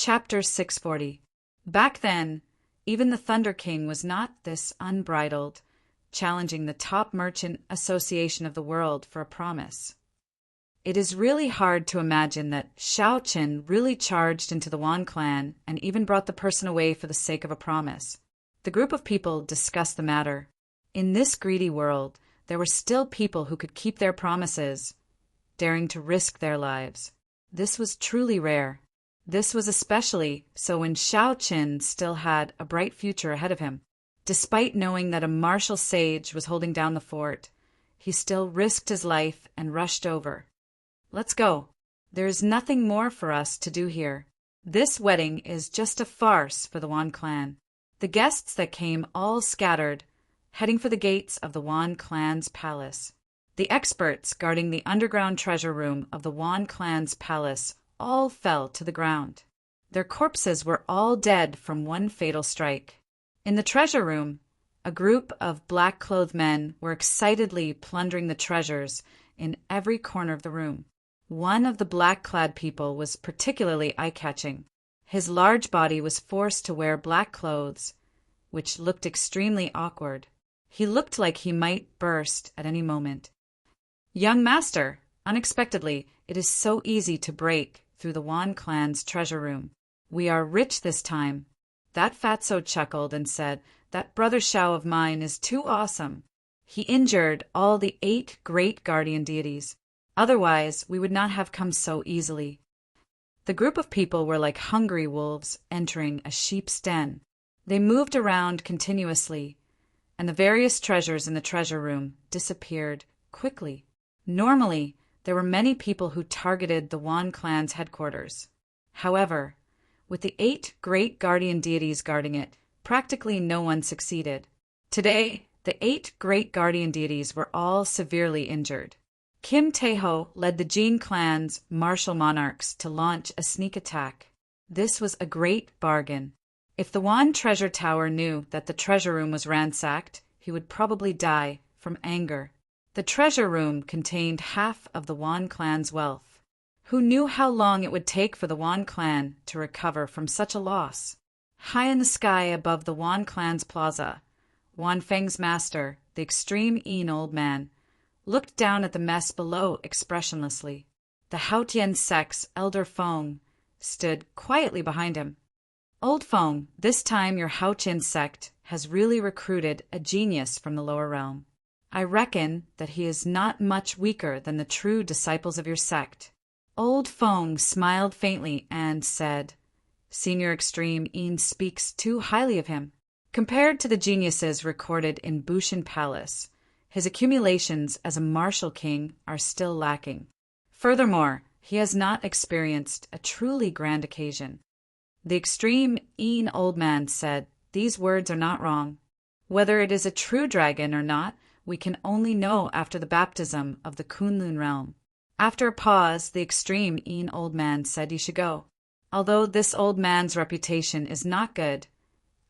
Chapter 640. Back then, even the Thunder King was not this unbridled, challenging the top merchant association of the world for a promise. It is really hard to imagine that Xiao Qin really charged into the Wan clan and even brought the person away for the sake of a promise. The group of people discussed the matter. In this greedy world, there were still people who could keep their promises, daring to risk their lives. This was truly rare. This was especially so when Xiao Qin still had a bright future ahead of him. Despite knowing that a martial sage was holding down the fort, he still risked his life and rushed over. Let's go. There is nothing more for us to do here. This wedding is just a farce for the Wan clan. The guests that came all scattered, heading for the gates of the Wan clan's palace. The experts guarding the underground treasure room of the Wan clan's palace all fell to the ground. Their corpses were all dead from one fatal strike. In the treasure room, a group of black-clothed men were excitedly plundering the treasures in every corner of the room. One of the black-clad people was particularly eye-catching. His large body was forced to wear black clothes, which looked extremely awkward. He looked like he might burst at any moment. "Young master, unexpectedly, it is so easy to break through the Wan clan's treasure room. We are rich this time." That fatso chuckled and said, "That brother Xiao of mine is too awesome. He injured all the 8 great guardian deities. Otherwise, we would not have come so easily." The group of people were like hungry wolves entering a sheep's den. They moved around continuously, and the various treasures in the treasure room disappeared quickly. Normally, there were many people who targeted the Wan clan's headquarters. However, with the 8 great guardian deities guarding it, practically no one succeeded. Today, the 8 great guardian deities were all severely injured. Kim Taeho led the Jin clan's martial monarchs to launch a sneak attack. This was a great bargain. If the Wan treasure tower knew that the treasure room was ransacked, he would probably die from anger. The treasure room contained half of the Wan clan's wealth. Who knew how long it would take for the Wan clan to recover from such a loss? High in the sky above the Wan clan's plaza, Wan Feng's master, the extreme Yin old man, looked down at the mess below expressionlessly. The Haotian sect's elder Feng stood quietly behind him. "Old Feng, this time your Haotian sect has really recruited a genius from the lower realm. I reckon that he is not much weaker than the true disciples of your sect." Old Feng smiled faintly and said, "Senior Extreme Yin speaks too highly of him. Compared to the geniuses recorded in Bushan Palace, his accumulations as a martial king are still lacking. Furthermore, he has not experienced a truly grand occasion." The extreme Yin old man said, "These words are not wrong. Whether it is a true dragon or not, we can only know after the baptism of the Kunlun realm." After a pause, the extreme Yin old man said, "You should go. Although this old man's reputation is not good,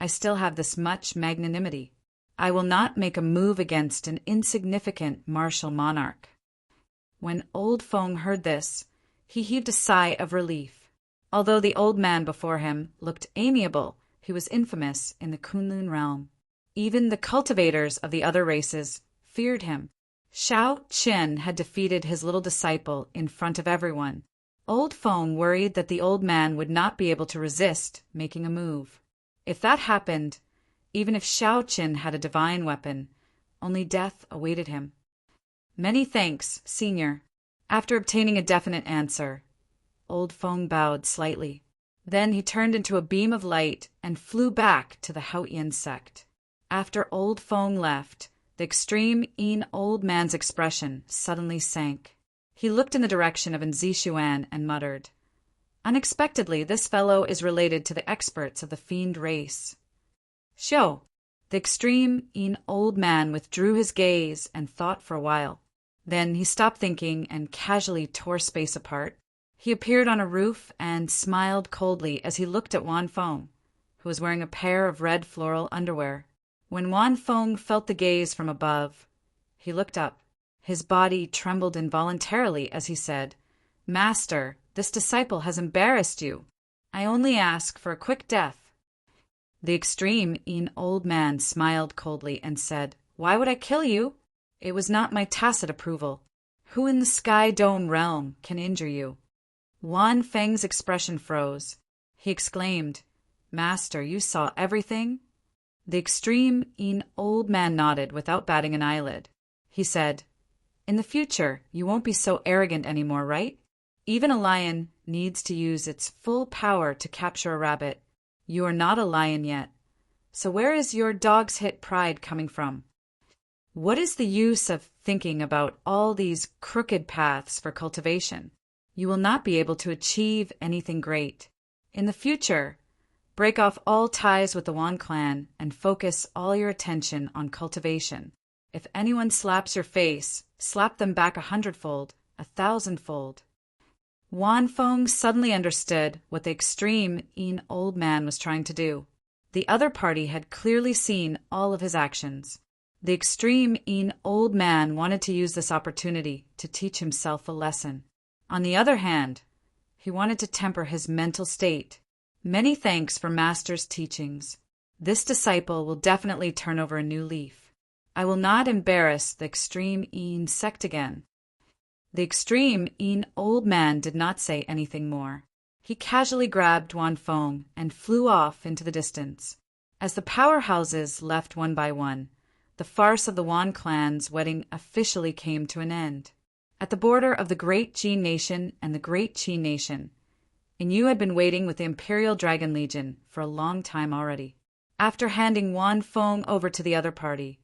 I still have this much magnanimity. I will not make a move against an insignificant martial monarch." When old Feng heard this, he heaved a sigh of relief. Although the old man before him looked amiable, he was infamous in the Kunlun realm. Even the cultivators of the other races feared him. Xiao Qin had defeated his little disciple in front of everyone. Old Feng worried that the old man would not be able to resist making a move. If that happened, even if Xiao Qin had a divine weapon, only death awaited him. "Many thanks, Senior." After obtaining a definite answer, Old Feng bowed slightly. Then he turned into a beam of light and flew back to the Haotian sect. After Old Feng left, the extreme Yin old man's expression suddenly sank. He looked in the direction of Nzixuan and muttered, "Unexpectedly, this fellow is related to the experts of the fiend race." "Xiao." The extreme Yin old man withdrew his gaze and thought for a while. Then he stopped thinking and casually tore space apart. He appeared on a roof and smiled coldly as he looked at Wan Feng, who was wearing a pair of red floral underwear. When Wan Feng felt the gaze from above, he looked up. His body trembled involuntarily as he said, "Master, this disciple has embarrassed you." I only ask for a quick death." The extreme old man smiled coldly and said, "Why would I kill you? It was not my tacit approval. Who in the Sky Dome realm can injure you?" Wan Feng's expression froze. He exclaimed, "Master, you saw everything?" The extreme old man nodded without batting an eyelid. He said, "In the future, you won't be so arrogant anymore, right? Even a lion needs to use its full power to capture a rabbit. You are not a lion yet. So where is your dog's hit pride coming from? What is the use of thinking about all these crooked paths for cultivation? You will not be able to achieve anything great. In the future, break off all ties with the Wan clan and focus all your attention on cultivation. If anyone slaps your face, slap them back 100-fold, 1,000-fold." Wan Feng suddenly understood what the extreme old man was trying to do. The other party had clearly seen all of his actions. The extreme old man wanted to use this opportunity to teach himself a lesson. On the other hand, he wanted to temper his mental state. Many thanks for Master's teachings. This disciple will definitely turn over a new leaf. I will not embarrass the extreme sect again. The extreme old man did not say anything more. He casually grabbed Wan Feng and flew off into the distance. As the powerhouses left one by one, the farce of the Wan clan's wedding officially came to an end. At the border of the Great Qi Nation and the Great Qi Nation, Yu had been waiting with the Imperial Dragon Legion for a long time already. After handing Wan Feng over to the other party,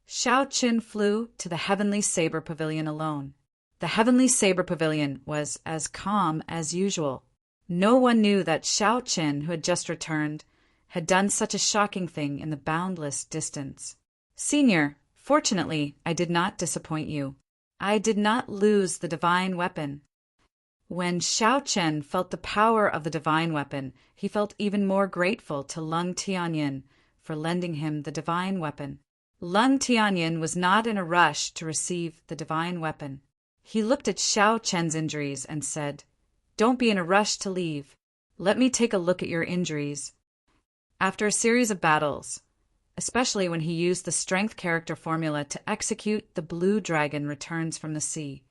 Shao Qin flew to the Heavenly Saber Pavilion alone. The Heavenly Saber Pavilion was as calm as usual. No one knew that Shao Qin, who had just returned, had done such a shocking thing in the boundless distance. "Senior, fortunately, I did not disappoint you. I did not lose the divine weapon." When Shao Chen felt the power of the divine weapon, he felt even more grateful to Lung Tianyin for lending him the divine weapon. Lung Tianyin was not in a rush to receive the divine weapon. He looked at Shao Chen's injuries and said, "Don't be in a rush to leave. Let me take a look at your injuries." After a series of battles, especially when he used the strength character formula to execute the blue dragon returns from the sea,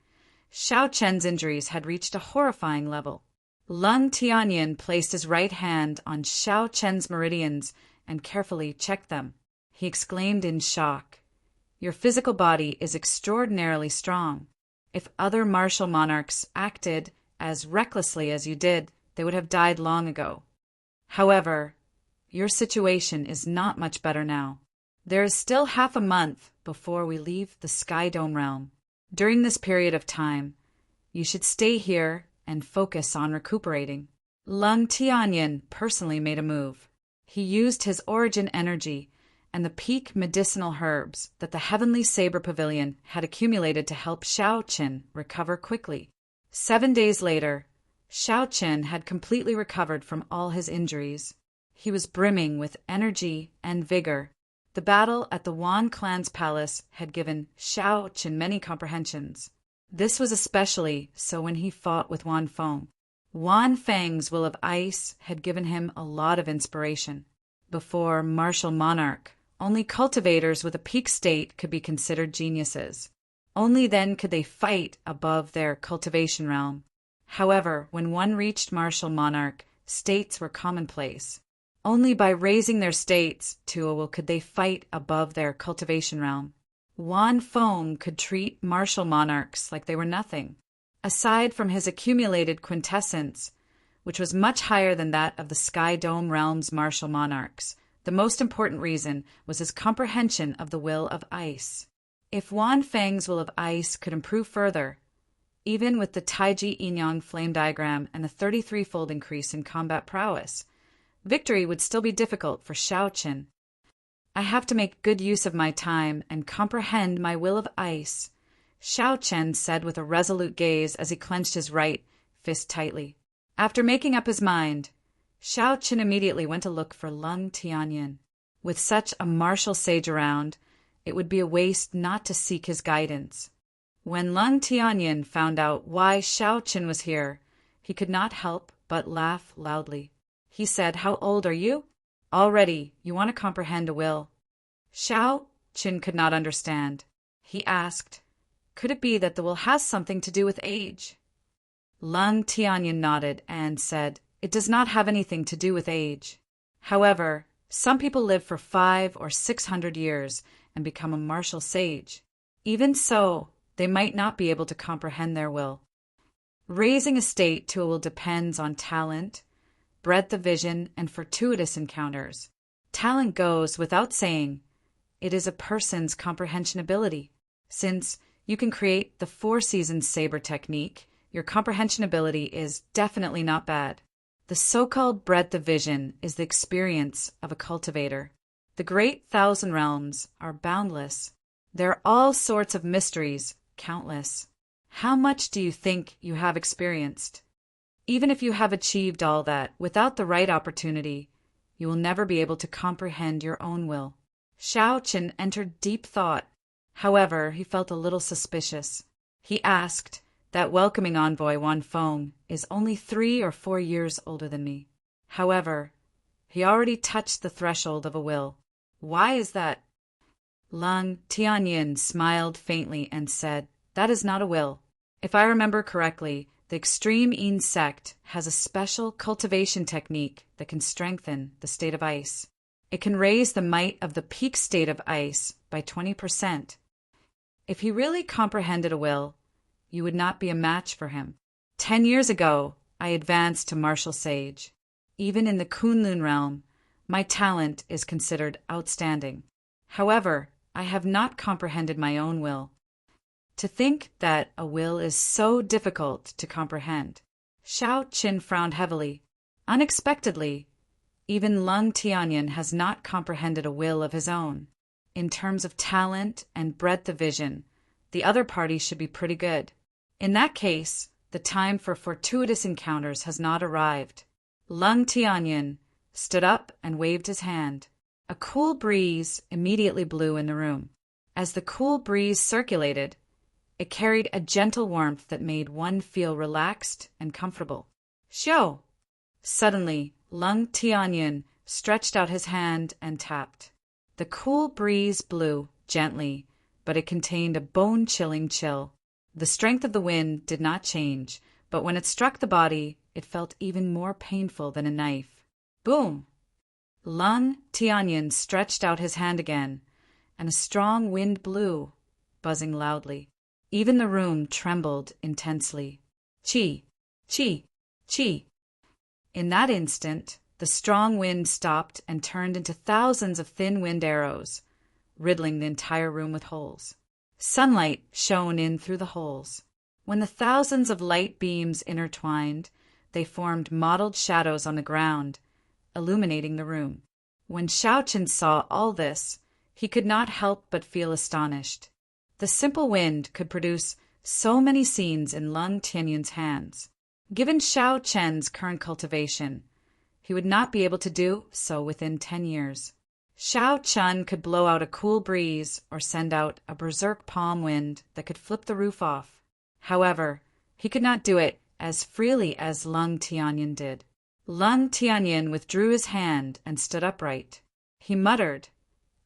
Shao Chen's injuries had reached a horrifying level. Lung Tianyin placed his right hand on Shao Chen's meridians and carefully checked them. He exclaimed in shock, "Your physical body is extraordinarily strong. If other martial monarchs acted as recklessly as you did, they would have died long ago. However, your situation is not much better now. There is still half a month before we leave the Sky Dome realm. During this period of time, you should stay here and focus on recuperating." Lung Tianyin personally made a move. He used his origin energy and the peak medicinal herbs that the Heavenly Saber Pavilion had accumulated to help Shao Qin recover quickly. 7 days later, Shao Qin had completely recovered from all his injuries. He was brimming with energy and vigor. The battle at the Wan clan's palace had given Shao Qin many comprehensions. This was especially so when he fought with Wan Feng. Wan Feng's will of ice had given him a lot of inspiration. Before martial monarch, only cultivators with a peak state could be considered geniuses. Only then could they fight above their cultivation realm. However, when one reached martial monarch, states were commonplace. Only by raising their states could they fight above their cultivation realm. Wan Feng could treat martial monarchs like they were nothing. Aside from his accumulated quintessence, which was much higher than that of the Sky Dome realm's martial monarchs, the most important reason was his comprehension of the will of ice. If Wan Feng's will of ice could improve further, even with the Taiji Yin-Yang flame diagram and a 33-fold increase in combat prowess, victory would still be difficult for Shao Qin. "I have to make good use of my time and comprehend my will of ice," Shao Chen said with a resolute gaze as he clenched his right fist tightly. After making up his mind, Shao Qin immediately went to look for Lung Tianyin. With such a martial sage around, it would be a waste not to seek his guidance. When Lung Tianyin found out why Shao Qin was here, he could not help but laugh loudly. He said, "How old are you?" "Already, you want to comprehend a will." Xiao Qin could not understand. He asked, "Could it be that the will has something to do with age?" Lung Tianyin nodded and said, "It does not have anything to do with age. However, some people live for 500 or 600 years and become a martial sage. Even so, they might not be able to comprehend their will. Raising a state to a will depends on talent, breadth of vision, and fortuitous encounters. Talent goes without saying. It is a person's comprehension ability. Since you can create the 4 seasons saber technique, your comprehension ability is definitely not bad. The so-called breadth of vision is the experience of a cultivator. The great 1,000 realms are boundless. There are all sorts of mysteries, countless. How much do you think you have experienced? Even if you have achieved all that, without the right opportunity, you will never be able to comprehend your own will." Xiao Qin entered deep thought. However, he felt a little suspicious. He asked, "That welcoming envoy Wan Feng is only 3 or 4 years older than me. However, he already touched the threshold of a will. Why is that?" Lung Tianyin smiled faintly and said, "That is not a will. If I remember correctly, the Extreme Yin sect has a special cultivation technique that can strengthen the state of ice. It can raise the might of the peak state of ice by 20%. If he really comprehended a will, you would not be a match for him. 10 years ago, I advanced to martial sage. Even in the Kunlun realm, my talent is considered outstanding. However, I have not comprehended my own will. To think that a will is so difficult to comprehend." Xiao Qin frowned heavily. Unexpectedly, even Lung Tianyin has not comprehended a will of his own. In terms of talent and breadth of vision, the other party should be pretty good. In that case, the time for fortuitous encounters has not arrived. Lung Tianyin stood up and waved his hand. A cool breeze immediately blew in the room. As the cool breeze circulated, it carried a gentle warmth that made one feel relaxed and comfortable. "Xiao!" Suddenly, Lung Tianyin stretched out his hand and tapped. The cool breeze blew gently, but it contained a bone-chilling chill. The strength of the wind did not change, but when it struck the body, it felt even more painful than a knife. Boom! Lung Tianyin stretched out his hand again, and a strong wind blew, buzzing loudly. Even the room trembled intensely. Chi! Chi! Chi! In that instant, the strong wind stopped and turned into thousands of thin wind arrows, riddling the entire room with holes. Sunlight shone in through the holes. When the thousands of light beams intertwined, they formed mottled shadows on the ground, illuminating the room. When Xiao Qin saw all this, he could not help but feel astonished. The simple wind could produce so many scenes in Lung Tianyin's hands. Given Xiao Chen's current cultivation, he would not be able to do so within 10 years. Xiao Chen could blow out a cool breeze or send out a berserk palm wind that could flip the roof off. However, he could not do it as freely as Lung Tianyin did. Lung Tianyin withdrew his hand and stood upright. He muttered,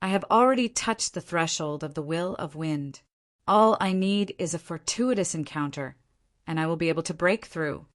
"I have already touched the threshold of the will of wind. All I need is a fortuitous encounter, and I will be able to break through."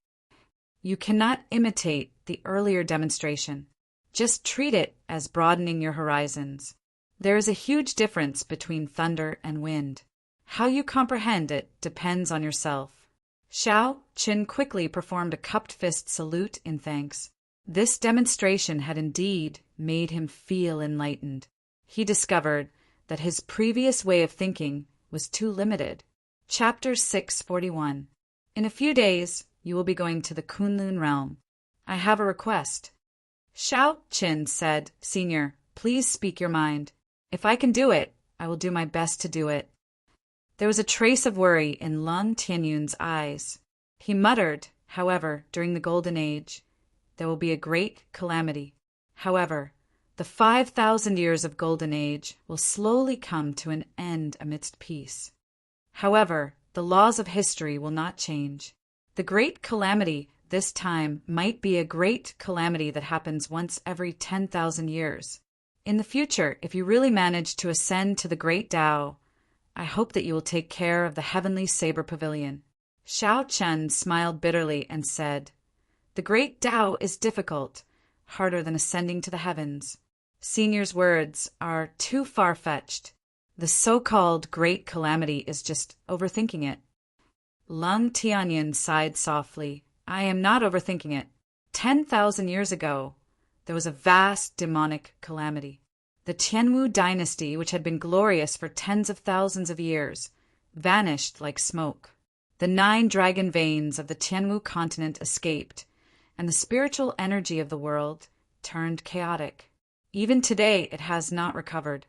You cannot imitate the earlier demonstration. Just treat it as broadening your horizons. There is a huge difference between thunder and wind. How you comprehend it depends on yourself. Xiao Qin quickly performed a cupped fist salute in thanks. This demonstration had indeed made him feel enlightened. He discovered that his previous way of thinking was too limited. Chapter 641. In a few days, you will be going to the Kunlun realm. I have a request. Xiao Qin said, "Senior, please speak your mind. If I can do it, I will do my best to do it." There was a trace of worry in Lung Tianyun's eyes. He muttered, however, during the Golden Age, there will be a great calamity. However, the 5,000 years of Golden Age will slowly come to an end amidst peace. However, the laws of history will not change. The great calamity this time might be a great calamity that happens once every 10,000 years. In the future, if you really manage to ascend to the great Tao, I hope that you will take care of the heavenly saber pavilion." Xiao Chen smiled bitterly and said, "The great Tao is difficult, harder than ascending to the heavens. Senior's words are too far-fetched. The so-called great calamity is just overthinking it." Lung Tianyin sighed softly. "I am not overthinking it. 10,000 years ago, there was a vast demonic calamity. The Tianwu dynasty, which had been glorious for tens of thousands of years, vanished like smoke. The 9 dragon veins of the Tianwu continent escaped, and the spiritual energy of the world turned chaotic. Even today, it has not recovered."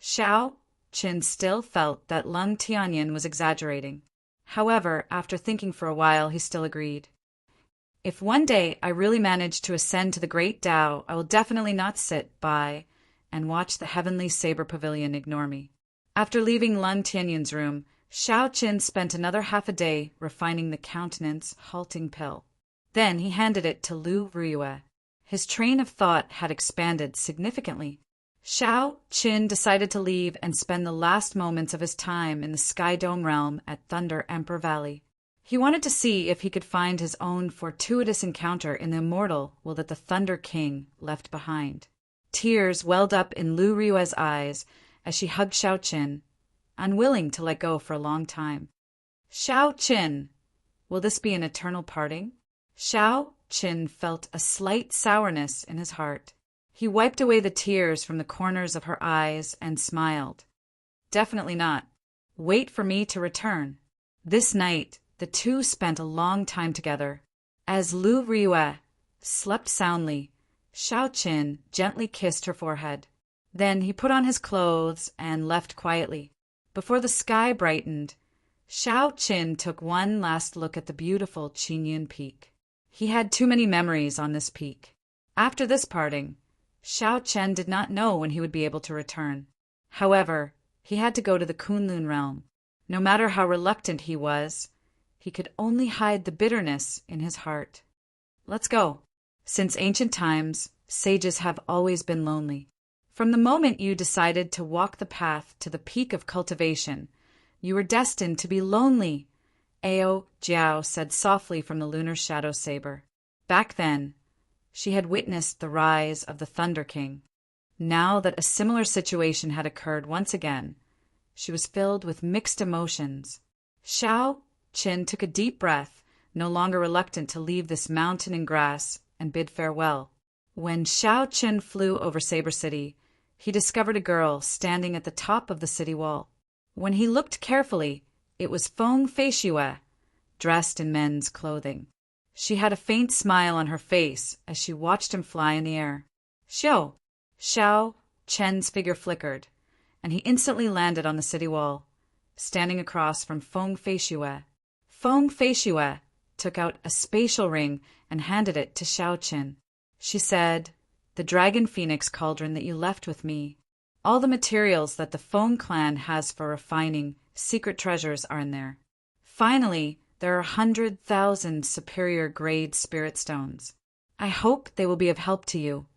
Xiao Qin still felt that Lung Tianyin was exaggerating. However, after thinking for a while, he still agreed. "If one day I really manage to ascend to the great Tao, I will definitely not sit by and watch the heavenly saber pavilion ignore me." After leaving Lung Tianyin's room, Xiao Qin spent another half a day refining the countenance halting pill. Then he handed it to Lu Riyue. His train of thought had expanded significantly. Xiao Qin decided to leave and spend the last moments of his time in the Sky Dome realm at Thunder Emperor Valley. He wanted to see if he could find his own fortuitous encounter in the Immortal will that the Thunder King left behind. Tears welled up in Lu Riyue's eyes as she hugged Xiao Qin, unwilling to let go for a long time. "Xiao Qin, will this be an eternal parting?" Xiao Qin felt a slight sourness in his heart. He wiped away the tears from the corners of her eyes and smiled. "Definitely not. Wait for me to return." This night, the two spent a long time together. As Lu Riyue slept soundly, Xiao Qin gently kissed her forehead. Then he put on his clothes and left quietly. Before the sky brightened, Xiao Qin took one last look at the beautiful Qingyun Peak. He had too many memories on this peak. After this parting, Xiao Chen did not know when he would be able to return. However, he had to go to the Kunlun realm. No matter how reluctant he was, he could only hide the bitterness in his heart. "Let's go." Since ancient times, sages have always been lonely. From the moment you decided to walk the path to the peak of cultivation, you were destined to be lonely, Ao Jiao said softly from the lunar shadow saber. Back then, she had witnessed the rise of the Thunder King. Now that a similar situation had occurred once again, she was filled with mixed emotions. Xiao Qin took a deep breath, no longer reluctant to leave this mountain and grass and bid farewell. When Xiao Qin flew over Saber City, he discovered a girl standing at the top of the city wall. When he looked carefully, it was Feng Feishue, dressed in men's clothing. She had a faint smile on her face as she watched him fly in the air. Xiao Chen's figure flickered, and he instantly landed on the city wall, standing across from Feng Feishue. Feng Feishue took out a spatial ring and handed it to Xiao Qin. She said, "The dragon phoenix cauldron that you left with me. All the materials that the Feng clan has for refining secret treasures are in there. Finally, there are 100,000 superior grade spirit stones. I hope they will be of help to you."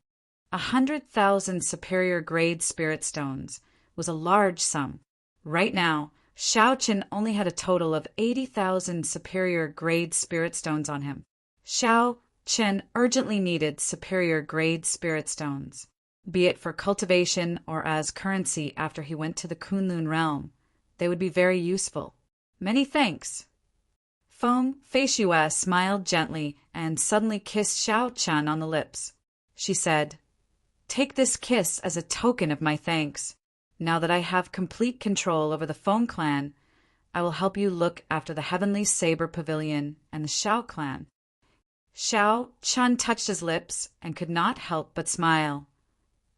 100,000 superior grade spirit stones was a large sum. Right now, Xiao Qin only had a total of 80,000 superior grade spirit stones on him. Xiao Qin urgently needed superior grade spirit stones, be it for cultivation or as currency after he went to the Kunlun realm. They would be very useful. "Many thanks." Feng Feishue smiled gently and suddenly kissed Xiao Chen on the lips. She said, "Take this kiss as a token of my thanks. Now that I have complete control over the Feng clan, I will help you look after the Heavenly Saber Pavilion and the Xiao clan." Xiao Chen touched his lips and could not help but smile.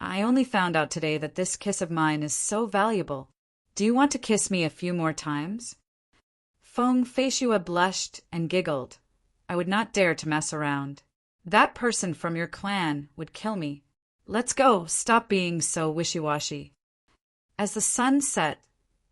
"I only found out today that this kiss of mine is so valuable. Do you want to kiss me a few more times?" Feng Feishue blushed and giggled. "I would not dare to mess around. That person from your clan would kill me. Let's go, stop being so wishy-washy." As the sun set,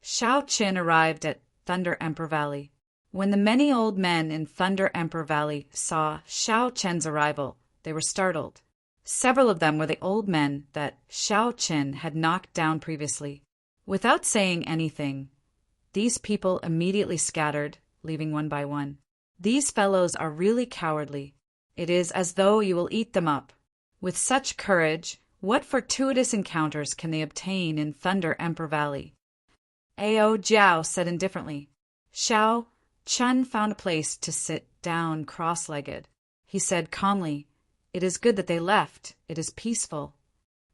Xiao Qin arrived at Thunder Emperor Valley. When the many old men in Thunder Emperor Valley saw Xiao Chen's arrival, they were startled. Several of them were the old men that Xiao Chen had knocked down previously. Without saying anything, these people immediately scattered, leaving one by one. These fellows are really cowardly. It is as though you will eat them up. With such courage, what fortuitous encounters can they obtain in Thunder Emperor Valley? Ao Jiao said indifferently. Xiao Chen found a place to sit down cross-legged. He said calmly, "It is good that they left. It is peaceful."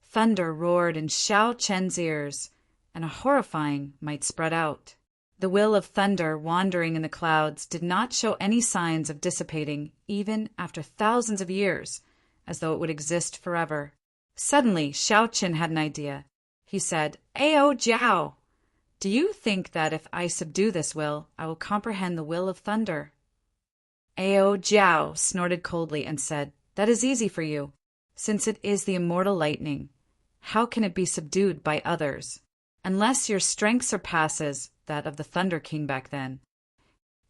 Thunder roared in Xiao Chen's ears, and a horrifying might spread out. The will of thunder wandering in the clouds did not show any signs of dissipating even after thousands of years, as though it would exist forever. Suddenly, Xiao Chen had an idea. He said, "Ao Jiao, do you think that if I subdue this will, I will comprehend the will of thunder?" Ao Jiao snorted coldly and said, "That is easy for you, since it is the immortal lightning. How can it be subdued by others? Unless your strength surpasses that of the Thunder King back then."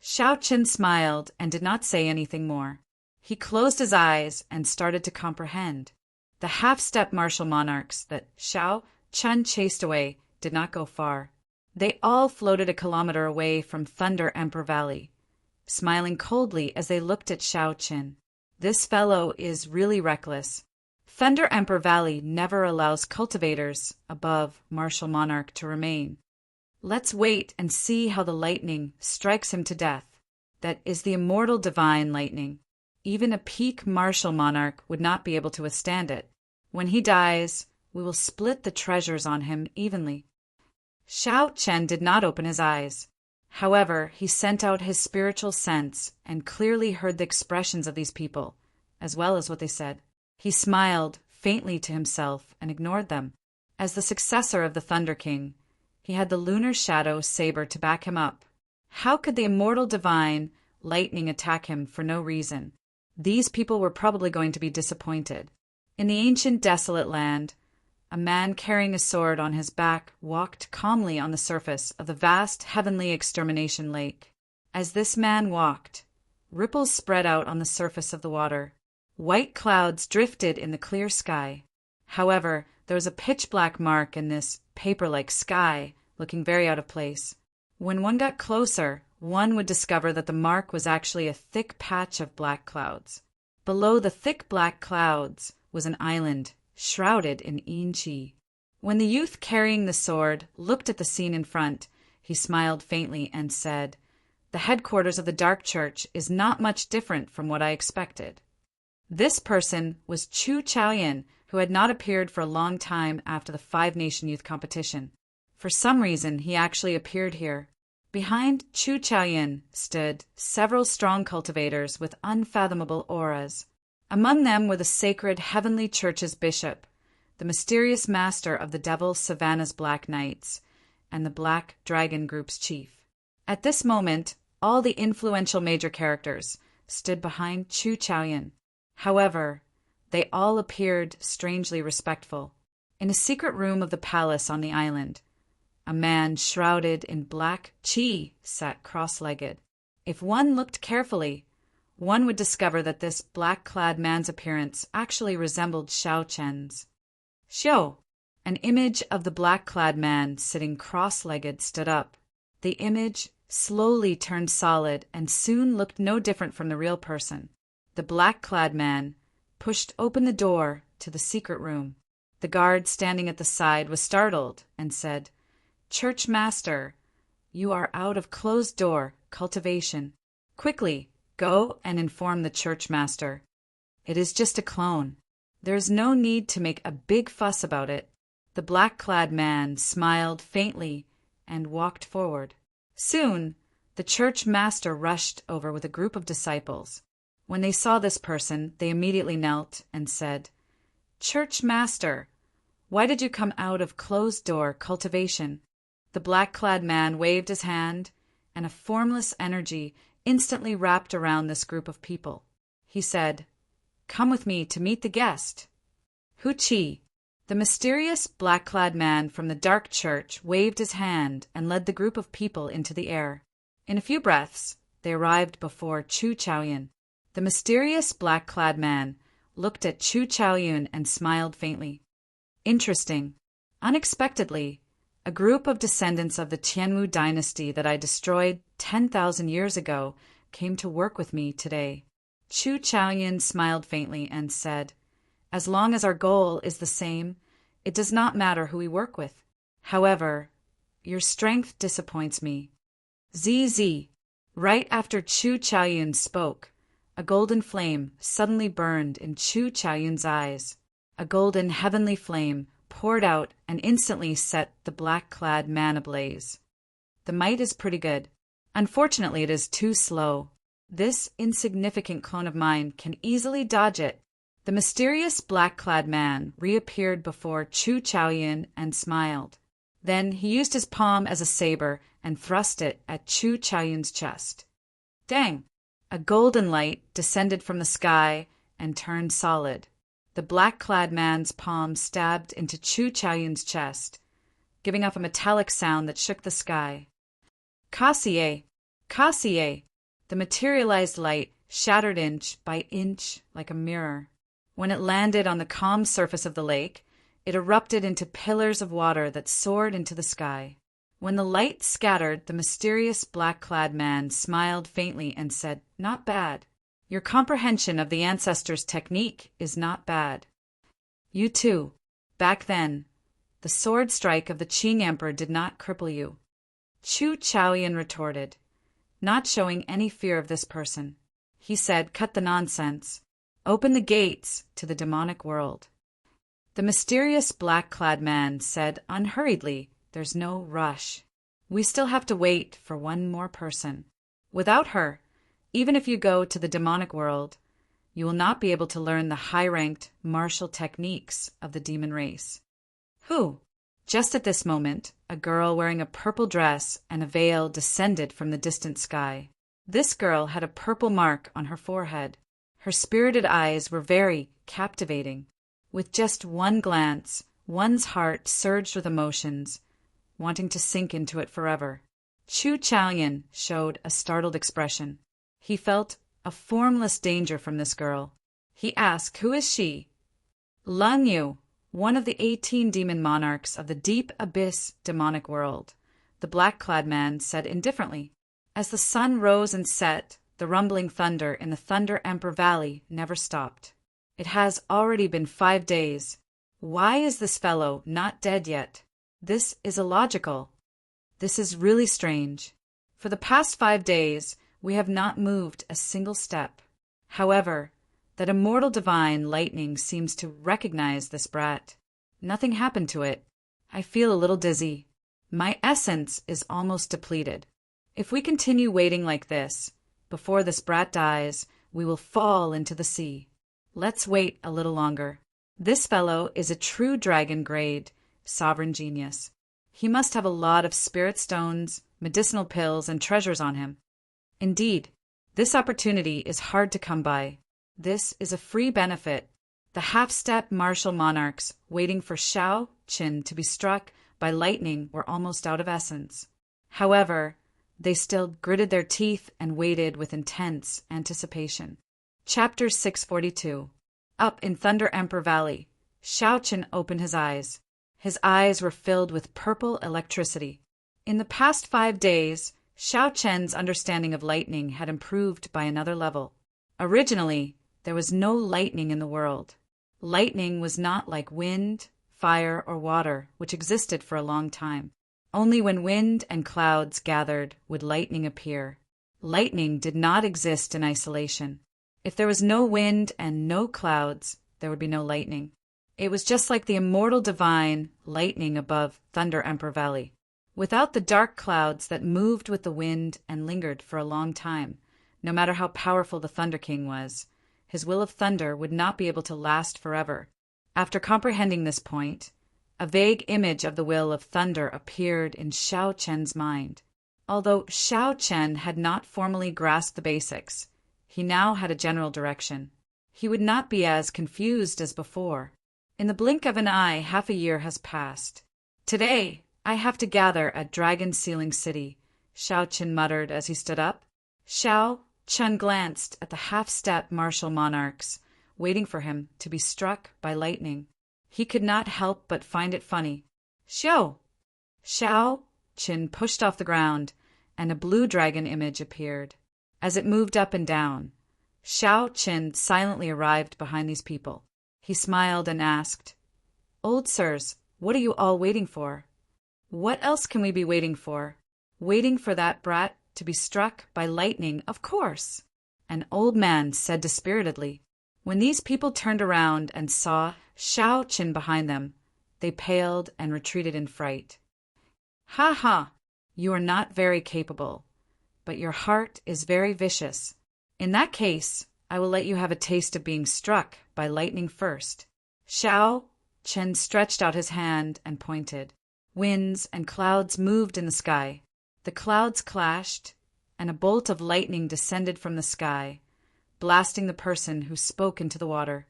Xiao Chen smiled and did not say anything more. He closed his eyes and started to comprehend. The half-step martial monarchs that Xiao Chen chased away did not go far. They all floated a kilometer away from Thunder Emperor Valley, smiling coldly as they looked at Xiao Chen. This fellow is really reckless. Thunder Emperor Valley never allows cultivators above martial monarch to remain. Let's wait and see how the lightning strikes him to death. That is the immortal divine lightning. Even a peak martial monarch would not be able to withstand it. When he dies, we will split the treasures on him evenly. Xiao Chen did not open his eyes. However, he sent out his spiritual sense and clearly heard the expressions of these people, as well as what they said. He smiled faintly to himself and ignored them. As the successor of the Thunder King, he had the lunar shadow saber to back him up. How could the immortal divine lightning attack him for no reason? These people were probably going to be disappointed. In the ancient desolate land, a man carrying a sword on his back walked calmly on the surface of the vast heavenly extermination lake. As this man walked, ripples spread out on the surface of the water. White clouds drifted in the clear sky. However, there was a pitch-black mark in this paper-like sky, looking very out of place. When one got closer, one would discover that the mark was actually a thick patch of black clouds. Below the thick black clouds was an island, shrouded in Yin-Chi. When the youth carrying the sword looked at the scene in front, he smiled faintly and said, "The headquarters of the Dark Church is not much different from what I expected." This person was Chu Chaoyan, who had not appeared for a long time after the Five Nation Youth Competition. For some reason, he actually appeared here. Behind Chu Chaoyan stood several strong cultivators with unfathomable auras. Among them were the sacred Heavenly Church's bishop, the mysterious master of the Devil Savannah's Black Knights, and the Black Dragon Group's chief. At this moment, all the influential major characters stood behind Chu Chaoyan. However, they all appeared strangely respectful. In a secret room of the palace on the island, a man shrouded in black qi sat cross-legged. If one looked carefully, one would discover that this black-clad man's appearance actually resembled Xiao Chen's. Xiao, an image of the black-clad man sitting cross-legged, stood up. The image slowly turned solid and soon looked no different from the real person. The black-clad man pushed open the door to the secret room. The guard standing at the side was startled and said, "Church Master, you are out of closed door cultivation. Quickly, go and inform the Church Master. It is just a clone. There is no need to make a big fuss about it." The black-clad man smiled faintly and walked forward. Soon, the Church Master rushed over with a group of disciples. When they saw this person, they immediately knelt and said, "Church Master, why did you come out of closed-door cultivation?" The black-clad man waved his hand, and a formless energy instantly wrapped around this group of people. He said, "Come with me to meet the guest." Hu Qi, the mysterious black-clad man from the Dark Church, waved his hand and led the group of people into the air. In a few breaths, they arrived before Chu Chaoyun. The mysterious black-clad man looked at Chu Chaoyun and smiled faintly. Interesting. Unexpectedly, a group of descendants of the Tianwu dynasty that I destroyed 10,000 years ago came to work with me today. Chu Chaoyun smiled faintly and said, "As long as our goal is the same, it does not matter who we work with. However, your strength disappoints me." ZZ. Right after Chu Chaoyun spoke, a golden flame suddenly burned in Chu Chaoyun's eyes. A golden heavenly flame poured out and instantly set the black-clad man ablaze. The might is pretty good. Unfortunately, it is too slow. This insignificant clone of mine can easily dodge it. The mysterious black-clad man reappeared before Chu Chaoyun and smiled. Then he used his palm as a saber and thrust it at Chu Chaoyun's chest. Dang! A golden light descended from the sky and turned solid. The black-clad man's palm stabbed into Chu Chaoyun's chest, giving off a metallic sound that shook the sky. Kassier! Kassier! The materialized light shattered inch by inch like a mirror. When it landed on the calm surface of the lake, it erupted into pillars of water that soared into the sky. When the light scattered, the mysterious black-clad man smiled faintly and said, "Not bad. Your comprehension of the ancestors' technique is not bad. You too. Back then, the sword strike of the Qing Emperor did not cripple you." Chu Chaoyun retorted, not showing any fear of this person. He said, "Cut the nonsense. Open the gates to the demonic world." The mysterious black-clad man said unhurriedly, "There's no rush. We still have to wait for one more person. Without her, even if you go to the demonic world, you will not be able to learn the high-ranked martial techniques of the demon race." Who? Just at this moment, a girl wearing a purple dress and a veil descended from the distant sky. This girl had a purple mark on her forehead. Her spirited eyes were very captivating. With just one glance, one's heart surged with emotions, wanting to sink into it forever. Chu Chaoyun showed a startled expression. He felt a formless danger from this girl. He asked, "Who is she?" "Lang Yu, one of the 18 demon monarchs of the deep abyss demonic world," the black-clad man said indifferently. As the sun rose and set, the rumbling thunder in the Thunder Emperor Valley never stopped. It has already been 5 days. Why is this fellow not dead yet? This is illogical. This is really strange. For the past 5 days, we have not moved a single step. However, that immortal divine lightning seems to recognize this brat. Nothing happened to it. I feel a little dizzy. My essence is almost depleted. If we continue waiting like this, before this brat dies, we will fall into the sea. Let's wait a little longer. This fellow is a true dragon-grade sovereign genius. He must have a lot of spirit stones, medicinal pills, and treasures on him. Indeed, this opportunity is hard to come by. This is a free benefit. The half-step martial monarchs waiting for Shao Qin to be struck by lightning were almost out of essence. However, they still gritted their teeth and waited with intense anticipation. Chapter 642. Up in Thunder Emperor Valley, Shao Qin opened his eyes. His eyes were filled with purple electricity. In the past 5 days, Shao Qin's understanding of lightning had improved by another level. Originally, there was no lightning in the world. Lightning was not like wind, fire, or water, which existed for a long time. Only when wind and clouds gathered would lightning appear. Lightning did not exist in isolation. If there was no wind and no clouds, there would be no lightning. It was just like the immortal divine lightning above Thunder Emperor Valley. Without the dark clouds that moved with the wind and lingered for a long time, no matter how powerful the Thunder King was, his will of thunder would not be able to last forever. After comprehending this point, a vague image of the will of thunder appeared in Shao Qin's mind. Although Shao Qin had not formally grasped the basics, he now had a general direction. He would not be as confused as before. In the blink of an eye, half a year has passed. "Today, I have to gather at Dragon Sealing City," Shao Qin muttered as he stood up. Xiao Chun glanced at the half-step martial monarchs, waiting for him to be struck by lightning. He could not help but find it funny. Xiao Qin pushed off the ground, and a blue dragon image appeared. As it moved up and down, Xiao Qin silently arrived behind these people. He smiled and asked, "Old sirs, what are you all waiting for?" "What else can we be waiting for?" "Waiting for that brat to be struck by lightning, of course," an old man said dispiritedly. When these people turned around and saw Xiao Qin behind them, they paled and retreated in fright. "Ha ha! You are not very capable, but your heart is very vicious. In that case, I will let you have a taste of being struck by lightning first." Xiao Qin stretched out his hand and pointed. Winds and clouds moved in the sky. The clouds clashed, and a bolt of lightning descended from the sky, blasting the person who spoke into the water.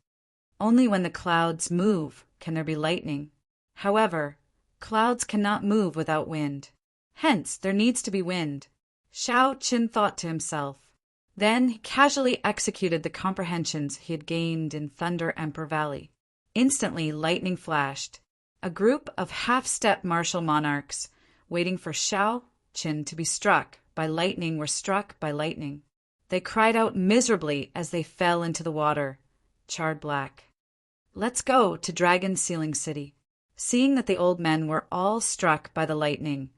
Only when the clouds move can there be lightning. However, clouds cannot move without wind. Hence, there needs to be wind. Xiao Qin thought to himself. Then he casually executed the comprehensions he had gained in Thunder Emperor Valley. Instantly, lightning flashed. A group of half-step martial monarchs, waiting for Xiao Qin to be struck by lightning, were struck by lightning. They cried out miserably as they fell into the water, charred black. "Let's go to Dragon Sealing City." Seeing that the old men were all struck by the lightning,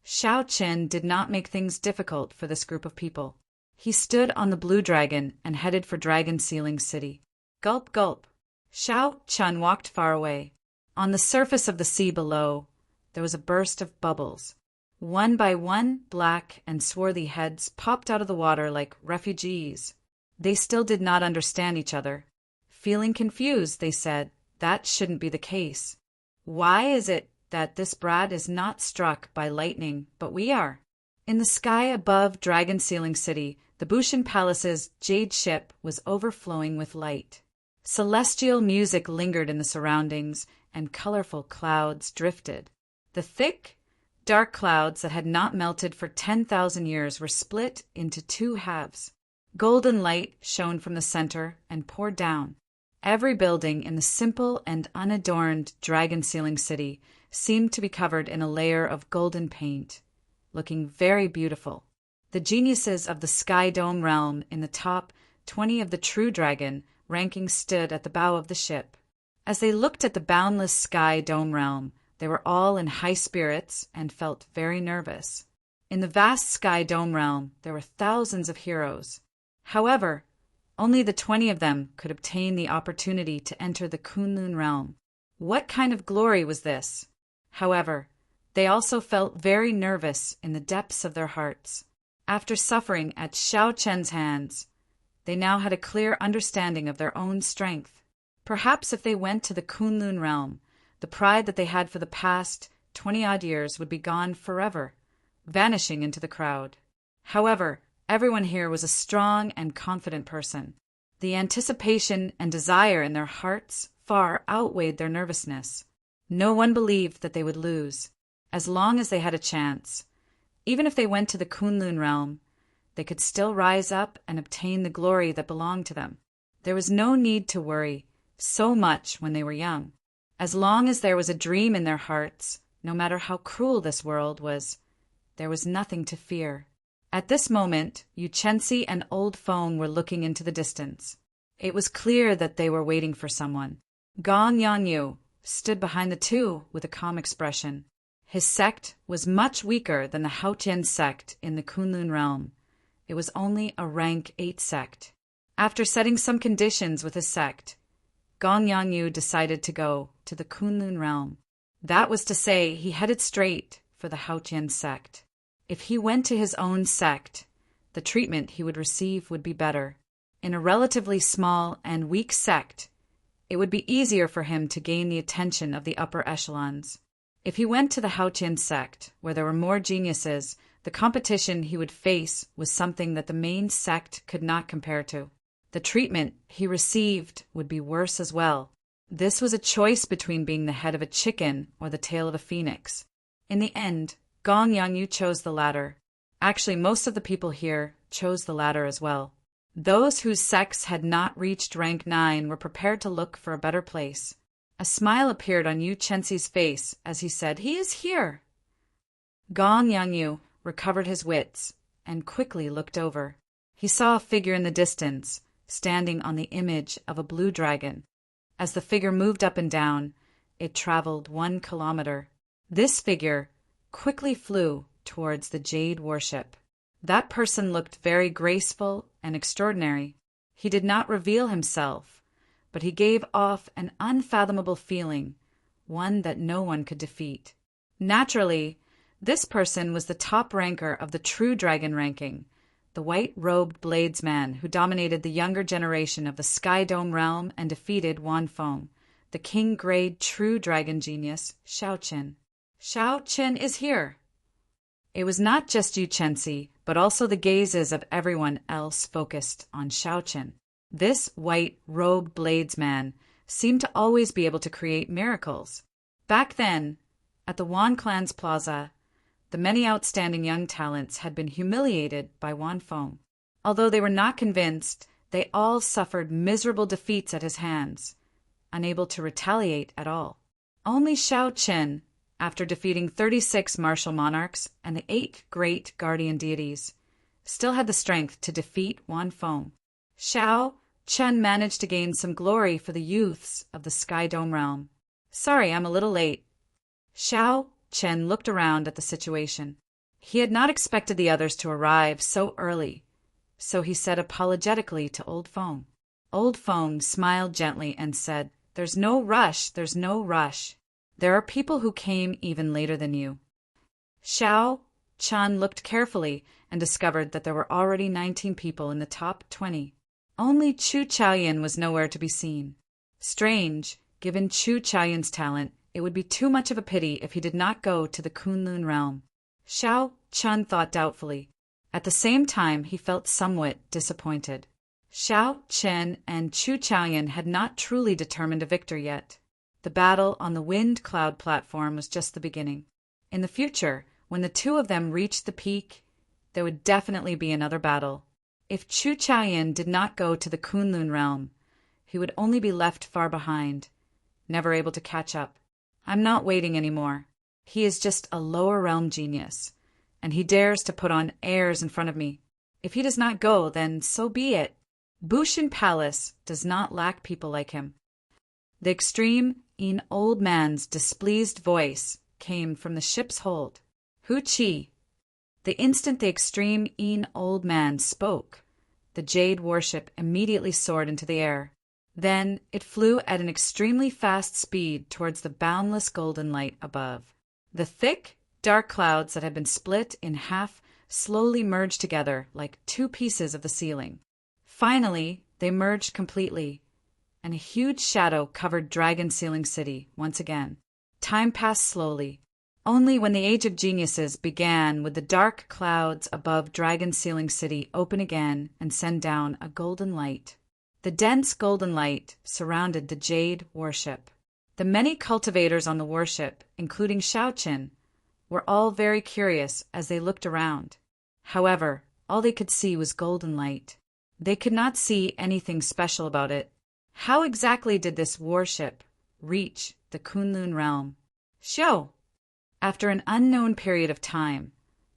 Xiao Qin did not make things difficult for this group of people. He stood on the blue dragon and headed for Dragon Sealing City. Gulp, gulp. Xiao Chun walked far away. On the surface of the sea below, there was a burst of bubbles. One by one, black and swarthy heads popped out of the water like refugees. They still did not understand each other. Feeling confused, they said, "That shouldn't be the case. Why is it that this brat is not struck by lightning, but we are?" In the sky above Dragon Sealing City, the Bushan Palace's jade ship was overflowing with light. Celestial music lingered in the surroundings, and colorful clouds drifted. The thick, dark clouds that had not melted for 10,000 years were split into two halves. Golden light shone from the center and poured down. Every building in the simple and unadorned Dragon Sealing City seemed to be covered in a layer of golden paint, looking very beautiful. The geniuses of the Sky Dome realm in the top 20 of the True Dragon ranking stood at the bow of the ship. As they looked at the boundless Sky Dome realm, they were all in high spirits and felt very nervous. In the vast Sky Dome realm, there were thousands of heroes. However, only the 20 of them could obtain the opportunity to enter the Kunlun realm. What kind of glory was this? However, they also felt very nervous in the depths of their hearts. After suffering at Xiao Chen's hands, they now had a clear understanding of their own strength. Perhaps if they went to the Kunlun realm, the pride that they had for the past 20-odd years would be gone forever, vanishing into the crowd. However, everyone here was a strong and confident person. The anticipation and desire in their hearts far outweighed their nervousness. No one believed that they would lose. As long as they had a chance, even if they went to the Kunlun realm, they could still rise up and obtain the glory that belonged to them. There was no need to worry so much when they were young. As long as there was a dream in their hearts, no matter how cruel this world was, there was nothing to fear. At this moment, Yu Chensi and Old Feng were looking into the distance. It was clear that they were waiting for someone. Gong Yanyu stood behind the two with a calm expression. His sect was much weaker than the Haotian sect in the Kunlun realm. It was only a rank 8 sect. After setting some conditions with his sect, Gong Yanyu decided to go to the Kunlun realm. That was to say, he headed straight for the Haotian sect. If he went to his own sect, the treatment he would receive would be better. In a relatively small and weak sect, it would be easier for him to gain the attention of the upper echelons. If he went to the Haotian sect, where there were more geniuses, the competition he would face was something that the main sect could not compare to. The treatment he received would be worse as well. This was a choice between being the head of a chicken or the tail of a phoenix. In the end, Gong Yanyu chose the latter. Actually, most of the people here chose the latter as well. Those whose sex had not reached rank 9 were prepared to look for a better place. A smile appeared on Yu Chenxi's face as he said, "He is here." Gong Yangyu recovered his wits and quickly looked over. He saw a figure in the distance, standing on the image of a blue dragon. As the figure moved up and down, it traveled 1 kilometer. This figure quickly flew towards the jade worship. That person looked very graceful and extraordinary. He did not reveal himself, but he gave off an unfathomable feeling, one that no one could defeat. Naturally, this person was the top ranker of the true dragon ranking, the white-robed bladesman who dominated the younger generation of the Sky Dome realm and defeated Wanfeng, the king-grade true dragon genius, Xiaoqin. Xiaoqin is here! It was not just Yu Chenxi, but also the gazes of everyone else focused on Xiaoqin. This white-robed bladesman seemed to always be able to create miracles. Back then, at the Wan Clan's plaza, the many outstanding young talents had been humiliated by Wanfeng. Although they were not convinced, they all suffered miserable defeats at his hands, unable to retaliate at all. Only Xiaoqin, after defeating 36 martial monarchs and the 8 great guardian deities, still had the strength to defeat Wanfeng. Xiaoqin managed to gain some glory for the youths of the Sky Dome realm. "Sorry, I'm a little late." Xiaoqin looked around at the situation. He had not expected the others to arrive so early, so he said apologetically to Old Feng. Old Feng smiled gently and said, "There's no rush, there's no rush. There are people who came even later than you." Xiaoqin looked carefully and discovered that there were already 19 people in the top 20. Only Chu Chaoyan was nowhere to be seen. Strange, given Chu Chaoyan's talent, it would be too much of a pity if he did not go to the Kunlun realm. Xiaoqin thought doubtfully. At the same time, he felt somewhat disappointed. Xiaoqin and Chu Chaoyan had not truly determined a victor yet. The battle on the wind cloud platform was just the beginning. In the future, when the two of them reached the peak, there would definitely be another battle. If Chu Chaoyan did not go to the Kunlun realm, he would only be left far behind, never able to catch up. I'm not waiting anymore. He is just a lower realm genius, and he dares to put on airs in front of me. If he does not go, then so be it. Bushin Palace does not lack people like him. The extreme old man's displeased voice came from the ship's hold. "Hu Qi." The instant the extreme old man spoke, the jade warship immediately soared into the air. Then it flew at an extremely fast speed towards the boundless golden light above. The thick, dark clouds that had been split in half slowly merged together like 2 pieces of the ceiling. Finally, they merged completely, and a huge shadow covered Dragon Ceiling City once again. Time passed slowly. Only when the Age of Geniuses began would the dark clouds above Dragon Ceiling City open again and send down a golden light. The dense golden light surrounded the jade warship. The many cultivators on the warship, including Xiaoqin, were all very curious as they looked around. However, all they could see was golden light. They could not see anything special about it. How exactly did this warship reach the Kunlun realm? After an unknown period of time,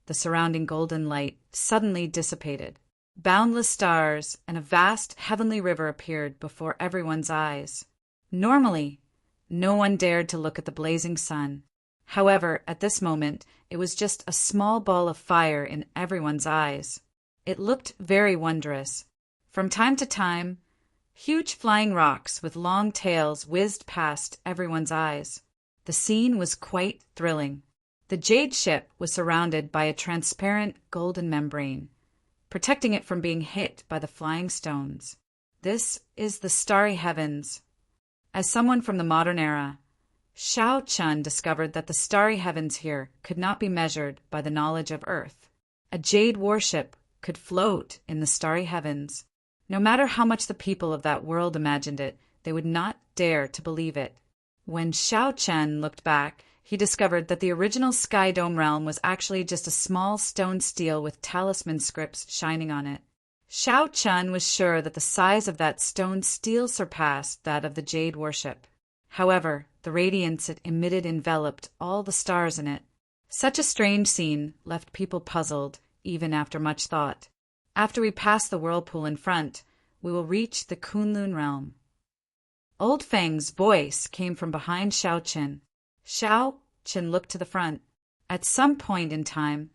the surrounding golden light suddenly dissipated. Boundless stars and a vast heavenly river appeared before everyone's eyes. Normally, no one dared to look at the blazing sun. However, at this moment, it was just a small ball of fire in everyone's eyes. It looked very wondrous. From time to time, huge flying rocks with long tails whizzed past everyone's eyes. The scene was quite thrilling. The jade ship was surrounded by a transparent golden membrane, protecting it from being hit by the flying stones. This is the starry heavens. As someone from the modern era, Xiaoqin discovered that the starry heavens here could not be measured by the knowledge of Earth. A jade warship could float in the starry heavens. No matter how much the people of that world imagined it, they would not dare to believe it. When Xiao Chen looked back, he discovered that the original Sky Dome realm was actually just a small stone stele with talisman scripts shining on it. Xiao Chen was sure that the size of that stone stele surpassed that of the jade worship. However, the radiance it emitted enveloped all the stars in it. Such a strange scene left people puzzled, even after much thought. After we pass the whirlpool in front, we will reach the Kunlun realm. Old Feng's voice came from behind Xiao Chen. Xiao Chen looked to the front. At some point in time,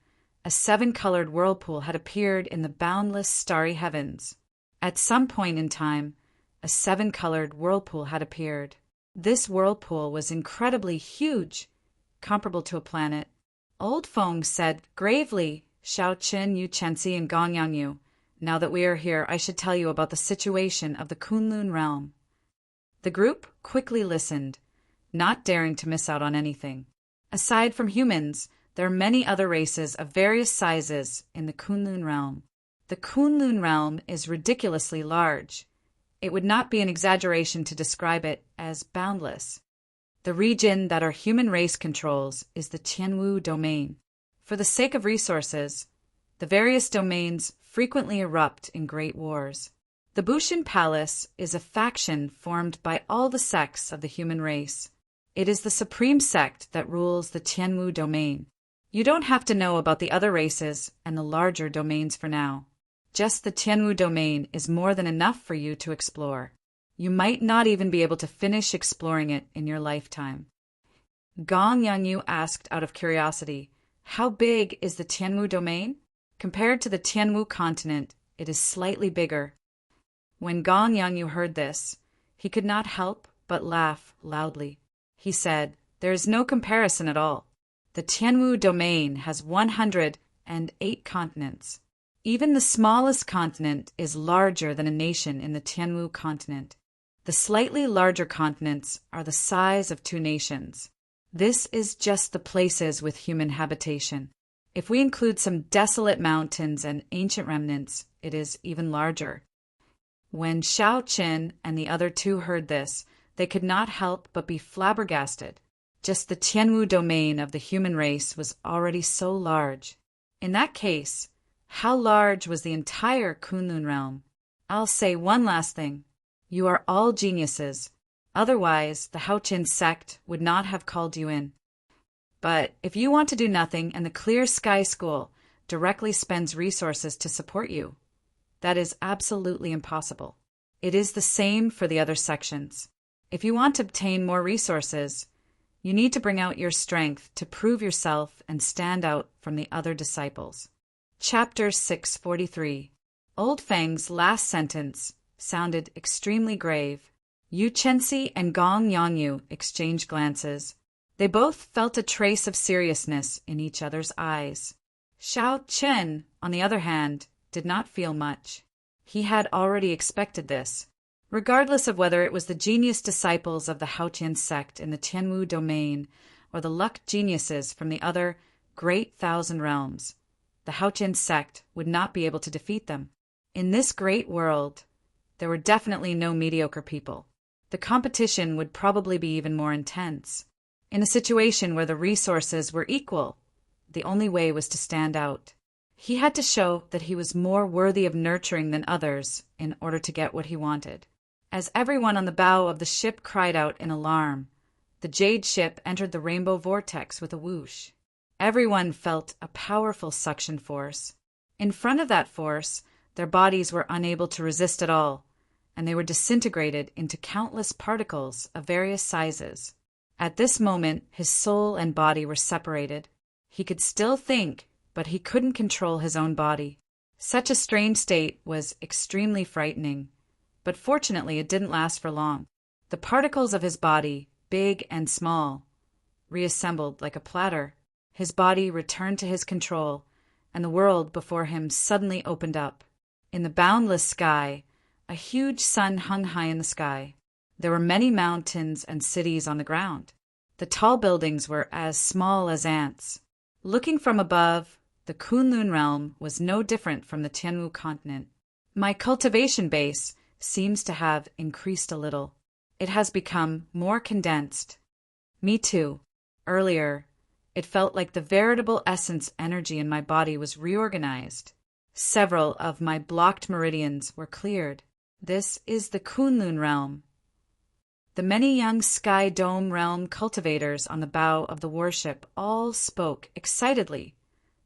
a 7-colored whirlpool had appeared in the boundless starry heavens. At some point in time, a 7-colored whirlpool had appeared. This whirlpool was incredibly huge, comparable to a planet. Old Feng said gravely, Xiao Chen, Yu Chenxi, and Gong Yangyu, now that we are here, I should tell you about the situation of the Kunlun realm. The group quickly listened, not daring to miss out on anything. Aside from humans, there are many other races of various sizes in the Kunlun realm. The Kunlun realm is ridiculously large. It would not be an exaggeration to describe it as boundless. The region that our human race controls is the Tianwu domain. For the sake of resources, the various domains frequently erupt in great wars. The Bushin Palace is a faction formed by all the sects of the human race. It is the supreme sect that rules the Tianwu domain. You don't have to know about the other races and the larger domains for now. Just the Tianwu domain is more than enough for you to explore. You might not even be able to finish exploring it in your lifetime. Gong Yangyu asked out of curiosity, how big is the Tianwu domain? Compared to the Tianwu continent, it is slightly bigger. When Gong Yangyu heard this, he could not help but laugh loudly. He said, there is no comparison at all. The Tianwu domain has 108 continents. Even the smallest continent is larger than a nation in the Tianwu continent. The slightly larger continents are the size of 2 nations. This is just the places with human habitation. If we include some desolate mountains and ancient remnants, it is even larger. When Xiao Chen and the other 2 heard this, they could not help but be flabbergasted. Just the Tianwu domain of the human race was already so large. In that case, how large was the entire Kunlun realm? I'll say one last thing. You are all geniuses. Otherwise, the Haochen sect would not have called you in. But if you want to do nothing and the Clear Sky School directly spends resources to support you, that is absolutely impossible. It is the same for the other sections. If you want to obtain more resources, you need to bring out your strength to prove yourself and stand out from the other disciples. Chapter 643. Old Feng's last sentence sounded extremely grave. Yu Chenxi and Gong Yangyu exchanged glances. They both felt a trace of seriousness in each other's eyes. Xiao Chen, on the other hand, did not feel much. He had already expected this. Regardless of whether it was the genius disciples of the Haotian sect in the Tianwu domain or the luck geniuses from the other great 1,000 realms, the Haotian sect would not be able to defeat them. In this great world, there were definitely no mediocre people. The competition would probably be even more intense. In a situation where the resources were equal, the only way was to stand out. He had to show that he was more worthy of nurturing than others in order to get what he wanted. As everyone on the bow of the ship cried out in alarm, the jade ship entered the rainbow vortex with a whoosh. Everyone felt a powerful suction force. In front of that force, their bodies were unable to resist at all, and they were disintegrated into countless particles of various sizes. At this moment, his soul and body were separated. He could still think, but he couldn't control his own body. Such a strange state was extremely frightening, but fortunately it didn't last for long. The particles of his body, big and small, reassembled like a platter. His body returned to his control, and the world before him suddenly opened up. In the boundless sky, a huge sun hung high in the sky. There were many mountains and cities on the ground. The tall buildings were as small as ants. Looking from above, the Kunlun realm was no different from the Tianwu continent. My cultivation base seems to have increased a little. It has become more condensed. Me too. Earlier, it felt like the veritable essence energy in my body was reorganized. Several of my blocked meridians were cleared. This is the Kunlun realm. The many young Sky Dome realm cultivators on the bow of the warship all spoke excitedly,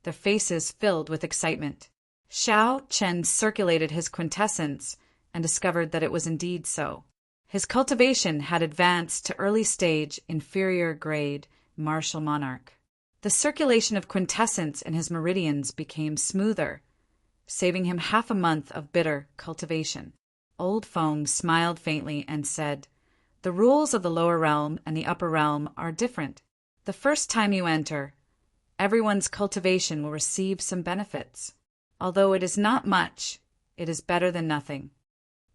their faces filled with excitement. Xiao Chen circulated his quintessence and discovered that it was indeed so. His cultivation had advanced to early stage, inferior grade, martial monarch. The circulation of quintessence in his meridians became smoother, saving him half a month of bitter cultivation. Old Feng smiled faintly and said, "The rules of the lower realm and the upper realm are different. The first time you enter, everyone's cultivation will receive some benefits. Although it is not much, it is better than nothing.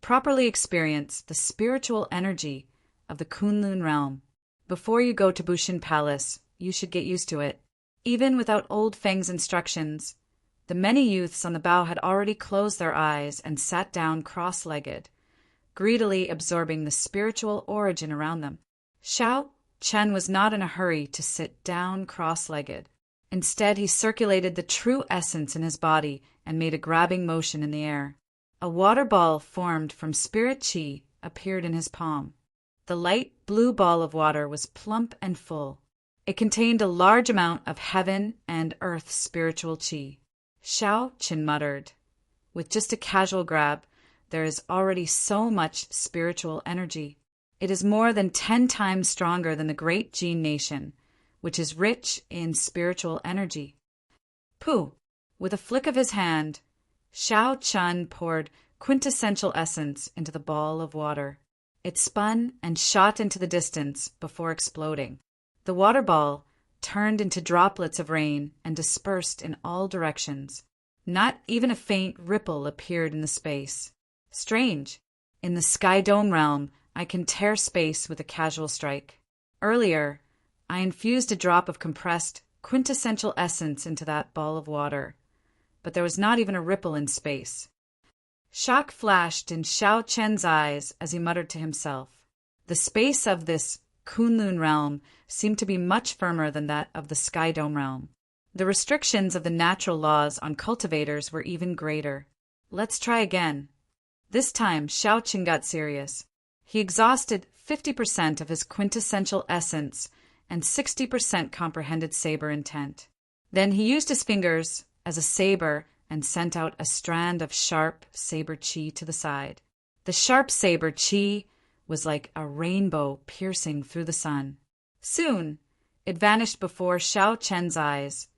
Properly experience the spiritual energy of the Kunlun realm. Before you go to Bushin Palace, you should get used to it." Even without Old Feng's instructions, the many youths on the bow had already closed their eyes and sat down cross-legged, greedily absorbing the spiritual origin around them. Xiao Chen was not in a hurry to sit down cross-legged. Instead, he circulated the true essence in his body and made a grabbing motion in the air. A water ball formed from spirit qi appeared in his palm. The light blue ball of water was plump and full. It contained a large amount of heaven and earth spiritual qi. Xiao Chen muttered, "With just a casual grab, there is already so much spiritual energy. It is more than 10 times stronger than the great Jin nation, which is rich in spiritual energy." Pooh! With a flick of his hand, Xiao Chen poured quintessential essence into the ball of water. It spun and shot into the distance before exploding. The water ball turned into droplets of rain and dispersed in all directions. Not even a faint ripple appeared in the space. Strange. In the Sky Dome realm, I can tear space with a casual strike. Earlier, I infused a drop of compressed, quintessential essence into that ball of water, but there was not even a ripple in space. Shock flashed in Xiao Chen's eyes as he muttered to himself. The space of this Kunlun realm seemed to be much firmer than that of the Sky Dome realm. The restrictions of the natural laws on cultivators were even greater. Let's try again. This time, Xiao Chen got serious. He exhausted 50% of his quintessential essence and 60% comprehended saber intent. Then he used his fingers as a saber and sent out a strand of sharp saber qi to the side. The sharp saber qi was like a rainbow piercing through the sun. Soon, it vanished before Xiao Chen's eyes,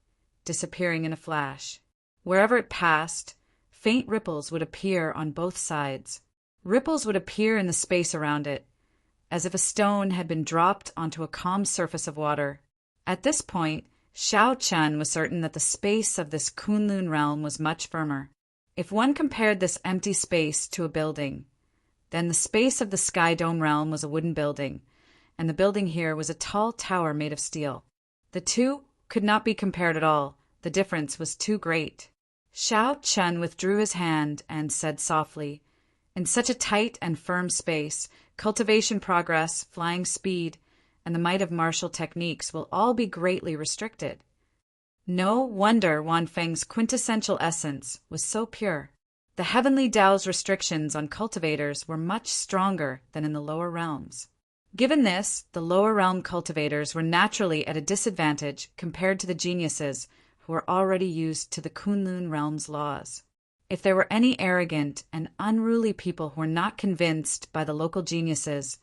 disappearing in a flash. Wherever it passed, faint ripples would appear on both sides. Ripples would appear in the space around it, as if a stone had been dropped onto a calm surface of water. At this point, Xiao Chen was certain that the space of this Kunlun realm was much firmer. If one compared this empty space to a building, then the space of the Sky Dome realm was a wooden building, and the building here was a tall tower made of steel. The two could not be compared at all. The difference was too great. Xiao Chen withdrew his hand and said softly, "In such a tight and firm space, cultivation progress, flying speed, and the might of martial techniques will all be greatly restricted." No wonder Wan Feng's quintessential essence was so pure. The heavenly Tao's restrictions on cultivators were much stronger than in the lower realms. Given this, the lower realm cultivators were naturally at a disadvantage compared to the geniuses who were already used to the Kunlun realm's laws. If there were any arrogant and unruly people who were not convinced by the local geniuses,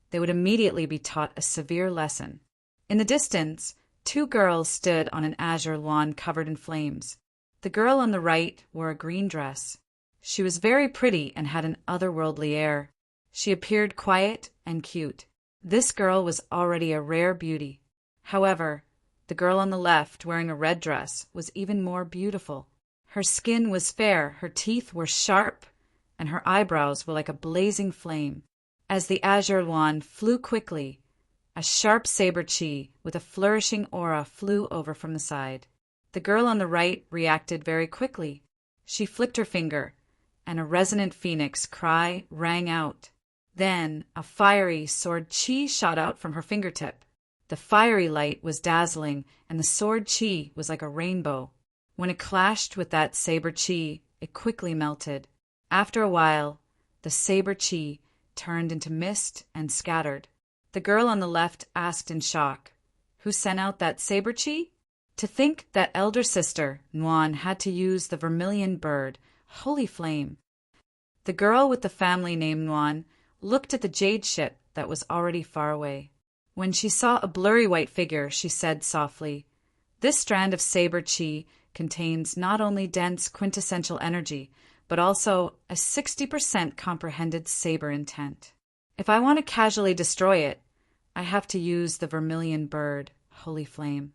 they would immediately be taught a severe lesson. In the distance, 2 girls stood on an azure lawn covered in flames. The girl on the right wore a green dress. She was very pretty and had an otherworldly air. She appeared quiet and cute. This girl was already a rare beauty. However, the girl on the left, wearing a red dress, was even more beautiful. Her skin was fair, her teeth were sharp, and her eyebrows were like a blazing flame. As the azure wand flew quickly, a sharp saber qi with a flourishing aura flew over from the side. The girl on the right reacted very quickly. She flicked her finger, and a resonant phoenix cry rang out. Then a fiery sword qi shot out from her fingertip. The fiery light was dazzling, and the sword chi was like a rainbow. When it clashed with that saber chi, it quickly melted. After a while, the saber chi turned into mist and scattered. The girl on the left asked in shock, "Who sent out that saber chi?" To think that elder sister, Nguyen, had to use the vermilion bird, holy flame. The girl with the family name Nguyen looked at the jade ship that was already far away. When she saw a blurry white figure, she said softly, "This strand of saber chi contains not only dense quintessential energy, but also a 60% comprehended saber intent. If I want to casually destroy it, I have to use the vermilion bird, holy flame."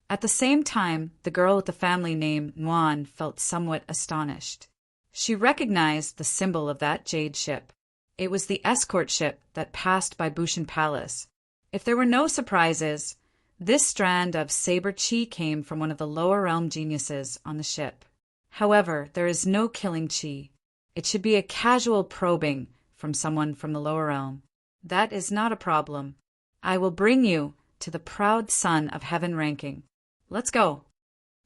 At the same time, the girl with the family name Nguyen felt somewhat astonished. She recognized the symbol of that jade ship. It was the escort ship that passed by Bushin Palace. If there were no surprises, this strand of saber chi came from one of the lower realm geniuses on the ship. However, there is no killing chi. It should be a casual probing from someone from the lower realm. That is not a problem. I will bring you to the proud son of heaven ranking. Let's go.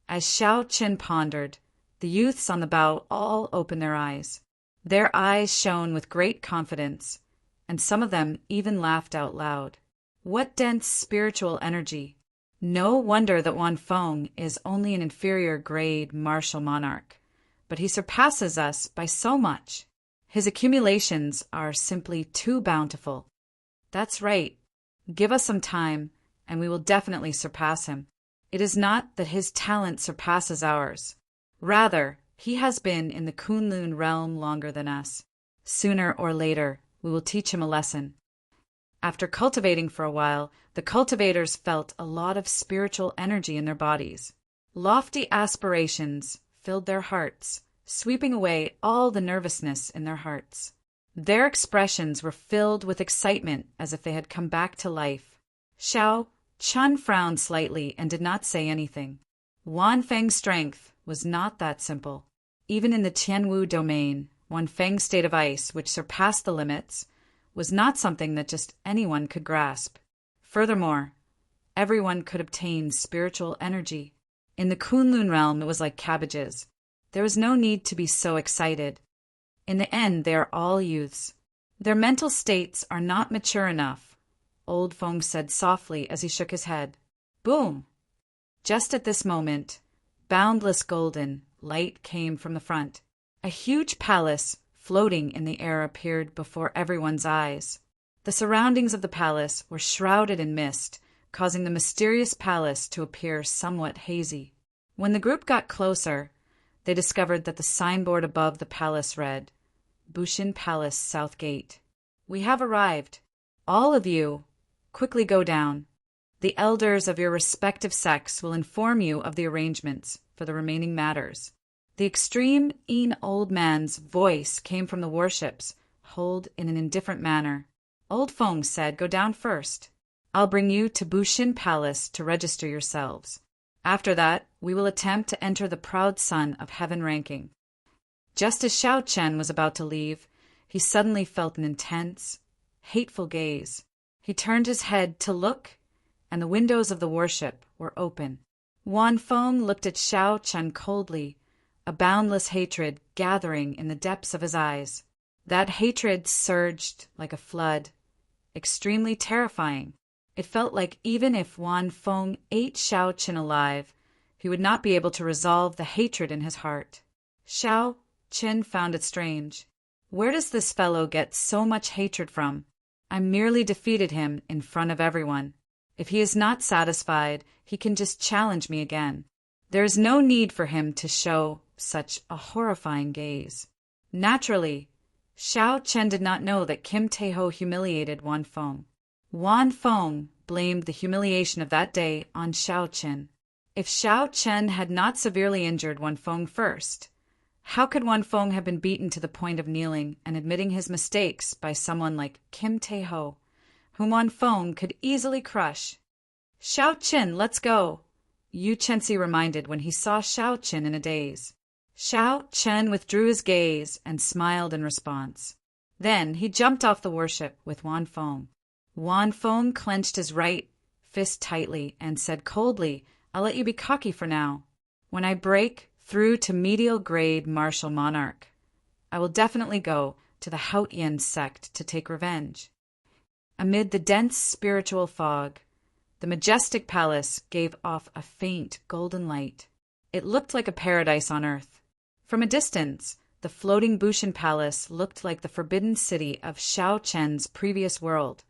As Xiao Qin pondered, the youths on the bow all opened their eyes. Their eyes shone with great confidence, and some of them even laughed out loud. What dense spiritual energy! No wonder that Wan Feng is only an inferior grade martial monarch, but he surpasses us by so much. His accumulations are simply too bountiful. That's right. Give us some time, and we will definitely surpass him. It is not that his talent surpasses ours. Rather, he has been in the Kunlun realm longer than us. Sooner or later, we will teach him a lesson. After cultivating for a while, the cultivators felt a lot of spiritual energy in their bodies. Lofty aspirations filled their hearts, sweeping away all the nervousness in their hearts. Their expressions were filled with excitement as if they had come back to life. Xiao Chun frowned slightly and did not say anything. Wan Feng's strength was not that simple. Even in the Tianwu domain, Wan Feng's state of ice, which surpassed the limits, was not something that just anyone could grasp. Furthermore, everyone could obtain spiritual energy. In the Kunlun realm, it was like cabbages. There was no need to be so excited. In the end, they are all youths. Their mental states are not mature enough, Old Feng said softly as he shook his head. Boom! Just at this moment, boundless golden light came from the front. A huge palace floating in the air appeared before everyone's eyes. The surroundings of the palace were shrouded in mist, causing the mysterious palace to appear somewhat hazy. When the group got closer, they discovered that the signboard above the palace read, Bushin Palace South Gate. We have arrived. All of you, quickly go down. The elders of your respective sects will inform you of the arrangements for the remaining matters. The extreme old man's voice came from the warships, holed in an indifferent manner. Old Feng said, go down first. I'll bring you to Bushin Palace to register yourselves. After that, we will attempt to enter the proud son of heaven ranking. Just as Xiao Chen was about to leave, he suddenly felt an intense, hateful gaze. He turned his head to look, and the windows of the warship were open. Wan Feng looked at Xiao Chen coldly, a boundless hatred gathering in the depths of his eyes. That hatred surged like a flood, extremely terrifying. It felt like even if Wan Feng ate Xiao Chen alive, he would not be able to resolve the hatred in his heart. Xiao Chen found it strange. Where does this fellow get so much hatred from? I merely defeated him in front of everyone. If he is not satisfied, he can just challenge me again. There is no need for him to show such a horrifying gaze. Naturally, Xiao Chen did not know that Kim Taeho humiliated Wan Feng. Wan Feng blamed the humiliation of that day on Xiao Chen. If Xiao Chen had not severely injured Wan Feng first, how could Wan Feng have been beaten to the point of kneeling and admitting his mistakes by someone like Kim Taeho, whom Wan Feng could easily crush? Xiao Chen, let's go, Yu Chensi reminded when he saw Xiao Chen in a daze. Xiao Chen withdrew his gaze and smiled in response. Then he jumped off the warship with Wan Feng. Wan Feng clenched his right fist tightly and said coldly, "I'll let you be cocky for now. When I break through to medial grade martial monarch, I will definitely go to the Hautian sect to take revenge." Amid the dense spiritual fog, the majestic palace gave off a faint golden light. It looked like a paradise on earth. From a distance, the floating Bushan Palace looked like the forbidden city of Xiao Chen's previous world,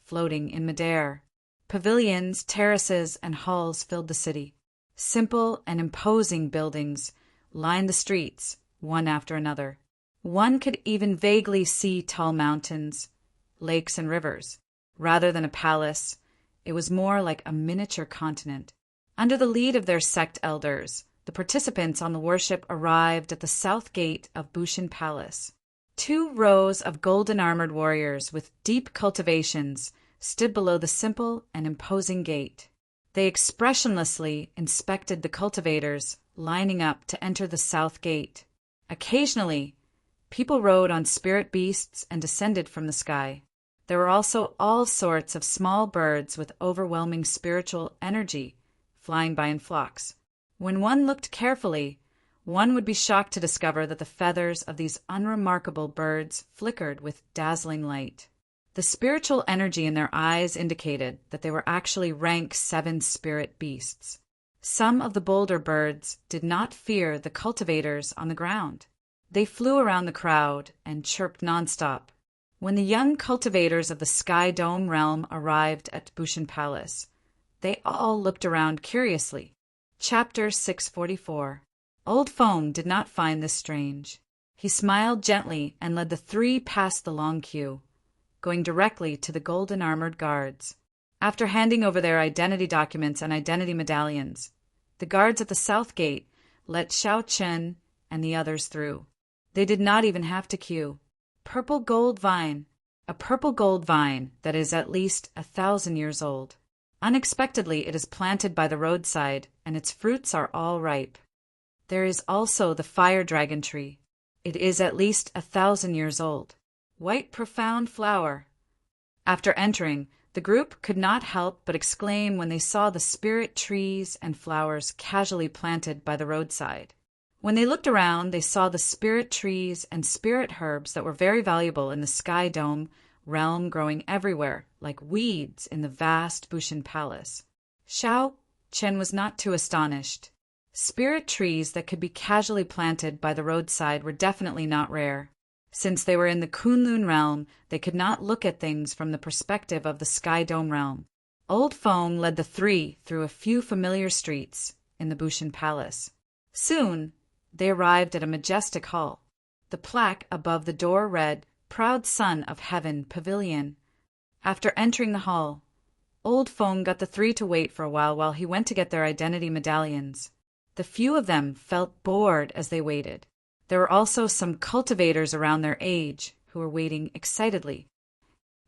floating in midair. Pavilions, terraces, and halls filled the city. Simple and imposing buildings lined the streets, one after another. One could even vaguely see tall mountains, lakes, and rivers. Rather than a palace, it was more like a miniature continent. Under the lead of their sect elders, the participants on the worship arrived at the south gate of Bushan Palace. 2 rows of golden-armored warriors with deep cultivations stood below the simple and imposing gate. They expressionlessly inspected the cultivators lining up to enter the south gate. Occasionally, people rode on spirit beasts and descended from the sky. There were also all sorts of small birds with overwhelming spiritual energy flying by in flocks. When one looked carefully, one would be shocked to discover that the feathers of these unremarkable birds flickered with dazzling light. The spiritual energy in their eyes indicated that they were actually rank 7 spirit beasts. Some of the bolder birds did not fear the cultivators on the ground. They flew around the crowd and chirped nonstop. When the young cultivators of the Sky Dome realm arrived at Bushan Palace, they all looked around curiously. Chapter 644. Old Foam did not find this strange. He smiled gently and led the 3 past the long queue, going directly to the golden-armored guards. After handing over their identity documents and identity medallions, the guards at the south gate let Xiao Chen and the others through. They did not even have to queue. Purple gold vine. A purple gold vine that is at least 1,000 years old. Unexpectedly, it is planted by the roadside, and its fruits are all ripe. There is also the fire dragon tree. It is at least 1,000 years old. White profound flower. After entering, the group could not help but exclaim when they saw the spirit trees and flowers casually planted by the roadside. When they looked around, they saw the spirit trees and spirit herbs that were very valuable in the Sky Dome realm growing everywhere, like weeds in the vast Bushan Palace. Xiao Chen was not too astonished. Spirit trees that could be casually planted by the roadside were definitely not rare. Since they were in the Kunlun realm, they could not look at things from the perspective of the Sky Dome realm. Old Foam led the 3 through a few familiar streets in the Bushan Palace. Soon, they arrived at a majestic hall. The plaque above the door read, "Proud Son of Heaven Pavilion." After entering the hall, Old Foam got the 3 to wait for a while he went to get their identity medallions. The few of them felt bored as they waited. There were also some cultivators around their age who were waiting excitedly.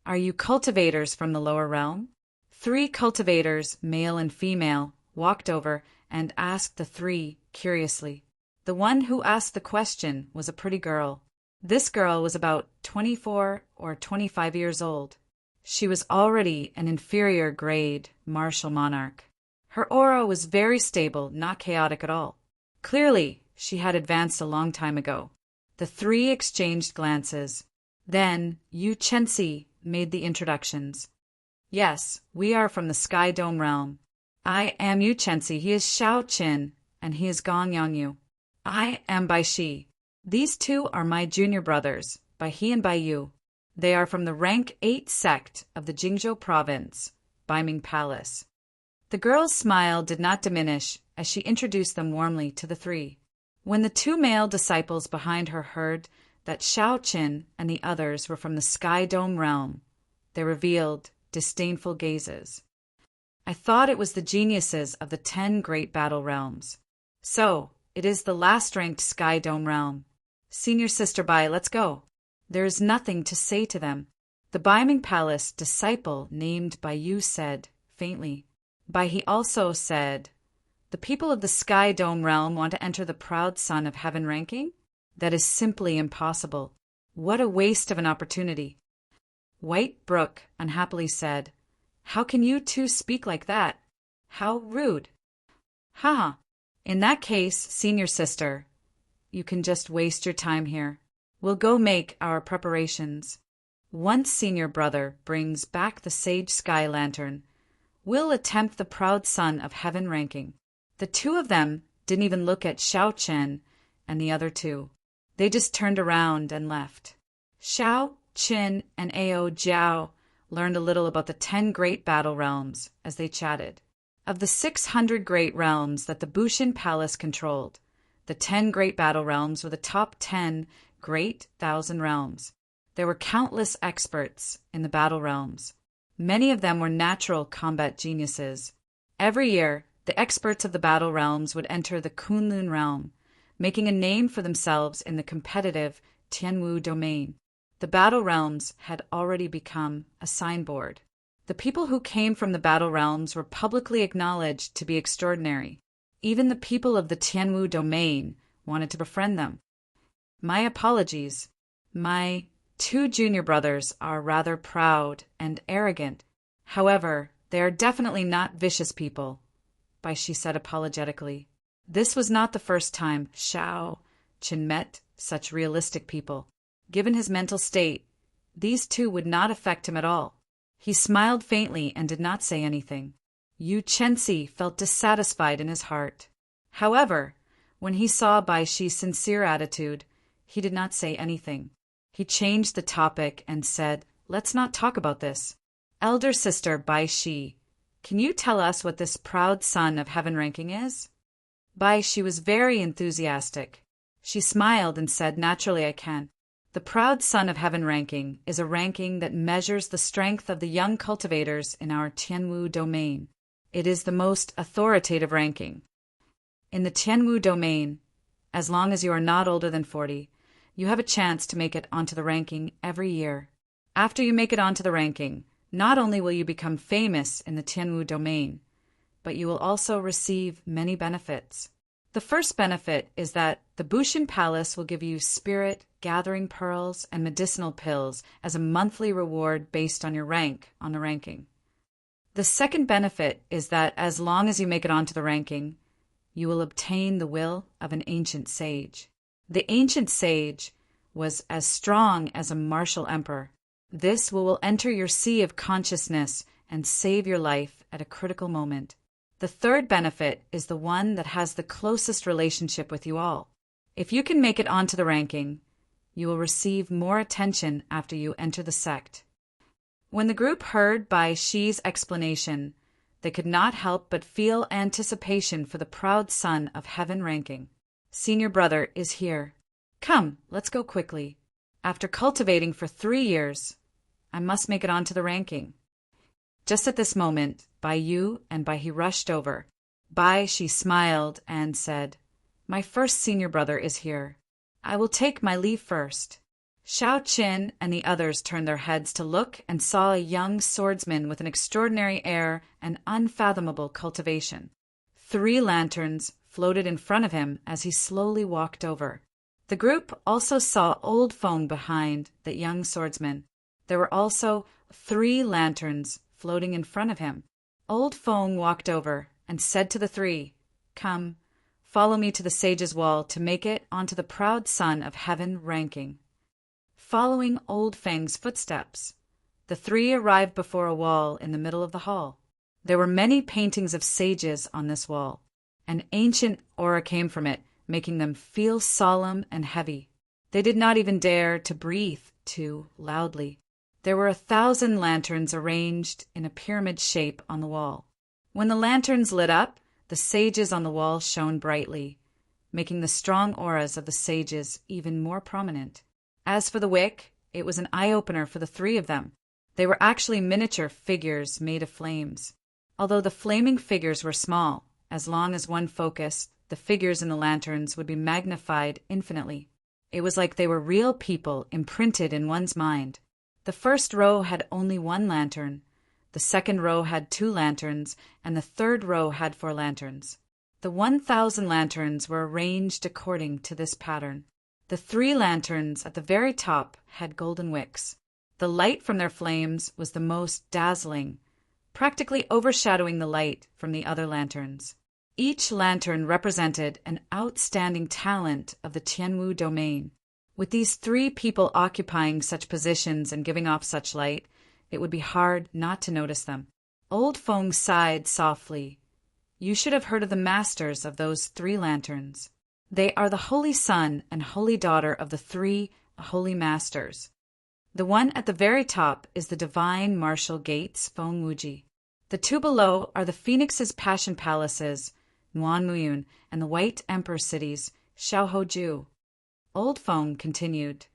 "Are you cultivators from the lower realm?" 3 cultivators, male and female, walked over and asked the 3 curiously. The one who asked the question was a pretty girl. This girl was about 24 or 25 years old. She was already an inferior grade martial monarch. Her aura was very stable, not chaotic at all. Clearly, she had advanced a long time ago. The 3 exchanged glances. Then Yu Chenxi made the introductions. "Yes, we are from the Sky Dome realm. I am Yu Chenxi, he is Xiao Qin, and he is Gong Yongyu. I am Bai Shi. These 2 are my junior brothers, Bai He and Bai Yu. They are from the rank 8 sect of the Jingzhou province, Baiming Palace." The girl's smile did not diminish as she introduced them warmly to the 3. When the 2 male disciples behind her heard that Xiao Qin and the others were from the Sky Dome realm, they revealed disdainful gazes. "I thought it was the geniuses of the 10 great battle realms. So, it is the last-ranked Sky Dome realm. Senior Sister Bai, let's go." There is nothing to say to them. The Baiming Palace disciple named Bai Yu said, faintly. Bai He also said, "The people of the Sky Dome realm want to enter the proud son of heaven ranking? That is simply impossible. What a waste of an opportunity." White Brook unhappily said, How can you two speak like that? How rude. Haha. In that case, senior sister, you can just waste your time here. We'll go make our preparations. Once senior brother brings back the sage sky lantern, we'll attempt the proud son of heaven ranking. The two of them didn't even look at Xiao Chen and the other two. They just turned around and left. Xiao, Qin, and Ao Jiao learned a little about the 10 great battle realms as they chatted. Of the 600 great realms that the Bushin Palace controlled, the 10 great battle realms were the top 10 great thousand realms. There were countless experts in the battle realms. Many of them were natural combat geniuses. Every year, the experts of the battle realms would enter the Kunlun realm, making a name for themselves in the competitive Tianwu domain. The battle realms had already become a signboard. The people who came from the battle realms were publicly acknowledged to be extraordinary. Even the people of the Tianwu domain wanted to befriend them. My apologies. My 2 junior brothers are rather proud and arrogant. However, they are definitely not vicious people, Bai Shi said apologetically. This was not the first time Xiao Qin met such realistic people. Given his mental state, these two would not affect him at all. He smiled faintly and did not say anything. Yu Chenxi felt dissatisfied in his heart. However, when he saw Bai Shi's sincere attitude, he did not say anything. He changed the topic and said, "Let's not talk about this. Elder sister Bai Shi, can you tell us what this proud son of heaven ranking is?" Bai Shi was very enthusiastic. She smiled and said, "Naturally I can. The proud son of heaven ranking is a ranking that measures the strength of the young cultivators in our Tianwu domain. It is the most authoritative ranking. In the Tianwu domain, as long as you are not older than 40, you have a chance to make it onto the ranking every year. After you make it onto the ranking, not only will you become famous in the Tianwu domain, but you will also receive many benefits. The first benefit is that the Bushin Palace will give you spirit, gathering pearls, and medicinal pills as a monthly reward based on your rank on the ranking. The second benefit is that as long as you make it onto the ranking, you will obtain the will of an ancient sage. The ancient sage was as strong as a martial emperor. This will enter your sea of consciousness and save your life at a critical moment. The third benefit is the one that has the closest relationship with you all. If you can make it onto the ranking, you will receive more attention after you enter the sect. When the group heard Bai Shi's explanation, they could not help but feel anticipation for the proud son of heaven ranking. Senior brother is here. Come, let's go quickly. After cultivating for 3 years, I must make it onto the ranking. Just at this moment, Bai Yu and Bai He rushed over. Bai Shi smiled and said, "My first senior brother is here. I will take my leave first." Xiao Qin and the others turned their heads to look and saw a young swordsman with an extraordinary air and unfathomable cultivation. 3 lanterns floated in front of him as he slowly walked over. The group also saw Old Feng behind the young swordsman. There were also 3 lanterns floating in front of him. Old Feng walked over and said to the 3, "Come, follow me to the sage's wall to make it onto the proud son of heaven ranking." Following Old Feng's footsteps, the 3 arrived before a wall in the middle of the hall. There were many paintings of sages on this wall. An ancient aura came from it, making them feel solemn and heavy. They did not even dare to breathe too loudly. There were 1,000 lanterns arranged in a pyramid shape on the wall. When the lanterns lit up, the sages on the wall shone brightly, making the strong auras of the sages even more prominent. As for the wick, it was an eye-opener for the 3 of them. They were actually miniature figures made of flames. Although the flaming figures were small, as long as one focused, the figures in the lanterns would be magnified infinitely. It was like they were real people imprinted in one's mind. The first row had only 1 lantern, the second row had 2 lanterns, and the third row had 4 lanterns. The 1,000 lanterns were arranged according to this pattern. The 3 lanterns at the very top had golden wicks. The light from their flames was the most dazzling, practically overshadowing the light from the other lanterns. Each lantern represented an outstanding talent of the Tianwu domain. With these 3 people occupying such positions and giving off such light, it would be hard not to notice them. Old Feng sighed softly. You should have heard of the masters of those 3 lanterns. They are the holy son and holy daughter of the 3 holy masters. The one at the very top is the divine martial gates, Feng Wuji. The 2 below are the Phoenix's passion palaces, Nuanmuyun, and the White Emperor cities, Xiaohoju. Old Feng continued,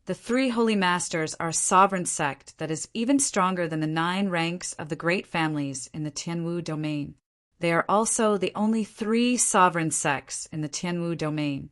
the 3 holy masters are a sovereign sect that is even stronger than the 9 ranks of the great families in the Tianwu domain. They are also the only 3 sovereign sects in the Tianwu domain.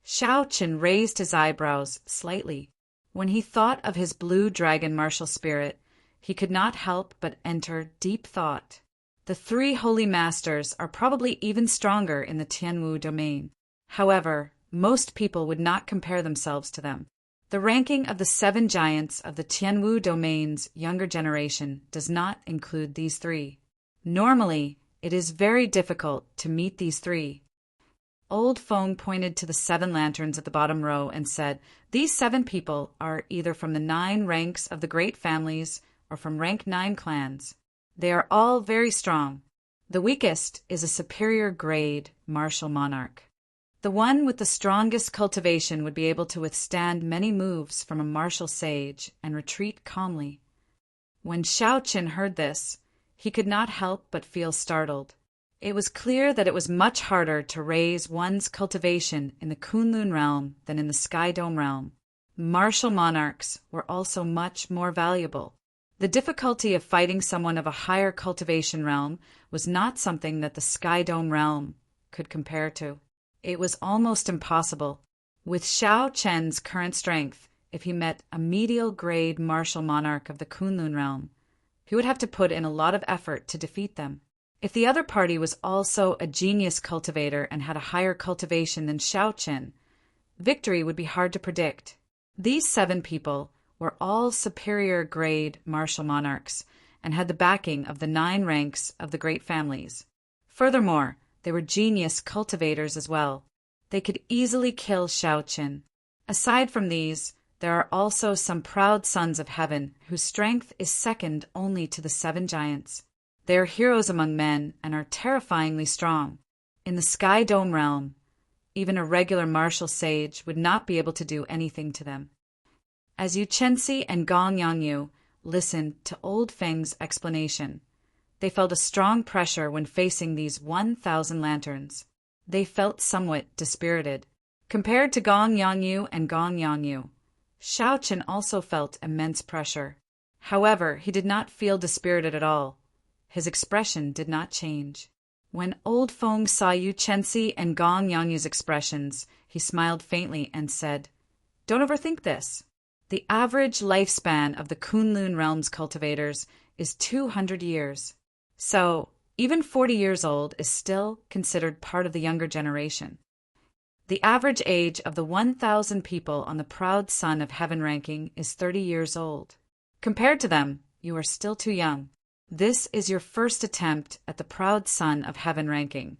Xiao Qin raised his eyebrows slightly. When he thought of his blue dragon martial spirit, he could not help but enter deep thought. The 3 holy masters are probably even stronger in the Tianwu domain. However, most people would not compare themselves to them. The ranking of the 7 giants of the Tianwu domain's younger generation does not include these 3. Normally, it is very difficult to meet these 3. Old Feng pointed to the 7 lanterns at the bottom row and said, these 7 people are either from the 9 ranks of the great families or from rank 9 clans. They are all very strong. The weakest is a superior grade martial monarch. The one with the strongest cultivation would be able to withstand many moves from a martial sage and retreat calmly. When Xiao Qin heard this, he could not help but feel startled. It was clear that it was much harder to raise one's cultivation in the Kunlun realm than in the Sky Dome realm. Martial monarchs were also much more valuable. The difficulty of fighting someone of a higher cultivation realm was not something that the Sky Dome realm could compare to. It was almost impossible. With Xiao Chen's current strength, if he met a medial grade martial monarch of the Kunlun realm, he would have to put in a lot of effort to defeat them. If the other party was also a genius cultivator and had a higher cultivation than Xiao Chen, victory would be hard to predict. These 7 people were all superior grade martial monarchs and had the backing of the 9 ranks of the great families. Furthermore, they were genius cultivators as well. They could easily kill Xiao Qin. Aside from these, there are also some proud sons of heaven whose strength is second only to the 7 giants. They are heroes among men and are terrifyingly strong. In the Sky Dome realm, even a regular martial sage would not be able to do anything to them. As Yu Chenxi and Gong Yangyu listened to Old Feng's explanation, they felt a strong pressure when facing these 1,000 lanterns. They felt somewhat dispirited. Compared to Gong Yangyu and Gong Yangyu, Xiao Qin also felt immense pressure. However, he did not feel dispirited at all. His expression did not change. When Old Feng saw Yu Chenxi and Gong Yangyu's expressions, he smiled faintly and said, "Don't overthink this. The average lifespan of the Kunlun realm's cultivators is 200 years. So, even 40 years old is still considered part of the younger generation. The average age of the 1,000 people on the Proud Son of Heaven ranking is 30 years old. Compared to them, you are still too young. This is your first attempt at the Proud Son of Heaven ranking,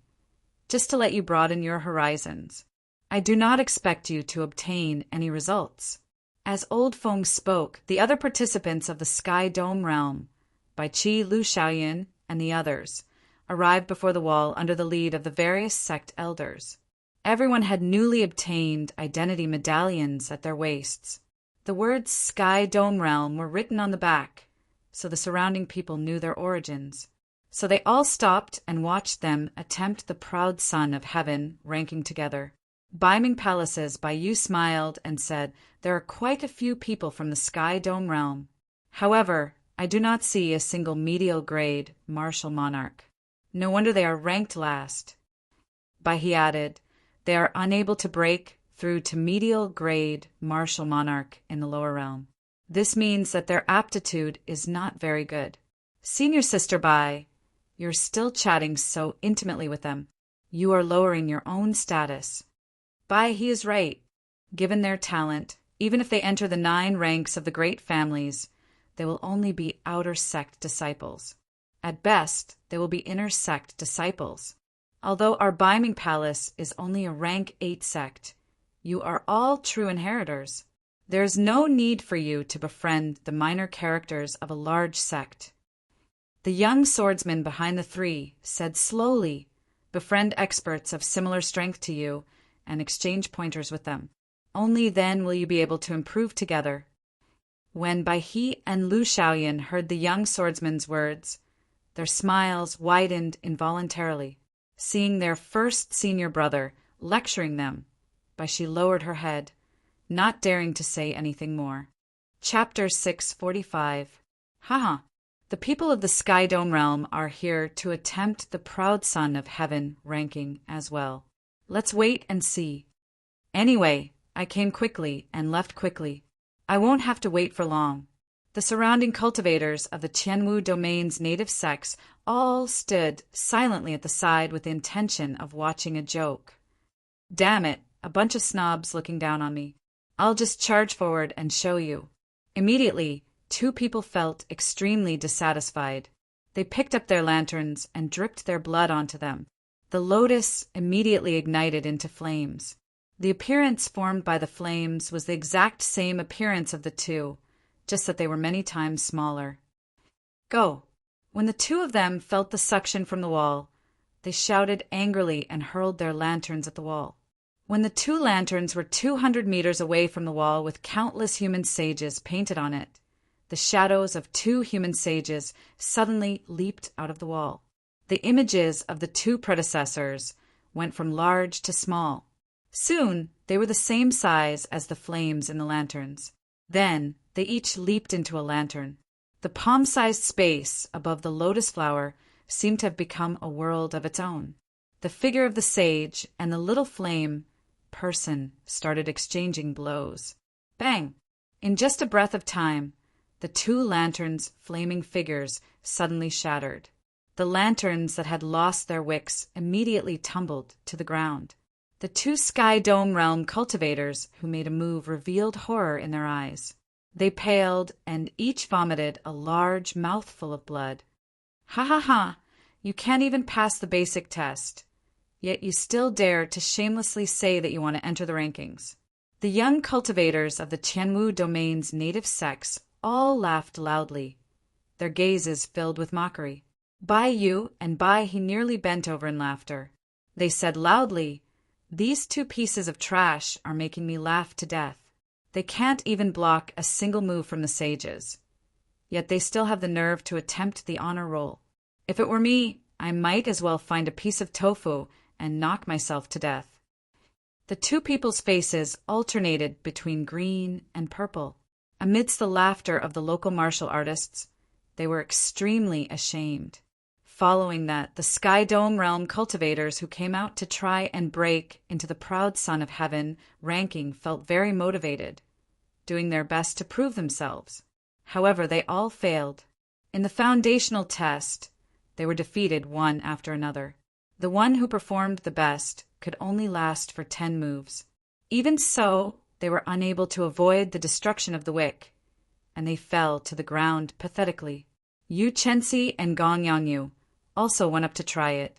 just to let you broaden your horizons. I do not expect you to obtain any results." As Old Feng spoke, the other participants of the Sky Dome realm, Bai Qi, Lu Xiaoyan, and the others, arrived before the wall under the lead of the various sect elders. Everyone had newly obtained identity medallions at their waists. The words Sky Dome Realm were written on the back, so the surrounding people knew their origins. So they all stopped and watched them attempt the Proud Son of Heaven ranking together. Beiming Palaces, Bai Yu smiled and said, "There are quite a few people from the Sky Dome Realm. However, I do not see a single medial grade martial monarch. No wonder they are ranked last." Bai he added, "They are unable to break through to medial grade martial monarch in the lower realm. This means that their aptitude is not very good. Senior Sister Bai, you're still chatting so intimately with them. You are lowering your own status." Bai he is right. Given their talent, even if they enter the 9 ranks of the great families, they will only be outer sect disciples. At best, they will be inner sect disciples. Although our Biming Palace is only a rank 8 sect, you are all true inheritors. There is no need for you to befriend the minor characters of a large sect. The young swordsman behind the three said slowly, befriend experts of similar strength to you and exchange pointers with them. Only then will you be able to improve together. When Bai He and Lu Xiaoyan heard the young swordsman's words, their smiles widened involuntarily, seeing their first senior brother lecturing them. Bai Shi lowered her head, not daring to say anything more. Chapter 645. Haha. The people of the Sky Dome realm are here to attempt the proud son of heaven ranking as well. Let's wait and see. Anyway, I came quickly and left quickly. I won't have to wait for long. The surrounding cultivators of the Qianwu domain's native sects all stood silently at the side with the intention of watching a joke. Damn it, a bunch of snobs looking down on me. I'll just charge forward and show you. Immediately, 2 people felt extremely dissatisfied. They picked up their lanterns and dripped their blood onto them. The lotus immediately ignited into flames. The appearance formed by the flames was the exact same appearance of the 2, just that they were many times smaller. Go! When the 2 of them felt the suction from the wall, they shouted angrily and hurled their lanterns at the wall. When the 2 lanterns were 200 meters away from the wall with countless human sages painted on it, the shadows of 2 human sages suddenly leaped out of the wall. The images of the 2 predecessors went from large to small. Soon, they were the same size as the flames in the lanterns. Then, they each leaped into a lantern. The palm-sized space above the lotus flower seemed to have become a world of its own. The figure of the sage and the little flame person started exchanging blows. Bang! In just a breath of time, the 2 lanterns' flaming figures suddenly shattered. The lanterns that had lost their wicks immediately tumbled to the ground. The 2 Sky Dome realm cultivators who made a move revealed horror in their eyes. They paled and each vomited a large mouthful of blood. Ha ha ha! You can't even pass the basic test. Yet you still dare to shamelessly say that you want to enter the rankings. The young cultivators of the Qianwu domain's native sects all laughed loudly, their gazes filled with mockery. Bai Yu and Bai He nearly bent over in laughter. They said loudly, "These 2 pieces of trash are making me laugh to death. They can't even block a single move from the sages. Yet they still have the nerve to attempt the honor roll. If it were me, I might as well find a piece of tofu and knock myself to death." The 2 people's faces alternated between green and purple. Amidst the laughter of the local martial artists, they were extremely ashamed. Following that, the Sky Dome realm cultivators who came out to try and break into the proud son of heaven ranking felt very motivated, doing their best to prove themselves. However, they all failed. In the foundational test, they were defeated one after another. The one who performed the best could only last for 10 moves. Even so, they were unable to avoid the destruction of the wick, and they fell to the ground pathetically. Yu Chenxi and Gong Yangyu also went up to try it.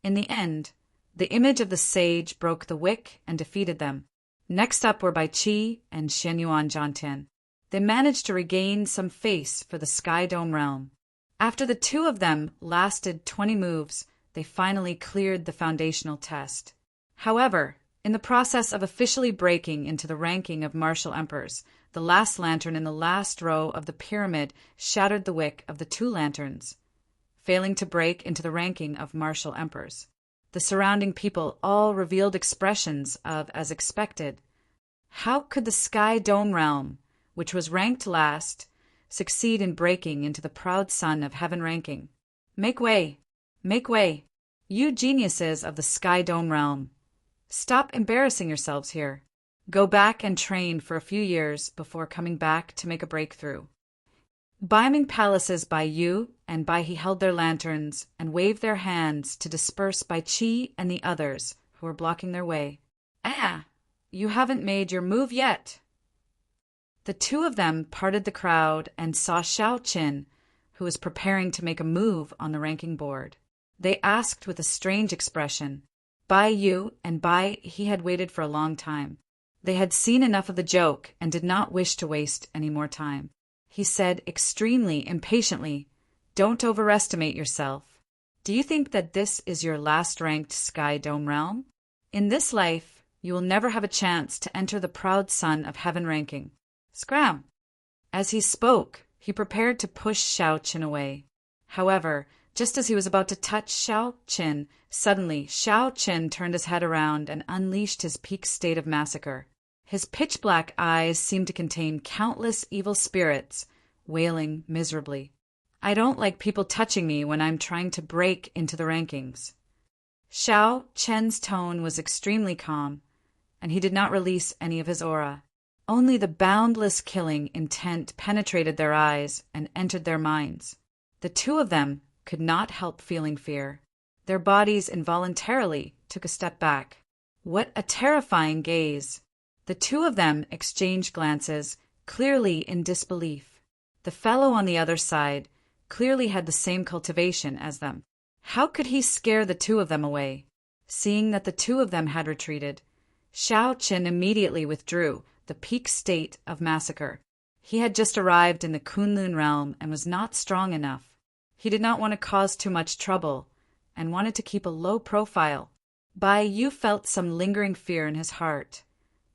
In the end, the image of the sage broke the wick and defeated them. Next up were Bai Qi and Shenyuan Jiantian. They managed to regain some face for the Sky Dome realm. After the 2 of them lasted 20 moves, they finally cleared the foundational test. However, in the process of officially breaking into the ranking of martial emperors, the last lantern in the last row of the pyramid shattered the wick of the 2 lanterns, failing to break into the ranking of martial emperors. The surrounding people all revealed expressions of as expected. How could the Sky Dome realm, which was ranked last, succeed in breaking into the proud son of heaven ranking? Make way! Make way! You geniuses of the Sky Dome realm! Stop embarrassing yourselves here. Go back and train for a few years before coming back to make a breakthrough. Biming Palaces Bai Yu and Bai He held their lanterns and waved their hands to disperse Bai Qi and the others who were blocking their way. Ah! You haven't made your move yet! The 2 of them parted the crowd and saw Xiao Qin, who was preparing to make a move on the ranking board. They asked with a strange expression. Bai Yu and Bai He had waited for a long time. They had seen enough of the joke and did not wish to waste any more time. He said extremely impatiently, "Don't overestimate yourself. Do you think that this is your last-ranked Sky Dome realm? In this life, you will never have a chance to enter the proud Son of Heaven ranking. Scram!" As he spoke, he prepared to push Xiao Qin away. However, just as he was about to touch Xiao Qin, suddenly Xiao Qin turned his head around and unleashed his peak state of massacre. His pitch-black eyes seemed to contain countless evil spirits, wailing miserably. "I don't like people touching me when I'm trying to break into the rankings." Xiao Qin's tone was extremely calm, and he did not release any of his aura. Only the boundless killing intent penetrated their eyes and entered their minds. The two of them could not help feeling fear. Their bodies involuntarily took a step back. What a terrifying gaze! The two of them exchanged glances, clearly in disbelief. The fellow on the other side clearly had the same cultivation as them. How could he scare the two of them away? Seeing that the two of them had retreated, Xiao Qin immediately withdrew the peak state of massacre. He had just arrived in the Kunlun realm and was not strong enough. He did not want to cause too much trouble and wanted to keep a low profile. Bai Yu felt some lingering fear in his heart,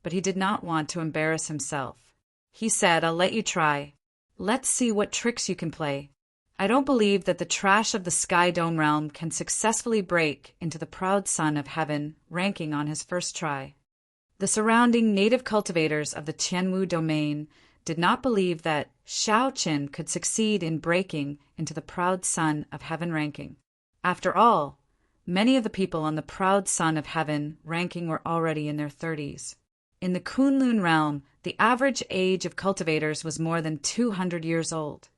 but he did not want to embarrass himself. He said, "I'll let you try. Let's see what tricks you can play. I don't believe that the trash of the Sky Dome realm can successfully break into the proud Son of Heaven ranking on his first try." The surrounding native cultivators of the Tianwu domain did not believe that Xiao Qin could succeed in breaking into the proud Son of Heaven ranking. After all, many of the people on the proud Son of Heaven ranking were already in their 30s. In the Kunlun realm, the average age of cultivators was more than 200 years old.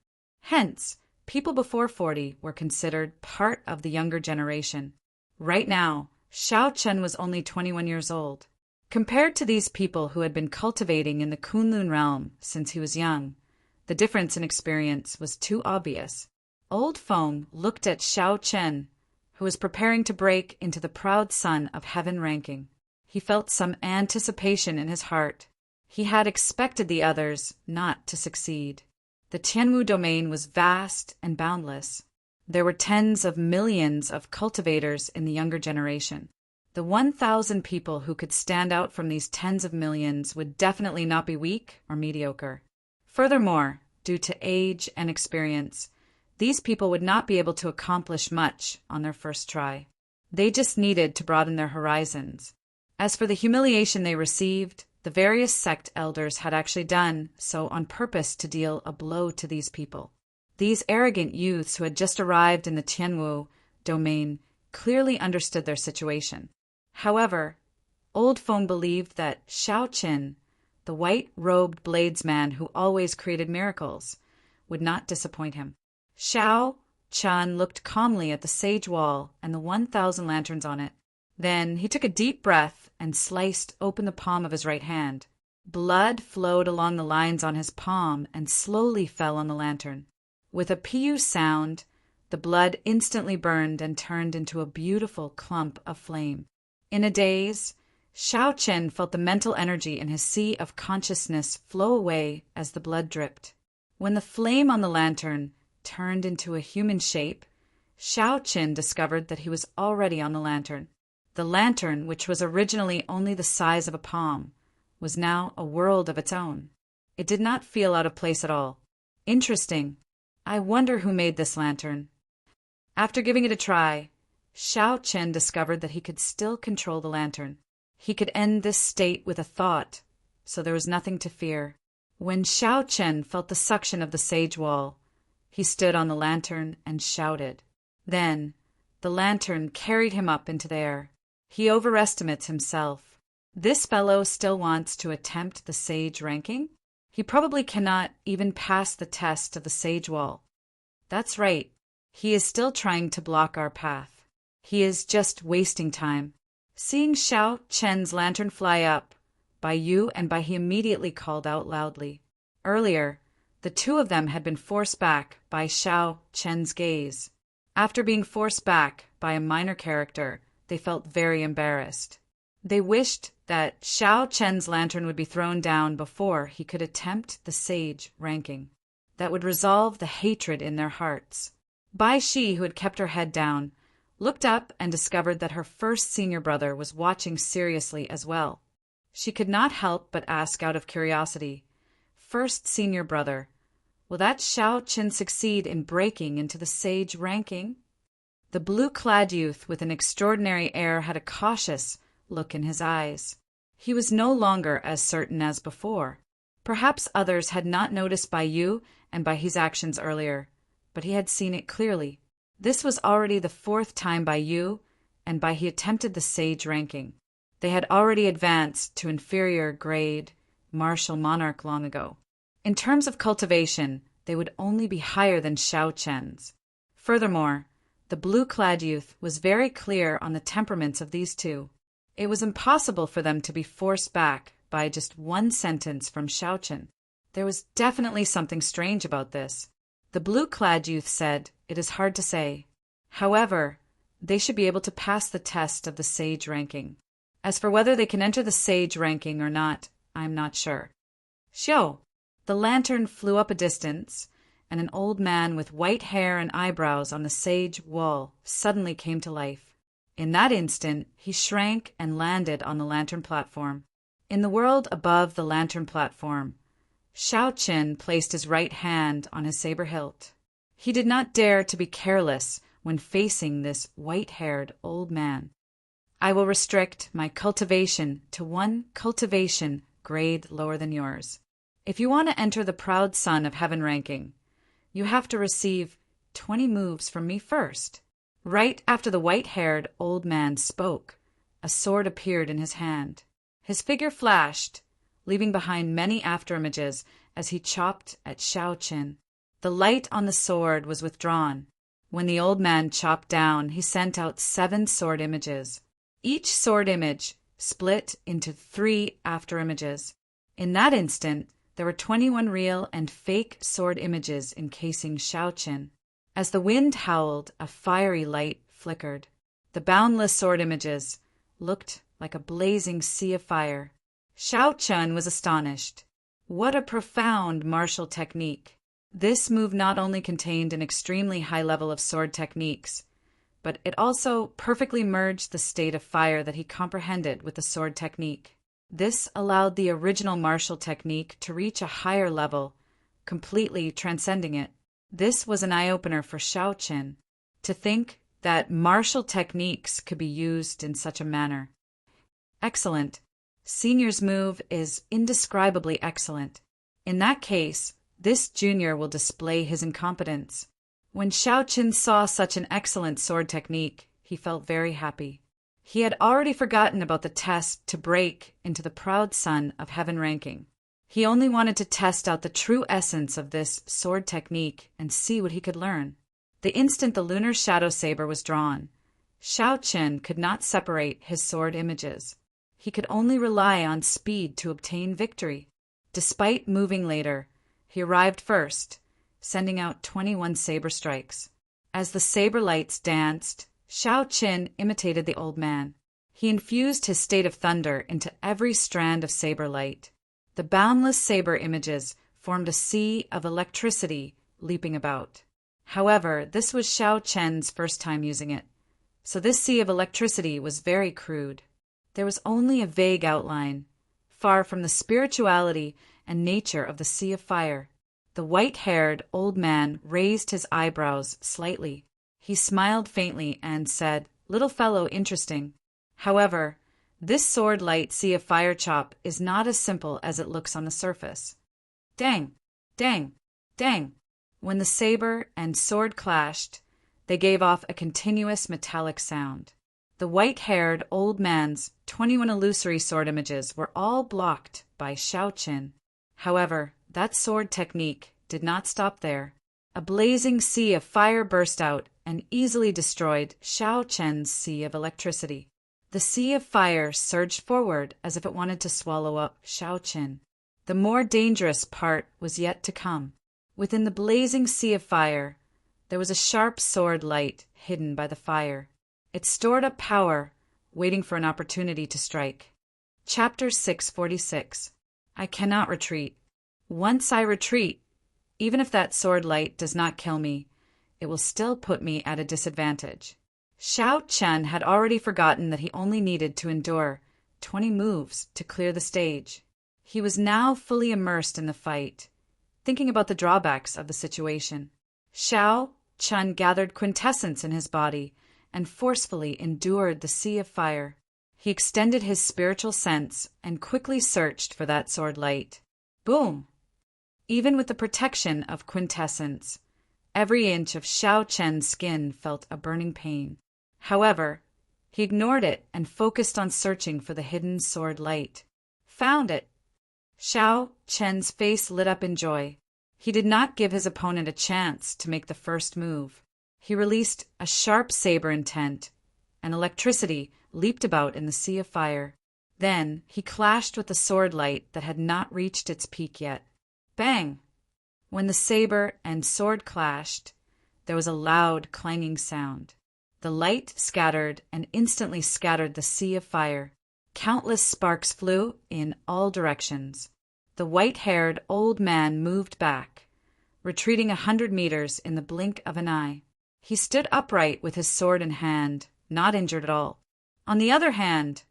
Hence, people before 40 were considered part of the younger generation. Right now, Xiao Qin was only 21 years old. Compared to these people who had been cultivating in the Kunlun realm since he was young, the difference in experience was too obvious. Old Feng looked at Xiao Qin, who was preparing to break into the proud Son of Heaven ranking. He felt some anticipation in his heart. He had expected the others not to succeed. The Tianwu domain was vast and boundless. There were tens of millions of cultivators in the younger generation. The 1,000 people who could stand out from these tens of millions would definitely not be weak or mediocre. Furthermore, due to age and experience, these people would not be able to accomplish much on their first try. They just needed to broaden their horizons. As for the humiliation they received, the various sect elders had actually done so on purpose to deal a blow to these people. These arrogant youths who had just arrived in the Tianwu domain clearly understood their situation. However, Old Feng believed that Xiao Qin, the white-robed bladesman who always created miracles, would not disappoint him. Xiao Qin looked calmly at the sage wall and the 1,000 lanterns on it. Then he took a deep breath and sliced open the palm of his right hand. Blood flowed along the lines on his palm and slowly fell on the lantern. With a piu sound, the blood instantly burned and turned into a beautiful clump of flame. In a daze, Xiao Qin felt the mental energy in his sea of consciousness flow away as the blood dripped. When the flame on the lantern turned into a human shape, Xiao Qin discovered that he was already on the lantern. The lantern, which was originally only the size of a palm, was now a world of its own. It did not feel out of place at all. Interesting. I wonder who made this lantern. After giving it a try, Xiao Qin discovered that he could still control the lantern. He could end this state with a thought, so there was nothing to fear. When Xiao Qin felt the suction of the sage wall, he stood on the lantern and shouted. Then, the lantern carried him up into the air. He overestimates himself. This fellow still wants to attempt the sage ranking? He probably cannot even pass the test of the sage wall. That's right. He is still trying to block our path. He is just wasting time. Seeing Xiao Qin's lantern fly up, Bai Yu and Bai He immediately called out loudly. Earlier, The two of them had been forced back by Xiao Chen's gaze. After being forced back by a minor character, they felt very embarrassed. They wished that Xiao Chen's lantern would be thrown down before he could attempt the sage ranking. That would resolve the hatred in their hearts. Bai Shi, who had kept her head down, looked up and discovered that her first senior brother was watching seriously as well. She could not help but ask out of curiosity, "First senior brother, will that Xiao Chen succeed in breaking into the sage ranking?" The blue-clad youth with an extraordinary air had a cautious look in his eyes. He was no longer as certain as before. Perhaps others had not noticed Bai Yu and by his actions earlier, but he had seen it clearly. This was already the fourth time Bai Yu and Bai He attempted the sage ranking. They had already advanced to inferior grade martial monarch long ago. In terms of cultivation, they would only be higher than Xiao Chen's. Furthermore, the blue-clad youth was very clear on the temperaments of these two. It was impossible for them to be forced back by just one sentence from Xiao Chen. There was definitely something strange about this. The blue-clad youth said, "It is hard to say. However, they should be able to pass the test of the sage ranking. As for whether they can enter the sage ranking or not, I am not sure." Xiao! The lantern flew up a distance, and an old man with white hair and eyebrows on the sage wall suddenly came to life. In that instant, he shrank and landed on the lantern platform. In the world above the lantern platform, Xiao Chen placed his right hand on his saber hilt. He did not dare to be careless when facing this white-haired old man. "I will restrict my cultivation to one cultivation grade lower than yours. If you want to enter the proud son of heaven ranking, you have to receive 20 moves from me first." Right after the white-haired old man spoke, a sword appeared in his hand. His figure flashed, leaving behind many afterimages as he chopped at Xiao Chen. The light on the sword was withdrawn. When the old man chopped down, he sent out 7 sword images. Each sword image split into 3 afterimages. In that instant, there were 21 real and fake sword images encasing Xiao Chen. As the wind howled, a fiery light flickered. The boundless sword images looked like a blazing sea of fire. Xiao Chen was astonished. What a profound martial technique! This move not only contained an extremely high level of sword techniques, but it also perfectly merged the state of fire that he comprehended with the sword technique. This allowed the original martial technique to reach a higher level, completely transcending it. This was an eye-opener for Xiao Chen, to think that martial techniques could be used in such a manner. Excellent. Senior's move is indescribably excellent. In that case, this junior will display his incompetence. When Xiao Chen saw such an excellent sword technique, he felt very happy. He had already forgotten about the test to break into the proud son of heaven ranking. He only wanted to test out the true essence of this sword technique and see what he could learn. The instant the lunar shadow saber was drawn, Xiao Chen could not separate his sword images. He could only rely on speed to obtain victory. Despite moving later, he arrived first, sending out 21 saber strikes. As the saber lights danced, Xiao Chen imitated the old man. He infused his state of thunder into every strand of saber light. The boundless saber images formed a sea of electricity leaping about. However, this was Xiao Chen's first time using it, so this sea of electricity was very crude. There was only a vague outline, far from the spirituality and nature of the sea of fire. The white-haired old man raised his eyebrows slightly. He smiled faintly and said, "Little fellow, interesting. However, this sword-light sea of fire chop is not as simple as it looks on the surface." Dang! Dang! Dang! When the saber and sword clashed, they gave off a continuous metallic sound. The white-haired old man's 21 illusory sword images were all blocked by Xiao Chen. However, that sword technique did not stop there. A blazing sea of fire burst out and easily destroyed Xiao Chen's sea of electricity. The sea of fire surged forward as if it wanted to swallow up Xiao Chen. The more dangerous part was yet to come. Within the blazing sea of fire, there was a sharp sword light hidden by the fire. It stored up power, waiting for an opportunity to strike. Chapter 646. I cannot retreat. Once I retreat, even if that sword light does not kill me, it will still put me at a disadvantage. Xiao Chen had already forgotten that he only needed to endure 20 moves to clear the stage. He was now fully immersed in the fight, thinking about the drawbacks of the situation. Xiao Chen gathered quintessence in his body and forcefully endured the sea of fire. He extended his spiritual sense and quickly searched for that sword light. Boom! Even with the protection of quintessence, every inch of Xiao Chen's skin felt a burning pain. However, he ignored it and focused on searching for the hidden sword light. Found it! Xiao Chen's face lit up in joy. He did not give his opponent a chance to make the first move. He released a sharp saber intent, and electricity leaped about in the sea of fire. Then he clashed with the sword light that had not reached its peak yet. Bang! When the saber and sword clashed, there was a loud clanging sound. The light scattered and instantly scattered the sea of fire. Countless sparks flew in all directions. The white-haired old man moved back, retreating 100 meters in the blink of an eye. He stood upright with his sword in hand, not injured at all. On the other hand,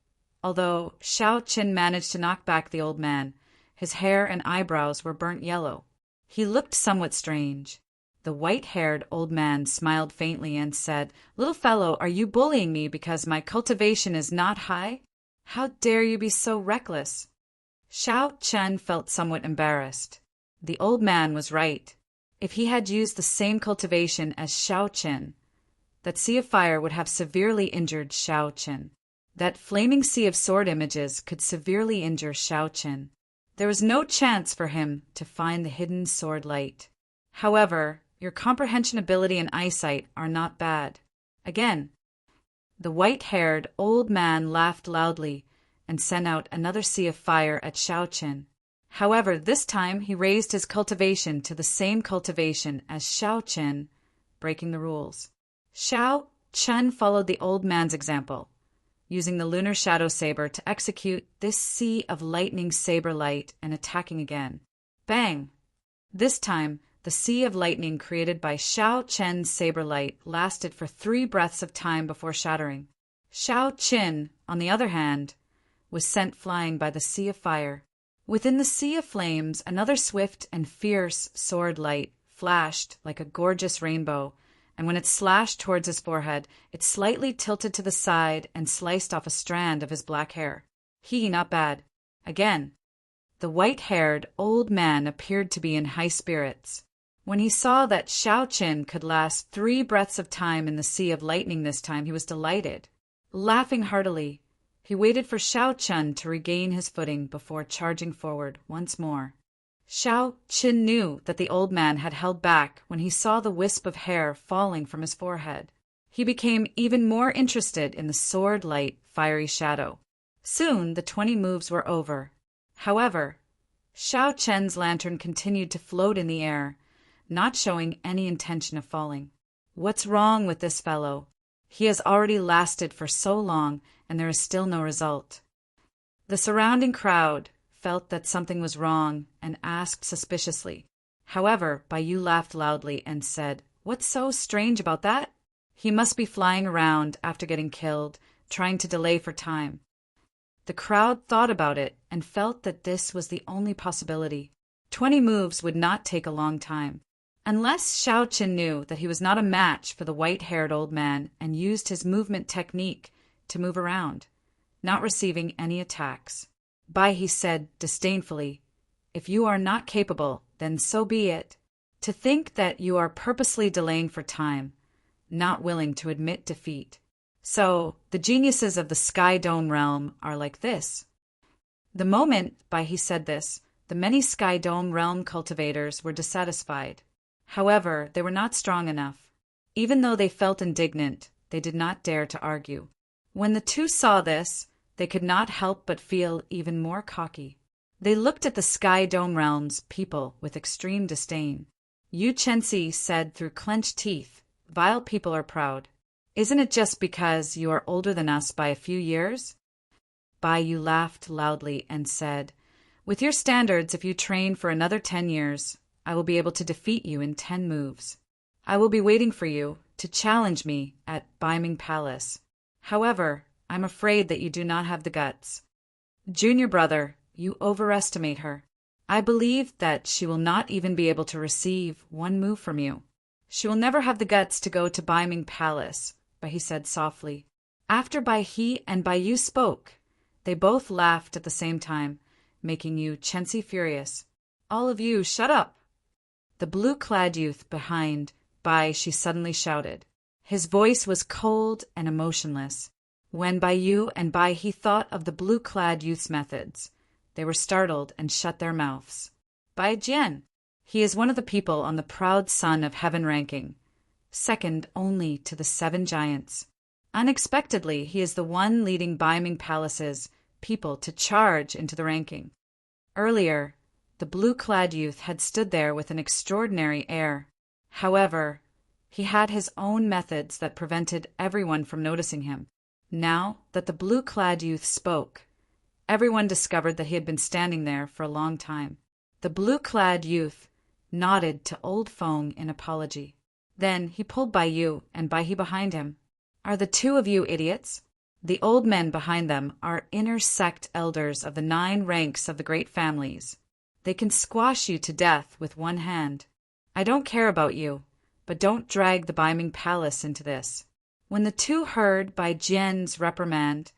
although Xiao Chen managed to knock back the old man, his hair and eyebrows were burnt yellow. He looked somewhat strange. The white-haired old man smiled faintly and said, "Little fellow, are you bullying me because my cultivation is not high? How dare you be so reckless?" Xiao Chen felt somewhat embarrassed. The old man was right. If he had used the same cultivation as Xiao Chen, that sea of fire would have severely injured Xiao Chen. That flaming sea of sword images could severely injure Xiao Chen. There was no chance for him to find the hidden sword light. However, your comprehension ability and eyesight are not bad. Again, the white-haired old man laughed loudly and sent out another sea of fire at Xiao Chen. However, this time he raised his cultivation to the same cultivation as Xiao Chen, breaking the rules. Xiao Chen followed the old man's example, using the lunar shadow saber to execute this sea of lightning saber light and attacking again. Bang! This time, the sea of lightning created by Xiao Chen's saber light lasted for 3 breaths of time before shattering. Xiao Chen, on the other hand, was sent flying by the sea of fire. Within the sea of flames, another swift and fierce sword light flashed like a gorgeous rainbow, and when it slashed towards his forehead, it slightly tilted to the side and sliced off a strand of his black hair. Not bad. Again, the white-haired old man appeared to be in high spirits. When he saw that Xiao Chen could last 3 breaths of time in the sea of lightning this time, he was delighted. Laughing heartily, he waited for Xiao Chen to regain his footing before charging forward once more. Xiao Chen knew that the old man had held back when he saw the wisp of hair falling from his forehead. He became even more interested in the sword-light fiery shadow. Soon the 20 moves were over. However, Xiao Chen's lantern continued to float in the air, not showing any intention of falling. What's wrong with this fellow? He has already lasted for so long, and there is still no result. The surrounding crowd felt that something was wrong and asked suspiciously. However, Baiyu laughed loudly and said, "What's so strange about that? He must be flying around after getting killed, trying to delay for time." The crowd thought about it and felt that this was the only possibility. 20 moves would not take a long time. Unless Xiao Chen knew that he was not a match for the white-haired old man and used his movement technique to move around, not receiving any attacks. Bai he said disdainfully, "If you are not capable, then so be it. To think that you are purposely delaying for time, not willing to admit defeat. So, the geniuses of the Sky Dome realm are like this." The moment Bai he said this, the many Sky Dome realm cultivators were dissatisfied. However, they were not strong enough. Even though they felt indignant, they did not dare to argue. When the two saw this, they could not help but feel even more cocky. They looked at the Sky Dome realm's people with extreme disdain. Yu Chenxi said through clenched teeth, "Vile people are proud. Isn't it just because you are older than us by a few years?" Bai Yu laughed loudly and said, "With your standards, if you train for another 10 years, I will be able to defeat you in 10 moves. I will be waiting for you to challenge me at Baiming Palace. However, I'm afraid that you do not have the guts. Junior brother, you overestimate her. I believe that she will not even be able to receive 1 move from you. She will never have the guts to go to Baiming Palace," Bai He said softly. After Bai He and Bai Yu spoke, they both laughed at the same time, making Yu Chenxi furious. "All of you, shut up!" The blue-clad youth behind Bai Shi suddenly shouted. His voice was cold and emotionless. When Bai Yu and Bai He thought of the blue-clad youth's methods, they were startled and shut their mouths. "Bai Jian. He is one of the people on the proud son of heaven ranking, second only to the 7 giants. Unexpectedly, he is the one leading Baiming Palace's people to charge into the ranking." Earlier, the blue-clad youth had stood there with an extraordinary air. However, he had his own methods that prevented everyone from noticing him. Now that the blue-clad youth spoke, everyone discovered that he had been standing there for a long time. The blue-clad youth nodded to Old Feng in apology. Then he pulled Bai Yu and Bai He behind him. "Are the 2 of you idiots? The old men behind them are inner sect elders of the 9 ranks of the great families. They can squash you to death with 1 hand. I don't care about you, but don't drag the Baiming Palace into this." When the 2 heard Bai Jian's reprimand,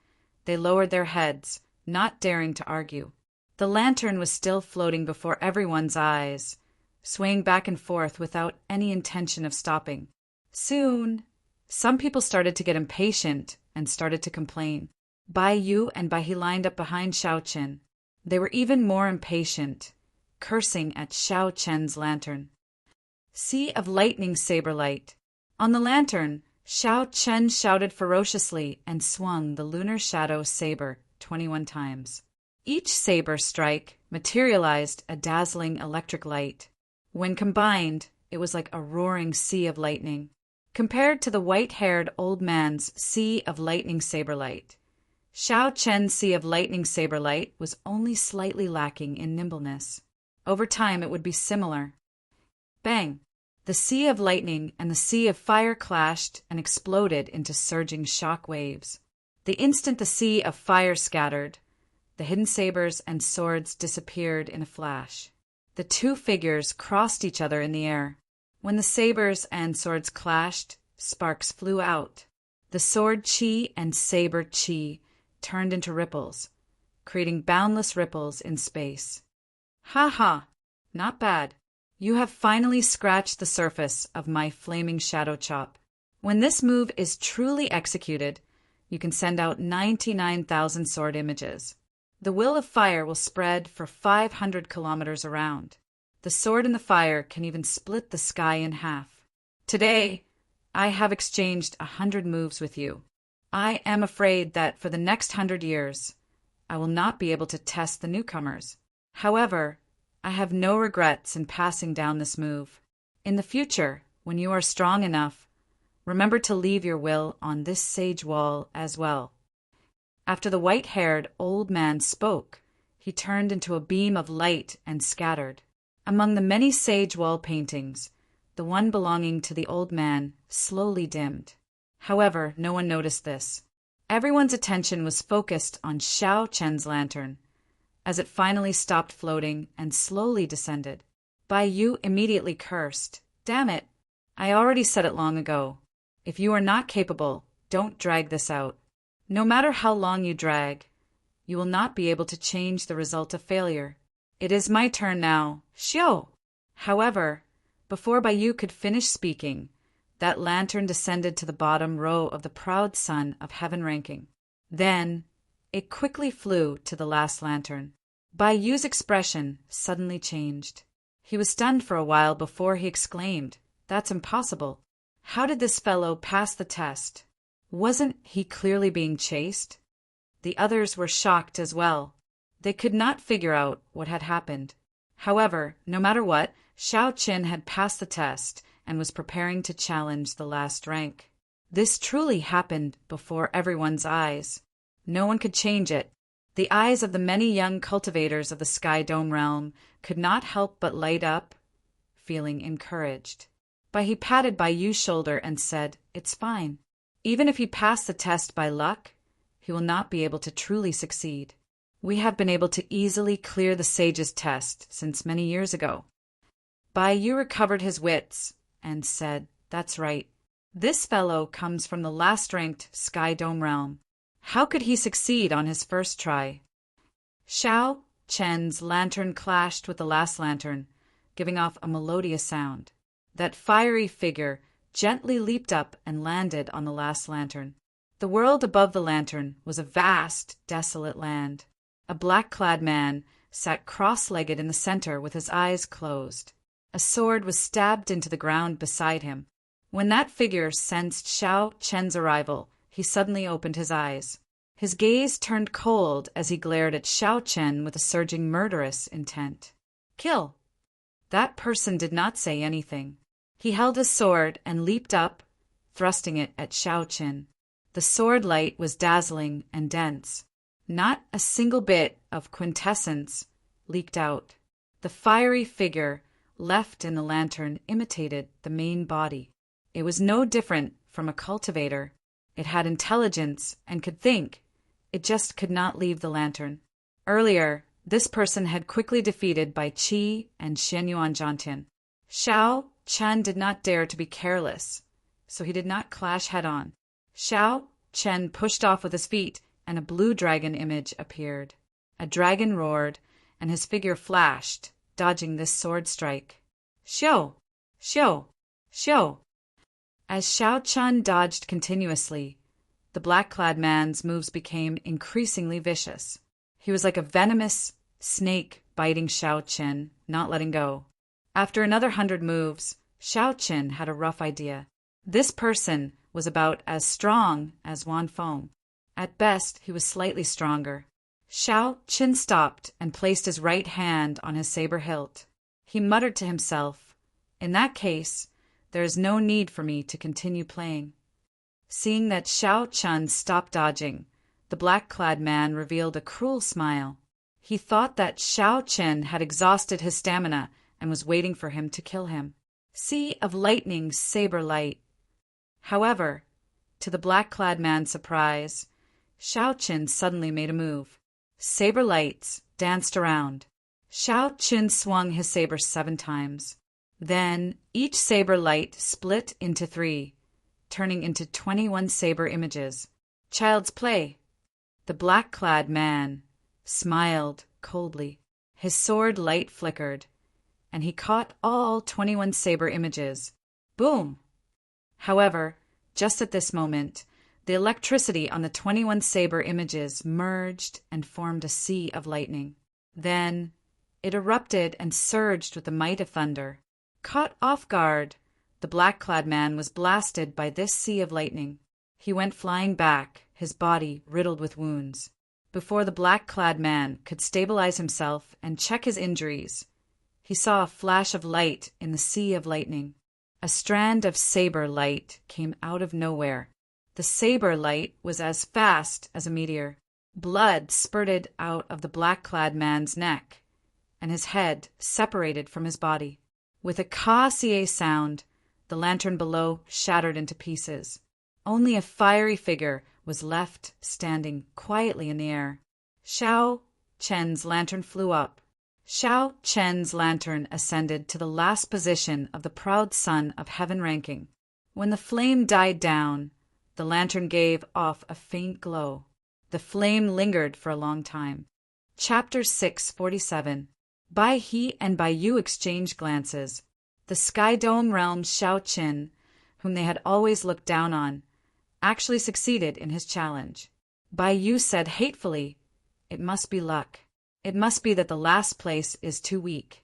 they lowered their heads, not daring to argue. The lantern was still floating before everyone's eyes, swaying back and forth without any intention of stopping. Soon, some people started to get impatient and started to complain. Bai Yu and Bai He lined up behind Xiao Chen. They were even more impatient, cursing at Xiao Chen's lantern. Sea of lightning saber light. On the lantern, Xiao Chen shouted ferociously and swung the lunar shadow saber 21 times. Each saber strike materialized a dazzling electric light. When combined, it was like a roaring sea of lightning. Compared to the white-haired old man's sea of lightning saber light, Xiao Chen's sea of lightning saber light was only slightly lacking in nimbleness. Over time, it would be similar. Bang! The sea of lightning and the sea of fire clashed and exploded into surging shock waves. The instant the sea of fire scattered, the hidden sabers and swords disappeared in a flash. The 2 figures crossed each other in the air. When the sabers and swords clashed, sparks flew out. The sword chi and saber chi turned into ripples, creating boundless ripples in space. "Ha ha! Not bad. You have finally scratched the surface of my flaming shadow chop. When this move is truly executed, you can send out 99,000 sword images. The will of fire will spread for 500 kilometers around. The sword and the fire can even split the sky in half. Today, I have exchanged 100 moves with you. I am afraid that for the next 100 years, I will not be able to test the newcomers. However, I have no regrets in passing down this move. In the future, when you are strong enough, remember to leave your will on this sage wall as well." After the white-haired old man spoke, he turned into a beam of light and scattered. Among the many sage wall paintings, the one belonging to the old man slowly dimmed. However, no one noticed this. Everyone's attention was focused on Xiao Chen's lantern, as it finally stopped floating and slowly descended. Bai Yu immediately cursed. "Damn it! I already said it long ago. If you are not capable, don't drag this out. No matter how long you drag, you will not be able to change the result of failure. It is my turn now. Xiao!" However, before Bai Yu could finish speaking, that lantern descended to the bottom row of the proud son of heaven ranking. Then, it quickly flew to the last lantern. Bai Yu's expression suddenly changed. He was stunned for a while before he exclaimed, "That's impossible. How did this fellow pass the test? Wasn't he clearly being chased?" The others were shocked as well. They could not figure out what had happened. However, no matter what, Xiao Qin had passed the test and was preparing to challenge the last rank. This truly happened before everyone's eyes. No one could change it. The eyes of the many young cultivators of the Sky Dome realm could not help but light up, feeling encouraged. But he patted Bai Yu's shoulder and said, "It's fine. Even if he passed the test by luck, he will not be able to truly succeed. We have been able to easily clear the sage's test since many years ago." Bai Yu recovered his wits and said, "That's right. This fellow comes from the last-ranked Sky Dome realm. How could he succeed on his first try?" Xiao Chen's lantern clashed with the last lantern, giving off a melodious sound. That fiery figure gently leaped up and landed on the last lantern. The world above the lantern was a vast, desolate land. A black-clad man sat cross-legged in the center with his eyes closed. A sword was stabbed into the ground beside him. When that figure sensed Xiao Chen's arrival, he suddenly opened his eyes. His gaze turned cold as he glared at Xiao Chen with a surging murderous intent. "Kill!" That person did not say anything. He held his sword and leaped up, thrusting it at Xiao Chen. The sword light was dazzling and dense. Not a single bit of quintessence leaked out. The fiery figure left in the lantern imitated the main body. It was no different from a cultivator. It had intelligence and could think. It just could not leave the lantern. Earlier, this person had quickly defeated Bai Qi and Xianyuan Zhantian. Xiao Chen did not dare to be careless, so he did not clash head-on. Xiao Chen pushed off with his feet, and a blue dragon image appeared. A dragon roared, and his figure flashed, dodging this sword strike. "Xiao! Xiao! Xiao!" As Xiao Chen dodged continuously, the black-clad man's moves became increasingly vicious. He was like a venomous snake biting Xiao Chen, not letting go. After another 100 moves, Xiao Chen had a rough idea. This person was about as strong as Wan Feng. At best, he was slightly stronger. Xiao Chen stopped and placed his right hand on his saber hilt. He muttered to himself, "In that case, there is no need for me to continue playing." Seeing that Xiao Chen stopped dodging, the black-clad man revealed a cruel smile. He thought that Xiao Chen had exhausted his stamina and was waiting for him to kill him. Sea of lightning, saber light. However, to the black-clad man's surprise, Xiao Chen suddenly made a move. Saber lights danced around. Xiao Chen swung his saber 7 times. Then each saber light split into 3, turning into 21 saber images. Child's play. The black-clad man smiled coldly. His sword light flickered, and he caught all 21 saber images. Boom! However, just at this moment, the electricity on the 21 saber images merged and formed a sea of lightning. Then it erupted and surged with the might of thunder. Caught off guard, the black-clad man was blasted by this sea of lightning. He went flying back, his body riddled with wounds. Before the black-clad man could stabilize himself and check his injuries, he saw a flash of light in the sea of lightning. A strand of saber light came out of nowhere. The saber light was as fast as a meteor. Blood spurted out of the black-clad man's neck, and his head separated from his body. With a caw-cie sound, the lantern below shattered into pieces. Only a fiery figure was left standing quietly in the air. Xiao Chen's lantern flew up. Xiao Chen's lantern ascended to the last position of the proud son of heaven ranking. When the flame died down, the lantern gave off a faint glow. The flame lingered for a long time. Chapter 647. Bai He and Bai Yu exchanged glances. The Sky Dome realm's Xiao Qin, whom they had always looked down on, actually succeeded in his challenge. Bai Yu said hatefully, "It must be luck. It must be that the last place is too weak."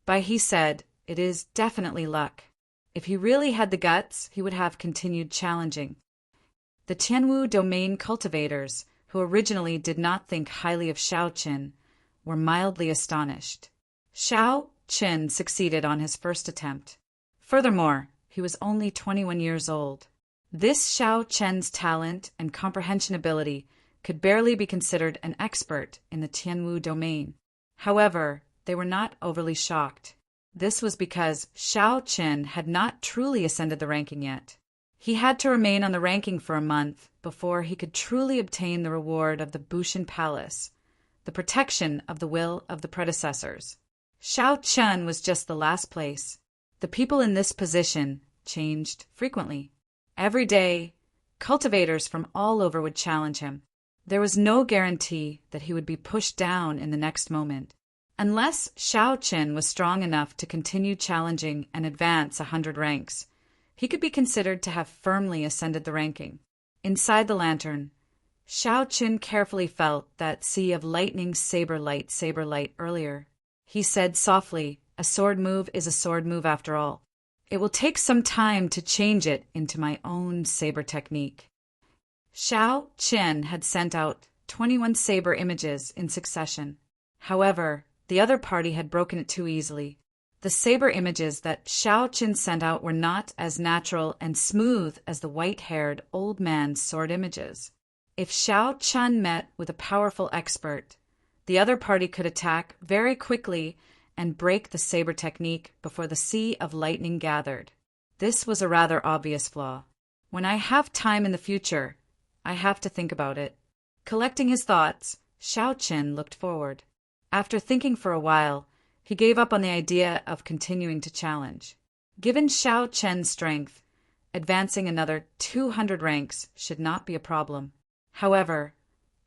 Bai He said, "It is definitely luck. If he really had the guts, he would have continued challenging." The Tianwu domain cultivators, who originally did not think highly of Xiao Qin, were mildly astonished. Xiao Chen succeeded on his first attempt. Furthermore, he was only 21 years old. This Xiao Chen's talent and comprehension ability could barely be considered an expert in the Tianwu domain. However, they were not overly shocked. This was because Xiao Chen had not truly ascended the ranking yet. He had to remain on the ranking for a month before he could truly obtain the reward of the Bushan Palace, the protection of the will of the predecessors. Xiao Chen was just the last place. The people in this position changed frequently. Every day, cultivators from all over would challenge him. There was no guarantee that he would be pushed down in the next moment. Unless Xiao Chen was strong enough to continue challenging and advance 100 ranks, he could be considered to have firmly ascended the ranking. Inside the lantern, Xiao Chen carefully felt that sea of lightning saber light earlier. He said softly, "A sword move is a sword move after all. It will take some time to change it into my own saber technique." Xiao Chen had sent out 21 saber images in succession. However, the other party had broken it too easily. The saber images that Xiao Chen sent out were not as natural and smooth as the white-haired old man's sword images. If Xiao Chen met with a powerful expert, the other party could attack very quickly and break the saber technique before the sea of lightning gathered. This was a rather obvious flaw. When I have time in the future, I have to think about it. Collecting his thoughts, Xiao Chen looked forward. After thinking for a while, he gave up on the idea of continuing to challenge. Given Xiao Chen's strength, advancing another 200 ranks should not be a problem. However,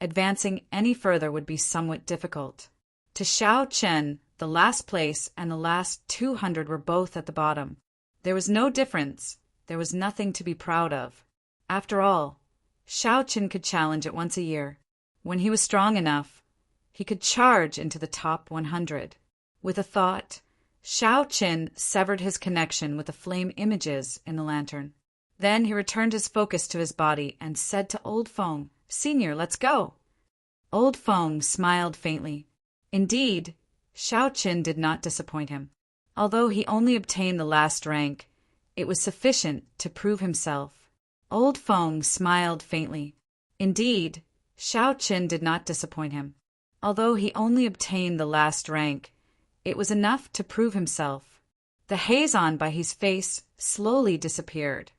advancing any further would be somewhat difficult. To Xiao Chen, the last place and the last 200 were both at the bottom. There was no difference. There was nothing to be proud of. After all, Xiao Chen could challenge it once a year. When he was strong enough, he could charge into the top 100. With a thought, Xiao Chen severed his connection with the flame images in the lantern. Then he returned his focus to his body and said to Old Feng, "Senior, let's go." Old Feng smiled faintly. Indeed, Xiao Chen did not disappoint him. Although he only obtained the last rank, it was sufficient to prove himself. Old Feng smiled faintly. Indeed, Xiao Chen did not disappoint him. Although he only obtained the last rank, it was enough to prove himself. The haze on by his face slowly disappeared,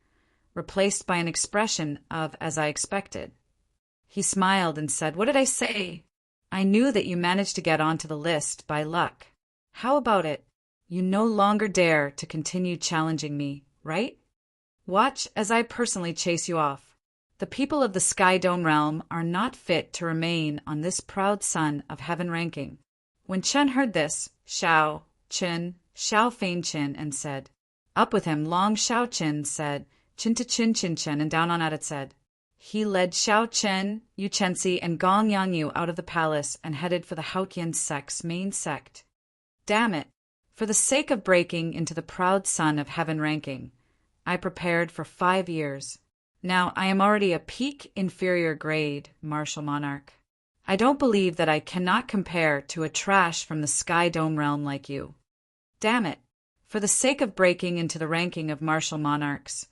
replaced by an expression of "as I expected." He smiled and said, "What did I say? I knew that you managed to get onto the list by luck. How about it? You no longer dare to continue challenging me, right? Watch as I personally chase you off. The people of the Sky Dome realm are not fit to remain on this proud sun of heaven ranking." When Chen heard this, Xiao feigned chin and said, "Up with him." Long Xiao Chen said, "Chin to chin, and down on at it said." He led Xiao Chen, Yu Chenxi, and Gong Yangyu out of the palace and headed for the Haotian sect's main sect. Damn it! For the sake of breaking into the proud sun of heaven ranking, I prepared for 5 years. Now I am already a peak inferior grade martial monarch. I don't believe that I cannot compare to a trash from the Sky Dome realm like you. Damn it! For the sake of breaking into the ranking of martial monarchs,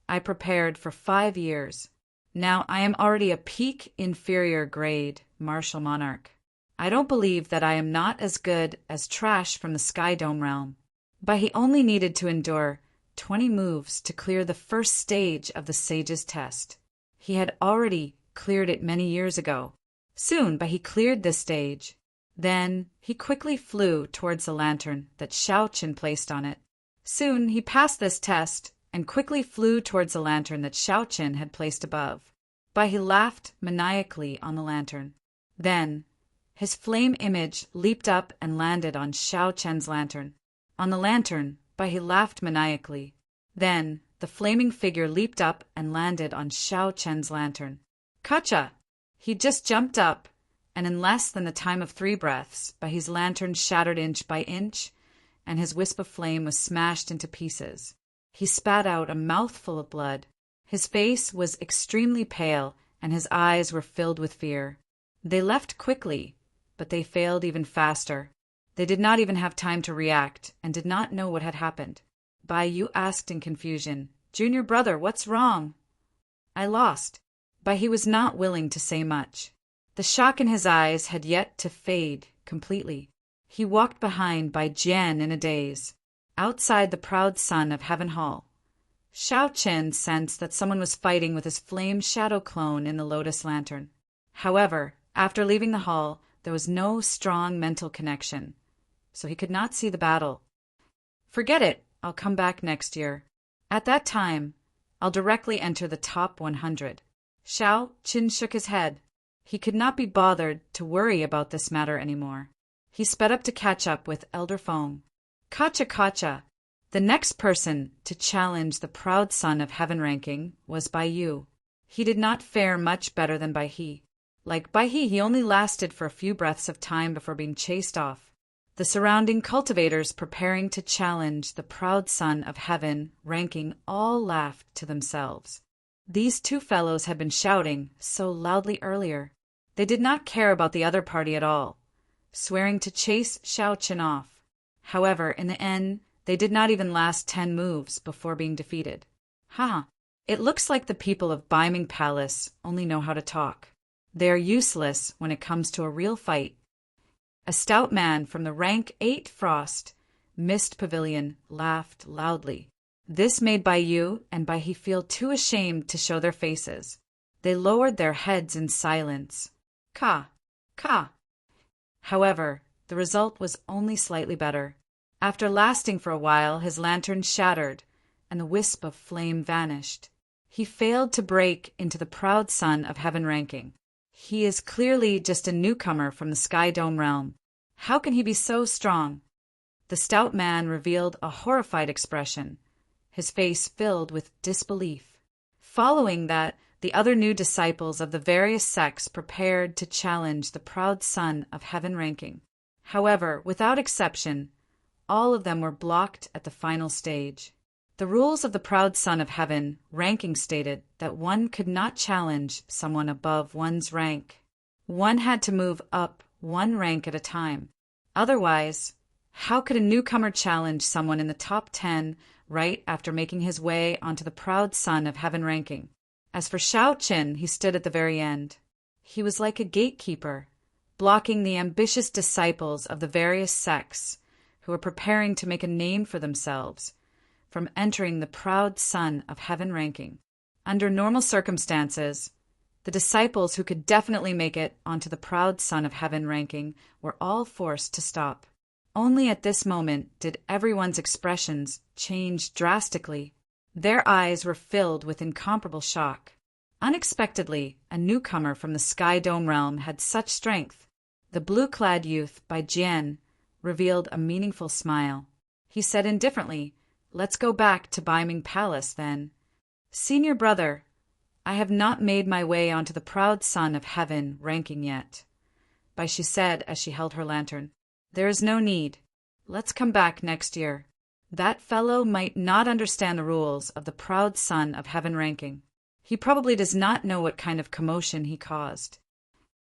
I prepared for 5 years. Now I am already a peak inferior grade martial monarch. I don't believe that I am not as good as trash from the Sky Dome realm. But he only needed to endure 20 moves to clear the first stage of the sage's test. He had already cleared it many years ago. Soon, but he cleared this stage. Then he quickly flew towards the lantern that Xiao Chen placed on it. Soon he passed this test and quickly flew towards the lantern that Xiao Chen had placed above. But he laughed maniacally on the lantern. Then his flame image leaped up and landed on Xiao Chen's lantern. On the lantern, but he laughed maniacally. Then the flaming figure leaped up and landed on Xiao Chen's lantern. Kacha! He just jumped up, and in less than the time of 3 breaths, but his lantern shattered inch by inch, and his wisp of flame was smashed into pieces. He spat out a mouthful of blood. His face was extremely pale, and his eyes were filled with fear. They left quickly, but they failed even faster. They did not even have time to react and did not know what had happened. Bai Yu asked in confusion, "Junior brother, what's wrong?" "I lost." Bai He was not willing to say much. The shock in his eyes had yet to fade completely. He walked behind Bai Jian in a daze. Outside the proud sun of Heaven Hall, Shao Chen sensed that someone was fighting with his flame shadow clone in the lotus lantern. However, after leaving the hall, there was no strong mental connection, so he could not see the battle. "Forget it, I'll come back next year. At that time, I'll directly enter the top 100. Shao Chen shook his head. He could not be bothered to worry about this matter anymore. He sped up to catch up with Elder Feng. Kacha. The next person to challenge the proud son of Heaven ranking was Bai Yu. He did not fare much better than Bai He. Like Bai He only lasted for a few breaths of time before being chased off. The surrounding cultivators preparing to challenge the proud son of Heaven ranking all laughed to themselves. These two fellows had been shouting so loudly earlier. They did not care about the other party at all, swearing to chase Shao Chen off. However, in the end, they did not even last 10 moves before being defeated. It looks like the people of Baiming Palace only know how to talk. They are useless when it comes to a real fight. A stout man from the rank 8 Frost Mist Pavilion laughed loudly. This made Bai Yu and Bai He feel too ashamed to show their faces. They lowered their heads in silence. Ka! However, the result was only slightly better. After lasting for a while, his lantern shattered, and the wisp of flame vanished. He failed to break into the proud son of Heaven ranking. He is clearly just a newcomer from the Sky Dome realm. How can he be so strong? The stout man revealed a horrified expression, his face filled with disbelief. Following that, the other new disciples of the various sects prepared to challenge the proud son of Heaven ranking. However, without exception, all of them were blocked at the final stage. The rules of the proud son of Heaven ranking stated that one could not challenge someone above one's rank. One had to move up one rank at a time. Otherwise, how could a newcomer challenge someone in the top 10 right after making his way onto the proud son of Heaven ranking? As for Shao Chen, he stood at the very end. He was like a gatekeeper, blocking the ambitious disciples of the various sects who were preparing to make a name for themselves from entering the proud son of Heaven ranking. Under normal circumstances, the disciples who could definitely make it onto the proud son of Heaven ranking were all forced to stop. Only at this moment did everyone's expressions change drastically. Their eyes were filled with incomparable shock. Unexpectedly, a newcomer from the Sky Dome realm had such strength. The blue-clad youth, Bai Jian, revealed a meaningful smile. He said indifferently, "Let's go back to Baiming Palace, then." "Senior brother, I have not made my way onto the proud son of Heaven ranking yet," Bai Shi said as she held her lantern. "There is no need. Let's come back next year. That fellow might not understand the rules of the proud son of Heaven ranking. He probably does not know what kind of commotion he caused."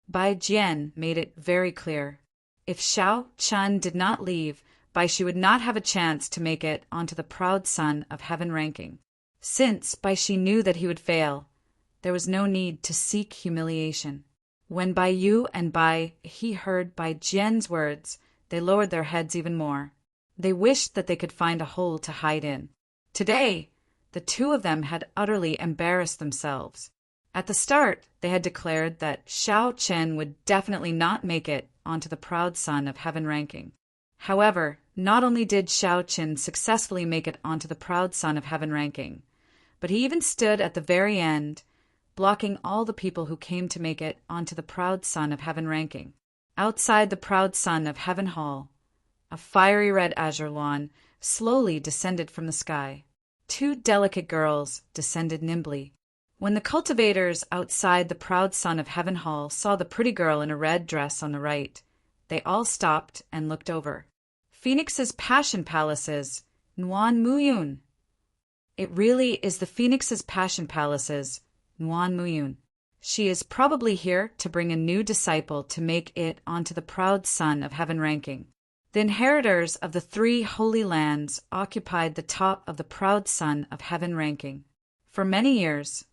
Bai Jian made it very clear. If Shao Chen did not leave, Bai Shi would not have a chance to make it onto the proud son of Heaven ranking. Since Bai Shi knew that he would fail, there was no need to seek humiliation. When Bai Yu and Bai He heard Bai Jian's words, they lowered their heads even more. They wished that they could find a hole to hide in. Today, the two of them had utterly embarrassed themselves. At the start, they had declared that Shao Chen would definitely not make it onto the proud son of Heaven ranking. However, not only did Shao Chen successfully make it onto the proud son of Heaven ranking, but he even stood at the very end, blocking all the people who came to make it onto the proud son of Heaven ranking. Outside the proud son of Heaven Hall, a fiery red azure lawn slowly descended from the sky. 2 delicate girls descended nimbly. When the cultivators outside the proud son of Heaven Hall saw the pretty girl in a red dress on the right, they all stopped and looked over. Phoenix's Passion Palace's Nuan Muyun. It really is the Phoenix's Passion Palace's Nuan Muyun. She is probably here to bring a new disciple to make it onto the proud son of Heaven ranking. The inheritors of the 3 holy lands occupied the top of the proud son of heaven ranking. For many years,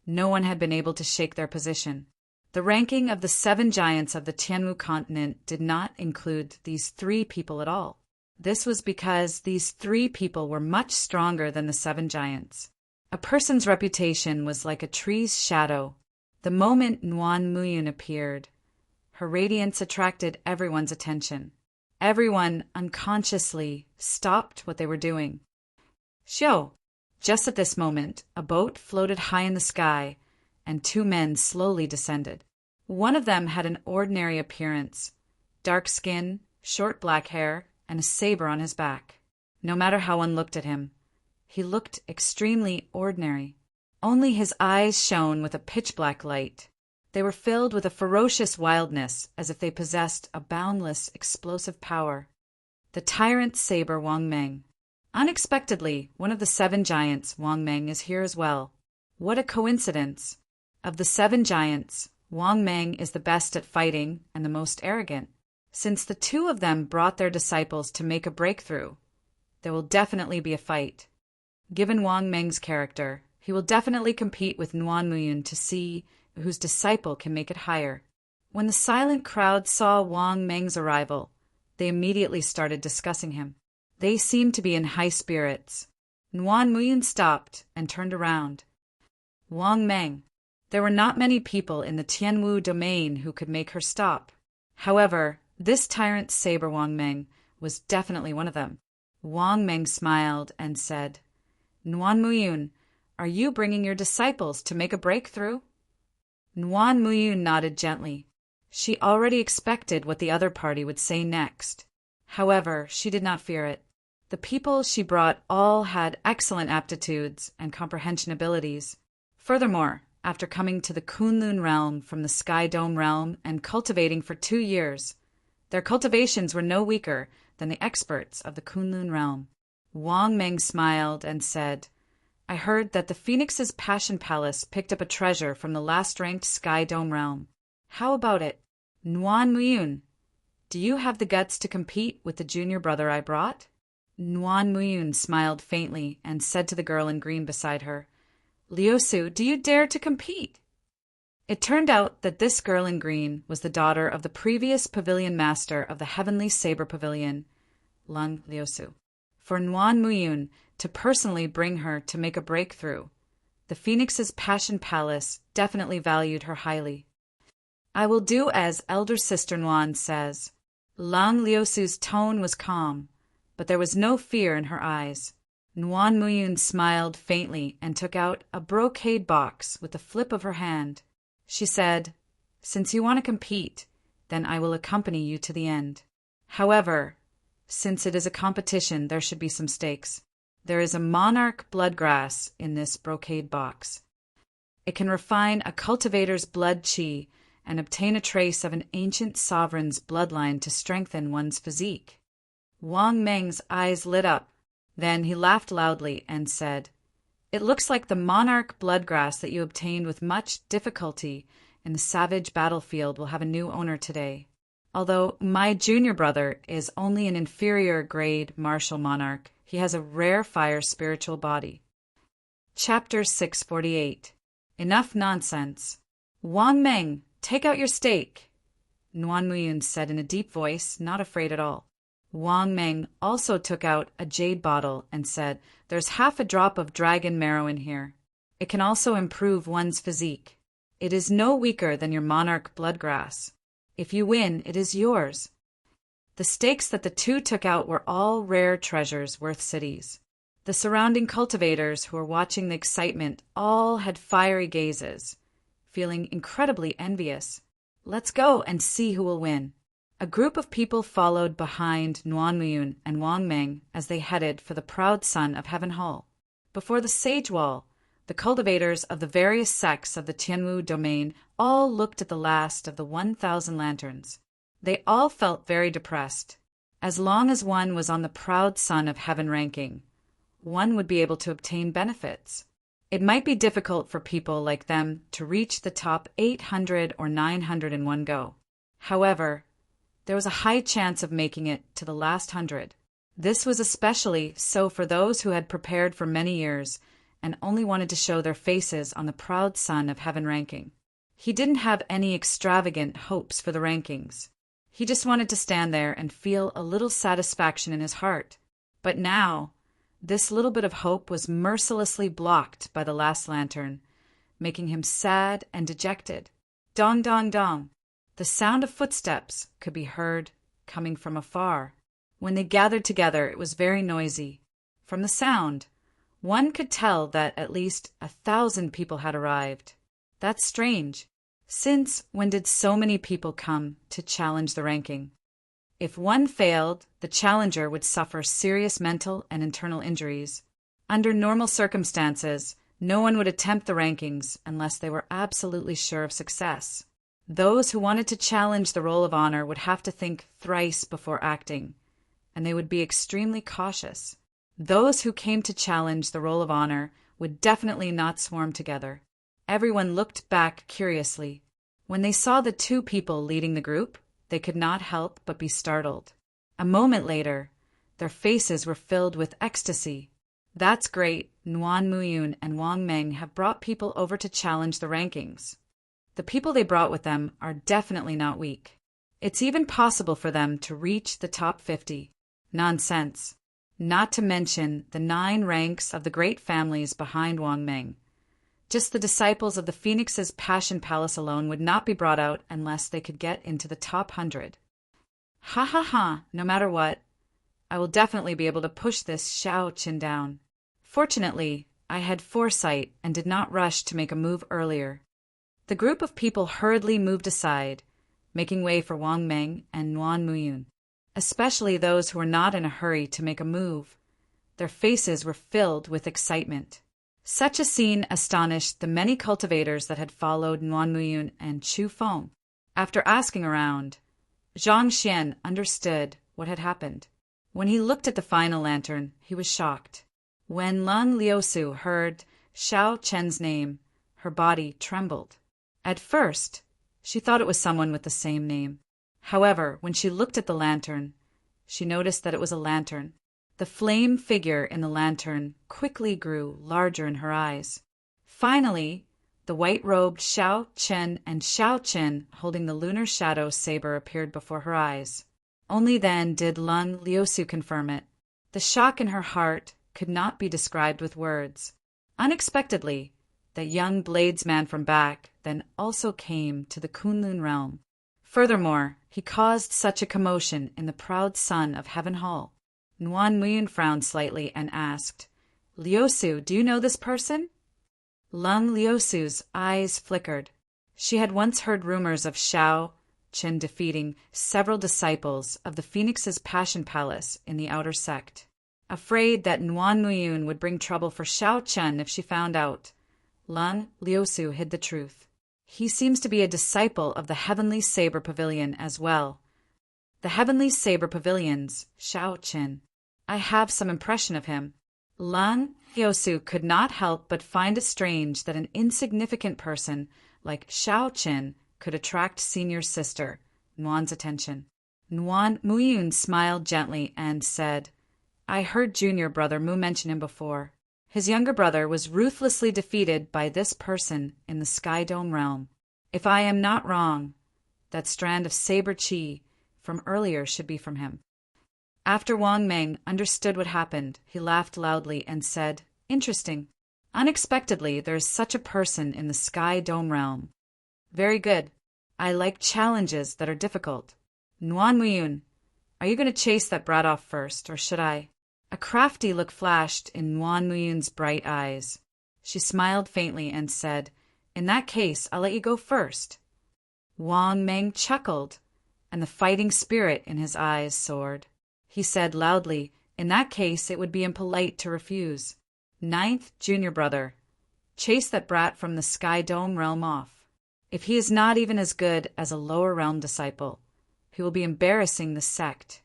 no one had been able to shake their position. The ranking of the 7 giants of the Tianwu continent did not include these 3 people at all. This was because these 3 people were much stronger than the 7 giants. A person's reputation was like a tree's shadow. The moment Nuan Muyun appeared, her radiance attracted everyone's attention. Everyone unconsciously stopped what they were doing. Xiao! Just at this moment, a boat floated high in the sky, and 2 men slowly descended. One of them had an ordinary appearance, dark skin, short black hair, and a saber on his back. No matter how one looked at him, he looked extremely ordinary. Only his eyes shone with a pitch-black light. They were filled with a ferocious wildness, as if they possessed a boundless, explosive power. The tyrant saber Wang Meng. Unexpectedly, one of the 7 giants, Wang Meng, is here as well. What a coincidence! Of the 7 giants, Wang Meng is the best at fighting and the most arrogant. Since the 2 of them brought their disciples to make a breakthrough, there will definitely be a fight. Given Wang Meng's character, he will definitely compete with Nuan Muyun to see whose disciple can make it higher. When the silent crowd saw Wang Meng's arrival, they immediately started discussing him. They seemed to be in high spirits. Nuan Muyun stopped and turned around. Wang Meng. There were not many people in the Tianwu domain who could make her stop. However, this tyrant saber Wang Meng was definitely one of them. Wang Meng smiled and said, "Nuan Muyun, are you bringing your disciples to make a breakthrough?" Nuan Muyun nodded gently. She already expected what the other party would say next. However, she did not fear it. The people she brought all had excellent aptitudes and comprehension abilities. Furthermore, after coming to the Kunlun realm from the Sky Dome realm and cultivating for 2 years, their cultivations were no weaker than the experts of the Kunlun realm. Wang Meng smiled and said, "I heard that the Phoenix's Passion Palace picked up a treasure from the last-ranked Sky Dome realm. How about it? Nuan Muyun, do you have the guts to compete with the junior brother I brought?" Nuan Muyun smiled faintly and said to the girl in green beside her, "Liusu, do you dare to compete?" It turned out that this girl in green was the daughter of the previous pavilion master of the Heavenly Saber Pavilion, Lung Liusu. For Nuan Muyun to personally bring her to make a breakthrough, the Phoenix's Passion Palace definitely valued her highly. "I will do as Elder Sister Nuan says." Lang Liusu's tone was calm, but there was no fear in her eyes. Nuan Muyun smiled faintly and took out a brocade box with a flip of her hand. She said, "Since you want to compete, then I will accompany you to the end. However, since it is a competition, there should be some stakes. There is a monarch bloodgrass in this brocade box. It can refine a cultivator's blood chi and obtain a trace of an ancient sovereign's bloodline to strengthen one's physique." Wang Meng's eyes lit up. Then he laughed loudly and said, "It looks like the monarch bloodgrass that you obtained with much difficulty in the savage battlefield will have a new owner today. Although my junior brother is only an inferior grade martial monarch, he has a rare fire spiritual body." Chapter 648. Enough nonsense. "Wang Meng, take out your stake," Nuan Muyun said in a deep voice, not afraid at all. Wang Meng also took out a jade bottle and said, "There's half a drop of dragon marrow in here. It can also improve one's physique. It is no weaker than your monarch bloodgrass. If you win, it is yours." The stakes that the 2 took out were all rare treasures worth cities. The surrounding cultivators who were watching the excitement all had fiery gazes, feeling incredibly envious. "Let's go and see who will win." A group of people followed behind Nuan Muyun and Wang Meng as they headed for the proud son of Heaven Hall. Before the Sage Wall, the cultivators of the various sects of the Tianwu domain all looked at the last of the 1,000 lanterns. They all felt very depressed. As long as one was on the proud son of Heaven ranking, one would be able to obtain benefits. It might be difficult for people like them to reach the top 800 or 900 in one go. However, there was a high chance of making it to the last 100. This was especially so for those who had prepared for many years and only wanted to show their faces on the proud son of heaven ranking. He didn't have any extravagant hopes for the rankings. He just wanted to stand there and feel a little satisfaction in his heart. But now, this little bit of hope was mercilessly blocked by the last lantern, making him sad and dejected. Dong, dong, dong. The sound of footsteps could be heard coming from afar. When they gathered together, it was very noisy. From the sound, one could tell that at least 1,000 people had arrived. That's strange. Since when did so many people come to challenge the ranking? If one failed, the challenger would suffer serious mental and internal injuries. Under normal circumstances, no one would attempt the rankings unless they were absolutely sure of success. Those who wanted to challenge the roll of honor would have to think thrice before acting, and they would be extremely cautious. Those who came to challenge the roll of honor would definitely not swarm together. Everyone looked back curiously. When they saw the two people leading the group, they could not help but be startled. A moment later, their faces were filled with ecstasy. That's great, Nguyen Muyun and Wang Meng have brought people over to challenge the rankings. The people they brought with them are definitely not weak. It's even possible for them to reach the top 50. Nonsense. Not to mention the 9 ranks of the great families behind Wang Meng. Just the disciples of the Phoenix's Passion Palace alone would not be brought out unless they could get into the top 100. Ha ha ha, no matter what, I will definitely be able to push this Xiao Qin down. Fortunately, I had foresight and did not rush to make a move earlier. The group of people hurriedly moved aside, making way for Wang Meng and Nguyen Muyun, especially those who were not in a hurry to make a move. Their faces were filled with excitement. Such a scene astonished the many cultivators that had followed Nguyen Muyun and Chu Feng. After asking around, Zhang Xian understood what had happened. When he looked at the final lantern, he was shocked. When Lun Liusu heard Xiao Chen's name, her body trembled. At first, she thought it was someone with the same name. However, when she looked at the lantern, she noticed that it was a lantern. The flame figure in the lantern quickly grew larger in her eyes. Finally, the white-robed Xiao Chen and Xiao Qin holding the lunar shadow saber appeared before her eyes. Only then did Lun Liusu confirm it. The shock in her heart could not be described with words. Unexpectedly, that young bladesman from back then also came to the Kunlun realm. Furthermore, he caused such a commotion in the proud son of Heaven Hall. Nguyen Muyun frowned slightly and asked, Liusu, do you know this person? Lun Liusu's eyes flickered. She had once heard rumors of Xiao Qin defeating several disciples of the Phoenix's Passion Palace in the outer sect. Afraid that Nguyen Muyun would bring trouble for Xiao Chen if she found out, Lun Liusu hid the truth. He seems to be a disciple of the Heavenly Saber Pavilion as well. The Heavenly Saber Pavilion's Xiao Qin. I have some impression of him. Lun Liusu could not help but find it strange that an insignificant person like Xiao Qin could attract senior sister, Nguyen's attention. Nguyen Muyun smiled gently and said, I heard junior brother Mu mention him before. His younger brother was ruthlessly defeated by this person in the Sky Dome realm. If I am not wrong, that strand of saber chi from earlier should be from him. After Wang Meng understood what happened, he laughed loudly and said, Interesting. Unexpectedly, there is such a person in the Sky Dome realm. Very good. I like challenges that are difficult. Nguyen Muyun, are you going to chase that brat off first, or should I? A crafty look flashed in Nguyen Muyun's bright eyes. She smiled faintly and said, In that case, I'll let you go first. Wang Meng chuckled, and the fighting spirit in his eyes soared. He said loudly, In that case, it would be impolite to refuse. 9th junior brother, chase that brat from the Sky Dome realm off. If he is not even as good as a lower realm disciple, he will be embarrassing the sect.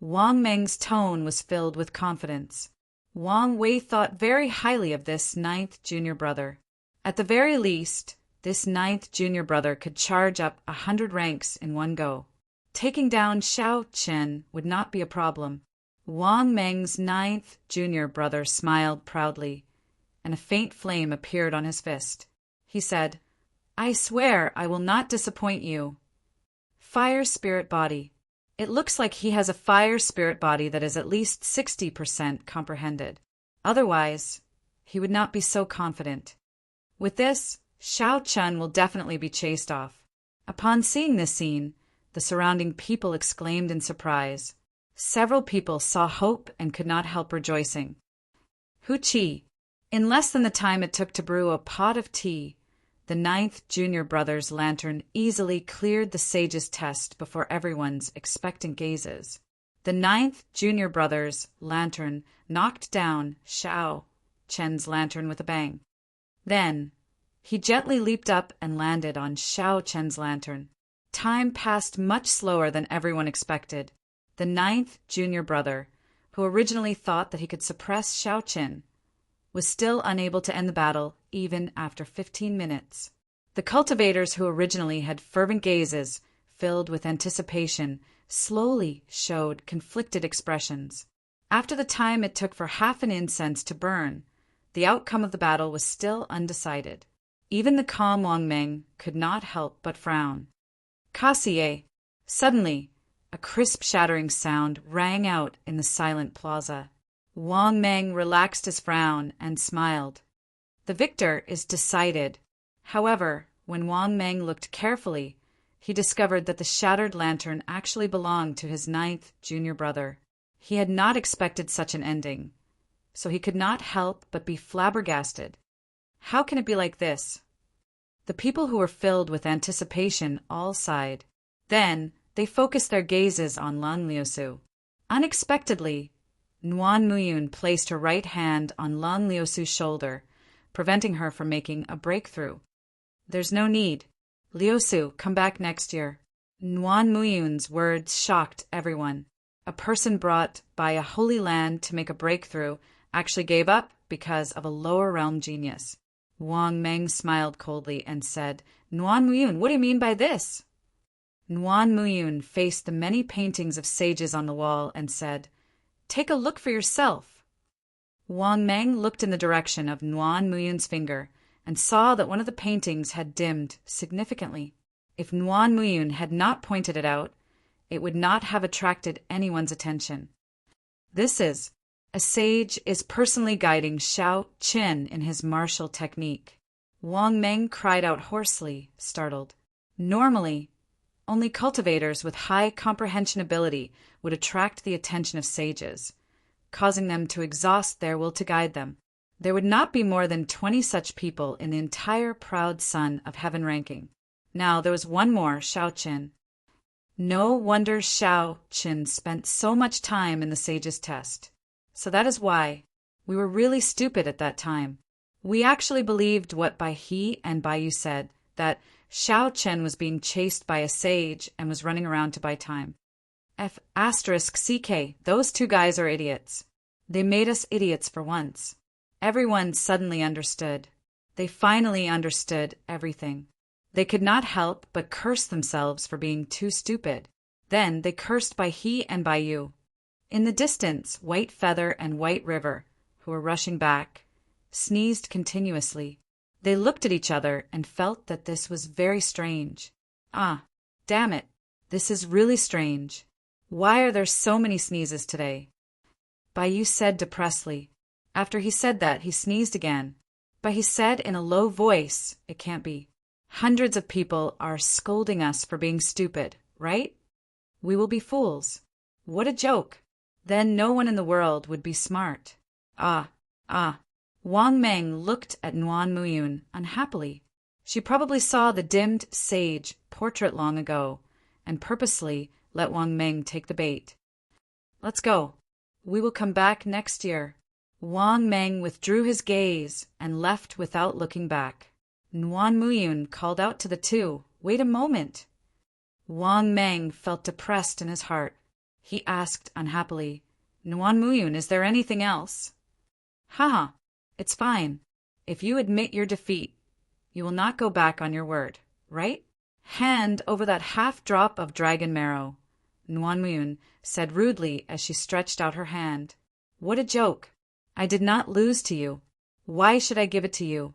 Wang Meng's tone was filled with confidence. Wang Wei thought very highly of this 9th junior brother. At the very least, this 9th junior brother could charge up 100 ranks in one go. Taking down Xiao Chen would not be a problem. Wang Meng's ninth junior brother smiled proudly, and a faint flame appeared on his fist. He said, "I swear I will not disappoint you." Fire spirit body. It looks like he has a fire spirit body that is at least 60% comprehended. Otherwise, he would not be so confident. With this, Xiao Chen will definitely be chased off. Upon seeing this scene, the surrounding people exclaimed in surprise. Several people saw hope and could not help rejoicing. Hu Qi. In less than the time it took to brew a pot of tea, the ninth junior brother's lantern easily cleared the sage's test before everyone's expectant gazes. The ninth junior brother's lantern knocked down Xiao Chen's lantern with a bang. Then, he gently leaped up and landed on Xiao Chen's lantern. Time passed much slower than everyone expected. The ninth junior brother, who originally thought that he could suppress Xiao Chen, was still unable to end the battle even after 15 minutes. The cultivators who originally had fervent gazes, filled with anticipation, slowly showed conflicted expressions. After the time it took for half an incense to burn, the outcome of the battle was still undecided. Even the calm Wang Meng could not help but frown. Kassier. Suddenly, a crisp shattering sound rang out in the silent plaza. Wang Meng relaxed his frown and smiled. The victor is decided. However, when Wang Meng looked carefully, he discovered that the shattered lantern actually belonged to his ninth junior brother. He had not expected such an ending, so he could not help but be flabbergasted. How can it be like this? The people who were filled with anticipation all sighed. Then they focused their gazes on Lang Liusu. Unexpectedly, Nuan Muyun placed her right hand on Lang Liusu's shoulder, preventing her from making a breakthrough. "There's no need. Liusu, come back next year." Nuan Muyun's words shocked everyone. A person brought by a holy land to make a breakthrough actually gave up because of a lower realm genius. Wang Meng smiled coldly and said, "Nuan Muyun, what do you mean by this?" Nuan Muyun faced the many paintings of sages on the wall and said, "Take a look for yourself." Wang Meng looked in the direction of Nuan Muyun's finger and saw that one of the paintings had dimmed significantly. If Nuan Muyun had not pointed it out, it would not have attracted anyone's attention. This is, a sage is personally guiding Xiao Chen in his martial technique. Wang Meng cried out hoarsely, startled. Normally, only cultivators with high comprehension ability would attract the attention of sages, causing them to exhaust their will to guide them. There would not be more than 20 such people in the entire proud son of heaven ranking. Now there was one more, Xiao Chen. No wonder Xiao Chen spent so much time in the sage's test. So that is why we were really stupid at that time. We actually believed what Bai He and Bai Yu said, that Xiao Chen was being chased by a sage and was running around to buy time. F***CK, those two guys are idiots. They made us idiots for once. Everyone suddenly understood. They finally understood everything. They could not help but curse themselves for being too stupid. Then they cursed Bai He and Bai Yu. In the distance, White Feather and White River, who were rushing back, sneezed continuously. They looked at each other and felt that this was very strange. Ah, damn it, this is really strange. Why are there so many sneezes today? Bai Yu said depressedly. After he said that, he sneezed again. But he said in a low voice, "It can't be. Hundreds of people are scolding us for being stupid, right? We will be fools. What a joke. Then no one in the world would be smart." Wang Meng looked at Nuan Muyun unhappily. She probably saw the dimmed sage portrait long ago and purposely let Wang Meng take the bait. "Let's go. We will come back next year." Wang Meng withdrew his gaze and left without looking back. Nuan Muyun called out to the two, "Wait a moment." Wang Meng felt depressed in his heart. He asked unhappily, "Nuan Muyun, is there anything else?" "Haha, it's fine. If you admit your defeat, you will not go back on your word, right? Hand over that half drop of dragon marrow. Nuanmuyun said rudely as she stretched out her hand. What a joke! I did not lose to you. Why should I give it to you?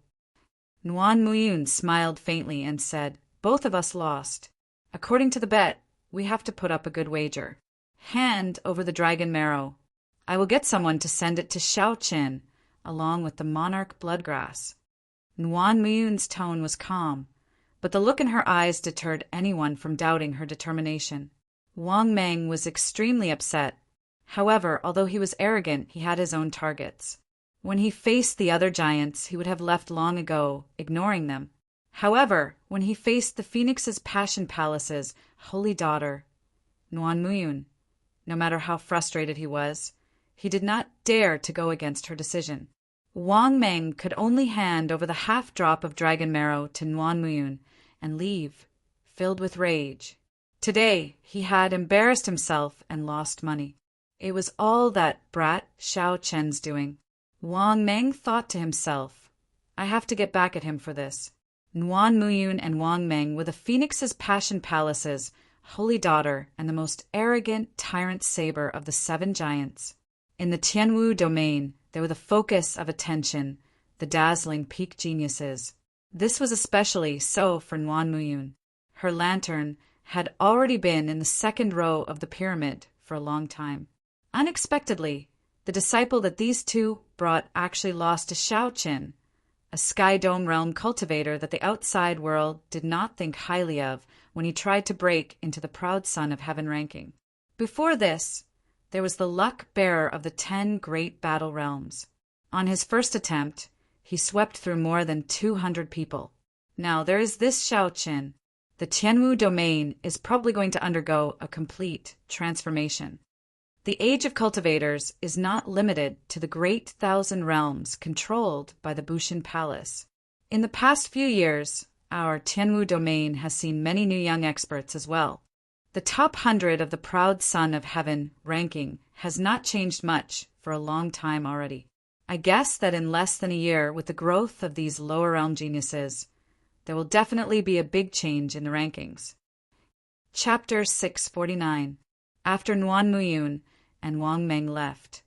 Nuanmuyun smiled faintly and said, Both of us lost. According to the bet, we have to put up a good wager. Hand over the dragon marrow. I will get someone to send it to Xiaoqin, along with the monarch bloodgrass. Nuanmuyun's tone was calm, but the look in her eyes deterred anyone from doubting her determination. Wang Meng was extremely upset. However, although he was arrogant, he had his own targets. When he faced the other giants, he would have left long ago, ignoring them. However, when he faced the Phoenix's Passion Palace's holy daughter, Nuanmuyun, no matter how frustrated he was, he did not dare to go against her decision. Wang Meng could only hand over the half-drop of dragon marrow to Nuanmuyun and leave, filled with rage. Today, he had embarrassed himself and lost money. It was all that brat Xiaoqian's doing. Wang Meng thought to himself, I have to get back at him for this. Nuanmuyun and Wang Meng were the Phoenix's Passion Palace's holy daughter and the most arrogant tyrant saber of the 7 giants. In the Tianwu domain, they were the focus of attention, the dazzling peak geniuses. This was especially so for Nuanmuyun. Her lantern had already been in the 2nd row of the pyramid for a long time. Unexpectedly, the disciple that these two brought actually lost to Xiaoqin, a Sky Dome realm cultivator that the outside world did not think highly of when he tried to break into the proud son of heaven ranking. Before this, there was the luck bearer of the 10 great battle realms. On his first attempt, he swept through more than 200 people. Now there is this Xiaoqin. The Tianwu domain is probably going to undergo a complete transformation. The age of cultivators is not limited to the great 1,000 realms controlled by the Bushin Palace. In the past few years, our Tianwu domain has seen many new young experts as well. The top 100 of the proud son of heaven ranking has not changed much for a long time already. I guess that in less than a year, with the growth of these lower realm geniuses, there will definitely be a big change in the rankings. Chapter 649. After Nuanmuyun and Wang Meng left,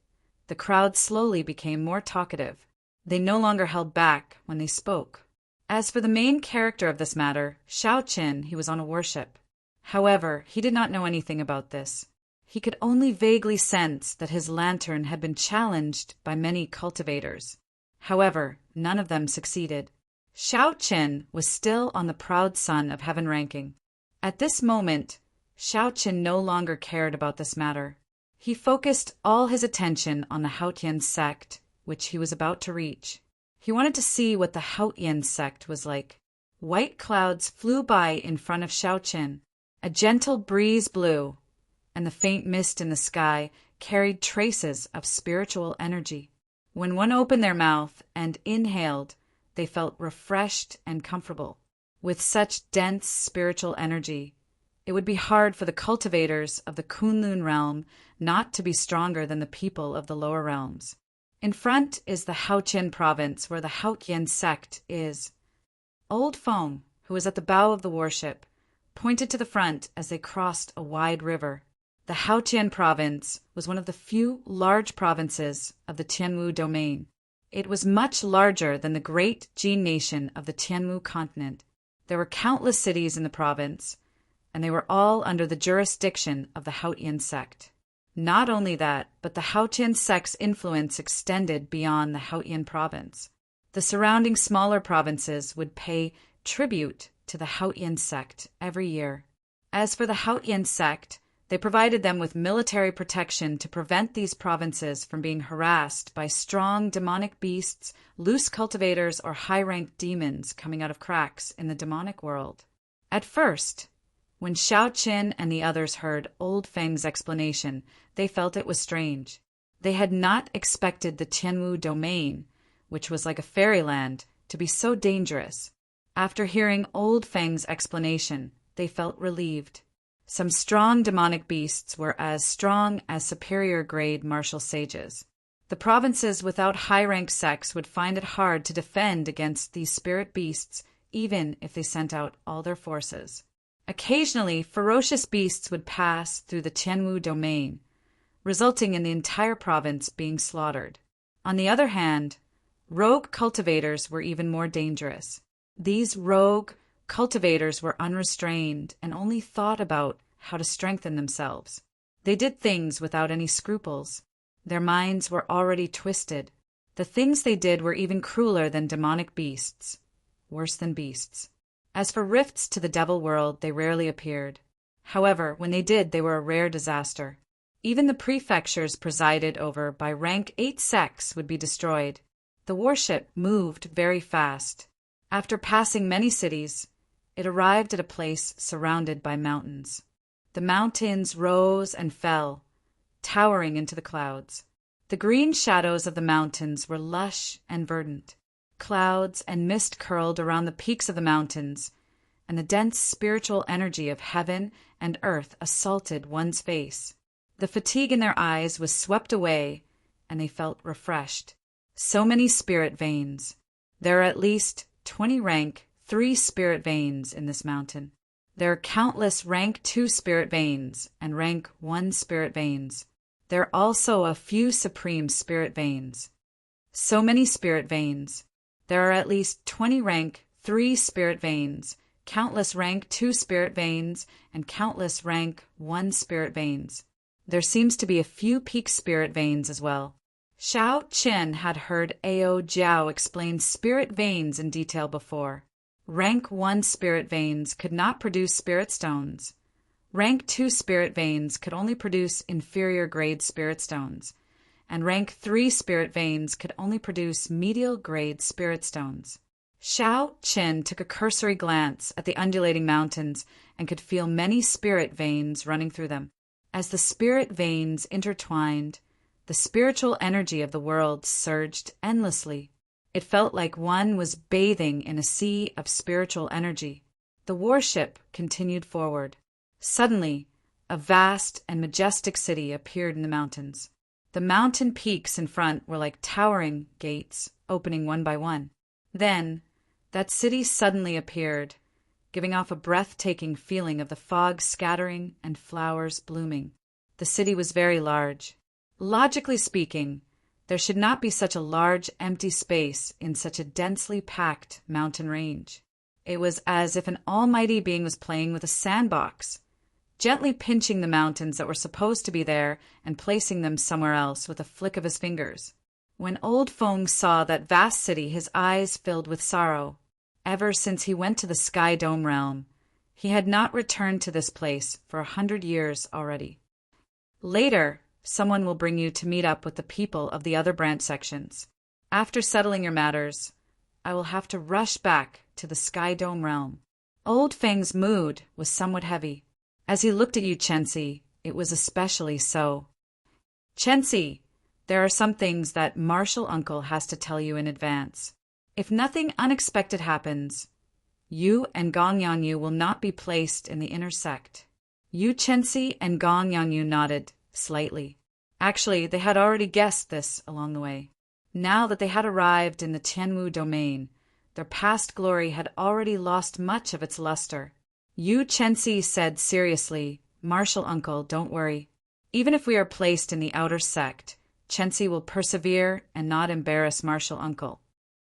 the crowd slowly became more talkative. They no longer held back when they spoke. As for the main character of this matter, Xiaoqin, he was on a warship. However, he did not know anything about this. He could only vaguely sense that his lantern had been challenged by many cultivators. However, none of them succeeded. Xiaoqin was still on the proud son of heaven ranking. At this moment, Xiaoqin no longer cared about this matter. He focused all his attention on the Haotian sect, which he was about to reach. He wanted to see what the Haotian sect was like. White clouds flew by in front of Xiaoqin. A gentle breeze blew, and the faint mist in the sky carried traces of spiritual energy. When one opened their mouth and inhaled, they felt refreshed and comfortable. With such dense spiritual energy, it would be hard for the cultivators of the Kunlun realm not to be stronger than the people of the lower realms. In front is the Haotian province, where the Haotian sect is. Old Feng, who was at the bow of the warship, pointed to the front as they crossed a wide river. The Haotian province was one of the few large provinces of the Tianwu domain. It was much larger than the great Jin nation of the Tianwu continent. There were countless cities in the province, and they were all under the jurisdiction of the Haotian sect. Not only that, but the Haotian sect's influence extended beyond the Haotian province. The surrounding smaller provinces would pay tribute to the Haotian sect every year. As for the Haotian sect, they provided them with military protection to prevent these provinces from being harassed by strong demonic beasts, loose cultivators, or high-ranked demons coming out of cracks in the demonic world. At first, when Xiaoqin and the others heard Old Feng's explanation, they felt it was strange. They had not expected the Tianwu domain, which was like a fairyland, to be so dangerous. After hearing Old Feng's explanation, they felt relieved. Some strong demonic beasts were as strong as superior-grade martial sages. The provinces without high-ranked sects would find it hard to defend against these spirit beasts, even if they sent out all their forces. Occasionally, ferocious beasts would pass through the Tianwu domain, resulting in the entire province being slaughtered. On the other hand, rogue cultivators were even more dangerous. These rogue cultivators were unrestrained and only thought about how to strengthen themselves. They did things without any scruples. Their minds were already twisted. The things they did were even crueler than demonic beasts, worse than beasts. As for rifts to the devil world, they rarely appeared. However, when they did, they were a rare disaster. Even the prefectures presided over by rank 8 sects would be destroyed. The warship moved very fast. After passing many cities, it arrived at a place surrounded by mountains. The mountains rose and fell, towering into the clouds. The green shadows of the mountains were lush and verdant. Clouds and mist curled around the peaks of the mountains, and the dense spiritual energy of heaven and earth assaulted one's face. The fatigue in their eyes was swept away, and they felt refreshed. So many spirit veins. There are at least 20 rank 3 spirit veins in this mountain. There are countless rank 2 spirit veins and rank 1 spirit veins. There are also a few supreme spirit veins. So many spirit veins. There are at least 20 rank 3 spirit veins, countless rank 2 spirit veins, and countless rank 1 spirit veins. There seems to be a few peak spirit veins as well. Xiao Qin had heard Ao Jiao explain spirit veins in detail before. Rank 1 spirit veins could not produce spirit stones. Rank 2 spirit veins could only produce inferior grade spirit stones, and rank 3 spirit veins could only produce medial grade spirit stones. Xiao Qin took a cursory glance at the undulating mountains and could feel many spirit veins running through them. As the spirit veins intertwined, the spiritual energy of the world surged endlessly. It felt like one was bathing in a sea of spiritual energy. The warship continued forward. Suddenly, a vast and majestic city appeared in the mountains. The mountain peaks in front were like towering gates, opening one by one. Then, that city suddenly appeared, giving off a breathtaking feeling of the fog scattering and flowers blooming. The city was very large. Logically speaking, there should not be such a large empty space in such a densely packed mountain range. It was as if an almighty being was playing with a sandbox, gently pinching the mountains that were supposed to be there and placing them somewhere else with a flick of his fingers. When Old Feng saw that vast city, his eyes filled with sorrow. Ever since he went to the Sky Dome realm, he had not returned to this place for 100 years already. Later, someone will bring you to meet up with the people of the other branch sections. After settling your matters, I will have to rush back to the Sky Dome realm. Old Feng's mood was somewhat heavy. As he looked at you, Chensi, it was especially so. Chensi, there are some things that Martial Uncle has to tell you in advance. If nothing unexpected happens, you and Gong Yanyu will not be placed in the inner sect. Yu Chensi and Gong Yanyu nodded slightly. Actually, they had already guessed this along the way. Now that they had arrived in the Tianwu domain, their past glory had already lost much of its luster. Yu Chensi said seriously, "Martial Uncle, don't worry. Even if we are placed in the outer sect, Chensi will persevere and not embarrass Martial Uncle."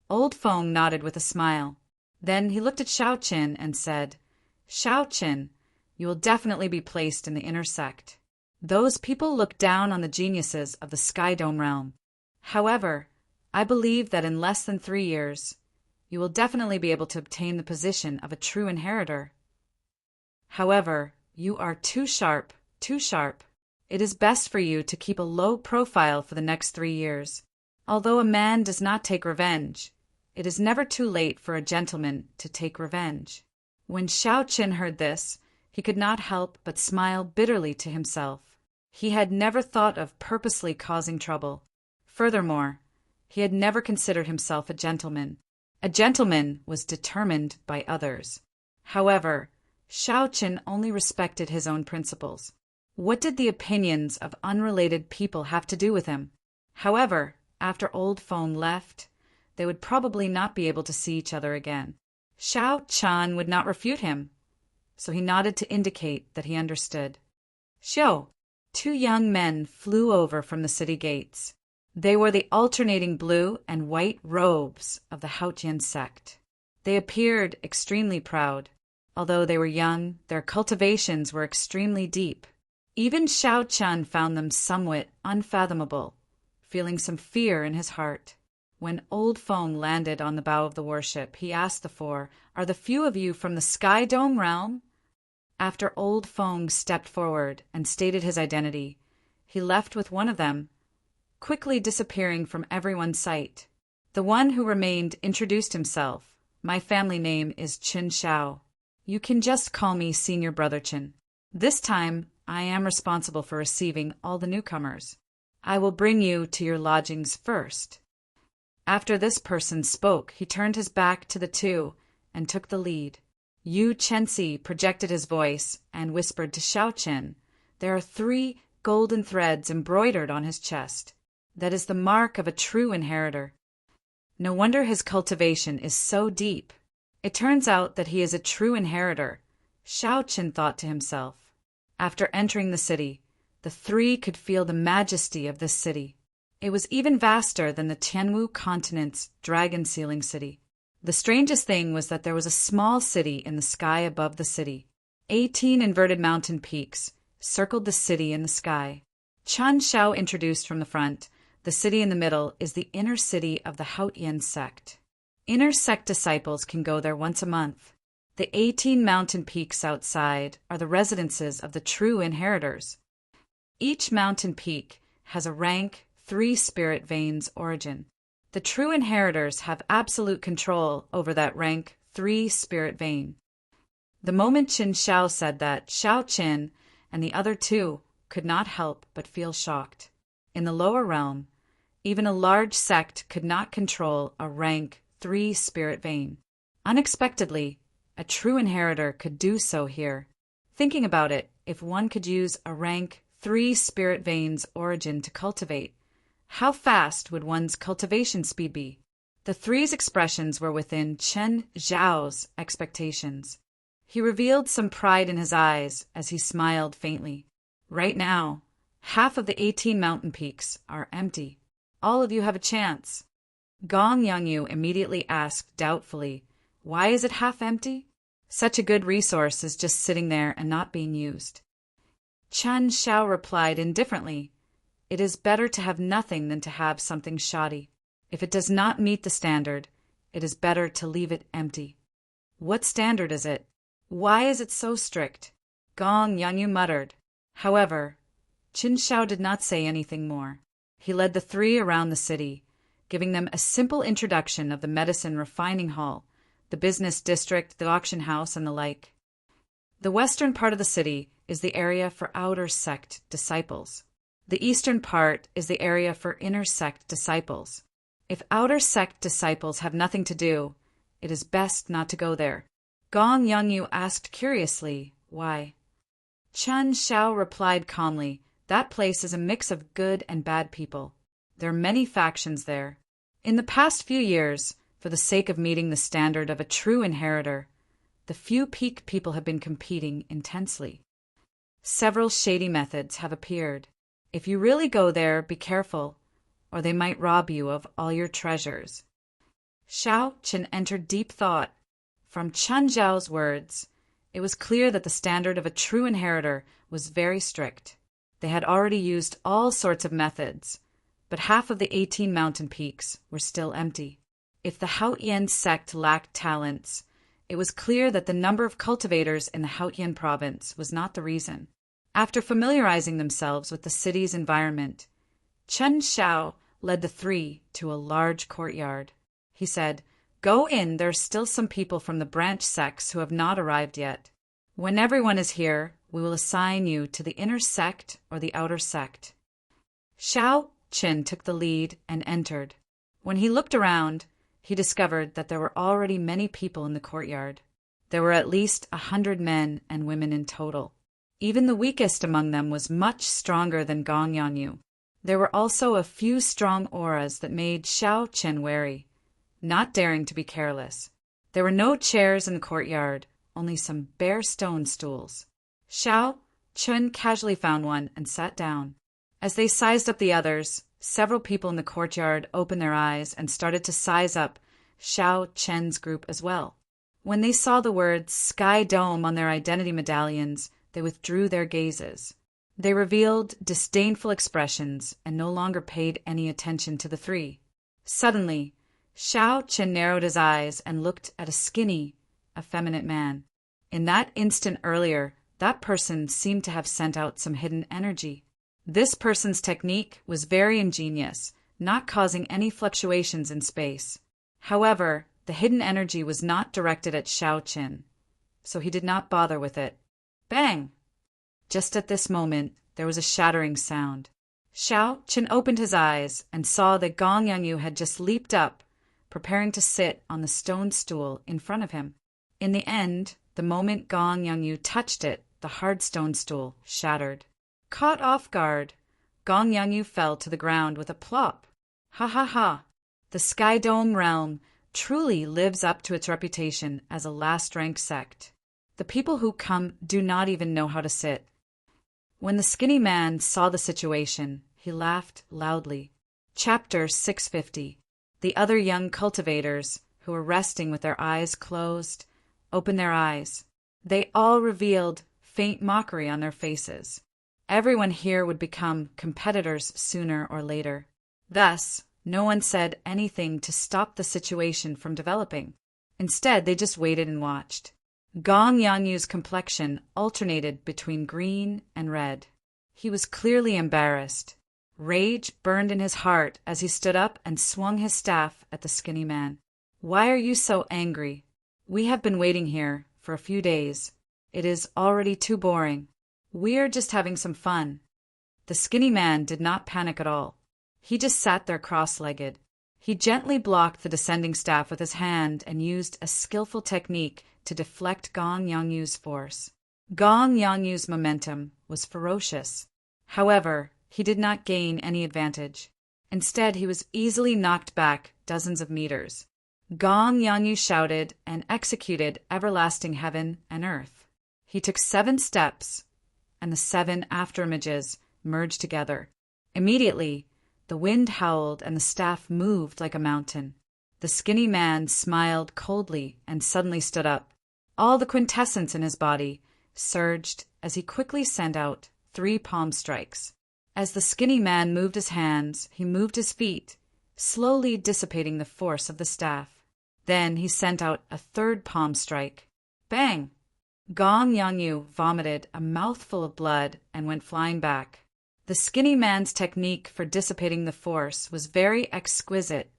Old Feng nodded with a smile. Then he looked at Xiao Qin and said, "Xiao Qin, you will definitely be placed in the inner sect. Those people look down on the geniuses of the Sky Dome realm. However, I believe that in less than 3 years, you will definitely be able to obtain the position of a true inheritor. However, you are too sharp, too sharp. It is best for you to keep a low profile for the next 3 years. Although a man does not take revenge, it is never too late for a gentleman to take revenge." When Xiao Qin heard this, he could not help but smile bitterly to himself. He had never thought of purposely causing trouble. Furthermore, he had never considered himself a gentleman. A gentleman was determined by others. However, Xiao Qin only respected his own principles. What did the opinions of unrelated people have to do with him? However, after Old Feng left, they would probably not be able to see each other again. Xiao Chan would not refute him. so he nodded to indicate that he understood. Xiao, two young men flew over from the city gates. They wore the alternating blue and white robes of the Haotian sect. They appeared extremely proud. Although they were young, their cultivations were extremely deep. Even Xiao Chen found them somewhat unfathomable, feeling some fear in his heart. When Old Feng landed on the bow of the warship, he asked the four, "Are the few of you from the Sky Dome realm?" After Old Feng stepped forward and stated his identity, he left with one of them, quickly disappearing from everyone's sight. The one who remained introduced himself. "My family name is Qin Xiao. You can just call me Senior Brother Qin. This time, I am responsible for receiving all the newcomers. I will bring you to your lodgings first." After this person spoke, he turned his back to the two and took the lead. Yu Chensi projected his voice and whispered to Xiao Chen, "There are 3 golden threads embroidered on his chest. That is the mark of a true inheritor. No wonder his cultivation is so deep. It turns out that he is a true inheritor," Xiao Chen thought to himself. After entering the city, the 3 could feel the majesty of this city. It was even vaster than the Tianwu continent's dragon ceiling city. The strangest thing was that there was a small city in the sky above the city. 18 inverted mountain peaks circled the city in the sky. Chan Xiao introduced from the front. The city in the middle is the inner city of the Haotian sect. Inner sect disciples can go there once a month. The 18 mountain peaks outside are the residences of the true inheritors. Each mountain peak has a rank 3 spirit veins origin. The true inheritors have absolute control over that rank 3 spirit vein. The moment Qin Xiao said that, Xiao Qin and the other 2 could not help but feel shocked. In the lower realm, even a large sect could not control a rank 3 spirit vein. Unexpectedly, a true inheritor could do so here. Thinking about it, if one could use a rank 3 spirit veins origin to cultivate, how fast would one's cultivation speed be? The 3's expressions were within Chen Zhao's expectations. He revealed some pride in his eyes as he smiled faintly. Right now, half of the 18 mountain peaks are empty. All of you have a chance. Gong Yangyu immediately asked doubtfully, "Why is it half empty?" Such a good resource is just sitting there and not being used. Chan Xiao replied indifferently, "It is better to have nothing than to have something shoddy. If it does not meet the standard, it is better to leave it empty." "What standard is it? Why is it so strict?" Gong Yangyu muttered. However, Qin Xiao did not say anything more. He led the 3 around the city, giving them a simple introduction of the medicine refining hall, the business district, the auction house, and the like. The western part of the city is the area for outer sect disciples. The eastern part is the area for inner sect disciples. If outer sect disciples have nothing to do, it is best not to go there. Gong Yangyu asked curiously, "Why?" Chen Xiao replied calmly, "That place is a mix of good and bad people. There are many factions there. In the past few years, for the sake of meeting the standard of a true inheritor, the few peak people have been competing intensely. Several shady methods have appeared. If you really go there, be careful, or they might rob you of all your treasures." Xiao Qin entered deep thought. From Chen Zhao's words, it was clear that the standard of a true inheritor was very strict. They had already used all sorts of methods, but half of the 18 mountain peaks were still empty. If the Haotian sect lacked talents, it was clear that the number of cultivators in the Haotian province was not the reason. After familiarizing themselves with the city's environment, Chen Xiao led the 3 to a large courtyard. He said, "Go in, there are still some people from the branch sects who have not arrived yet. When everyone is here, we will assign you to the inner sect or the outer sect." Xiao Qin took the lead and entered. When he looked around, he discovered that there were already many people in the courtyard. There were at least 100 men and women in total. Even the weakest among them was much stronger than Gong Yangyu. There were also a few strong auras that made Xiao Qin wary, not daring to be careless. There were no chairs in the courtyard, only some bare stone stools. Xiao Chun casually found one and sat down. As they sized up the others, several people in the courtyard opened their eyes and started to size up Xiao Chen's group as well. When they saw the word Sky Dome on their identity medallions, they withdrew their gazes. They revealed disdainful expressions and no longer paid any attention to the three. Suddenly, Xiao Chen narrowed his eyes and looked at a skinny, effeminate man. In that instant earlier, that person seemed to have sent out some hidden energy. This person's technique was very ingenious, not causing any fluctuations in space. However, the hidden energy was not directed at Xiao Chen, so he did not bother with it. Bang! Just at this moment, there was a shattering sound. Xiao Chen opened his eyes and saw that Gong Yangyu had just leaped up, preparing to sit on the stone stool in front of him. In the end, the moment Gong Yangyu touched it, the hard stone stool shattered. Caught off guard, Gong Yangyu fell to the ground with a plop. Ha ha ha! The Sky Dome realm truly lives up to its reputation as a last-rank sect. The people who come do not even know how to sit. When the skinny man saw the situation, he laughed loudly. Chapter 650. The other young cultivators, who were resting with their eyes closed, opened their eyes. They all revealed faint mockery on their faces. Everyone here would become competitors sooner or later. Thus, no one said anything to stop the situation from developing. Instead, they just waited and watched. Gong Yangyu's complexion alternated between green and red. He was clearly embarrassed. Rage burned in his heart as he stood up and swung his staff at the skinny man. "Why are you so angry? We have been waiting here for a few days. It is already too boring. We're just having some fun." The skinny man did not panic at all. He just sat there cross-legged. He gently blocked the descending staff with his hand and used a skillful technique to deflect Gong Yangyu's force. Gong Yangyu's momentum was ferocious. However, he did not gain any advantage. Instead, he was easily knocked back dozens of meters. Gong Yangyu shouted and executed everlasting heaven and earth. He took 7 steps, and the 7 afterimages merged together. Immediately, the wind howled and the staff moved like a mountain. The skinny man smiled coldly and suddenly stood up. All the quintessence in his body surged as he quickly sent out 3 palm strikes. As the skinny man moved his hands, he moved his feet, slowly dissipating the force of the staff. Then he sent out a 3rd palm strike. Bang! Gong Yangyu vomited a mouthful of blood and went flying back. The skinny man's technique for dissipating the force was very exquisite,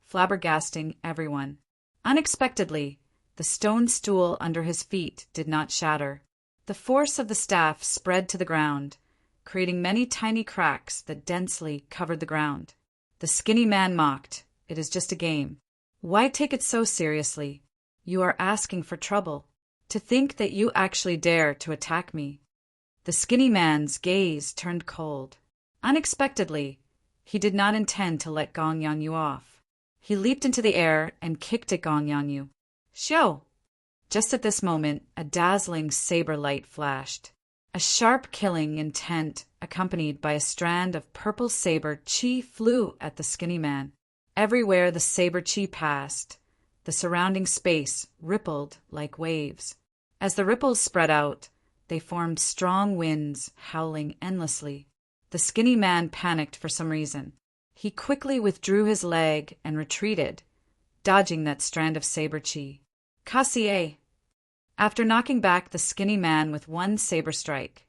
flabbergasting everyone. Unexpectedly, the stone stool under his feet did not shatter. The force of the staff spread to the ground, creating many tiny cracks that densely covered the ground. The skinny man mocked, "It is just a game. Why take it so seriously? You are asking for trouble. To think that you actually dare to attack me." The skinny man's gaze turned cold. Unexpectedly, he did not intend to let Gong Yangyu off. He leaped into the air and kicked at Gong Yangyu. "Show!" Just at this moment, a dazzling saber light flashed. A sharp killing intent, accompanied by a strand of purple saber chi, flew at the skinny man. Everywhere the saber chi passed, the surrounding space rippled like waves. As the ripples spread out, they formed strong winds, howling endlessly. The skinny man panicked for some reason. He quickly withdrew his leg and retreated, dodging that strand of saber chi. Cassier! After knocking back the skinny man with 1 saber strike,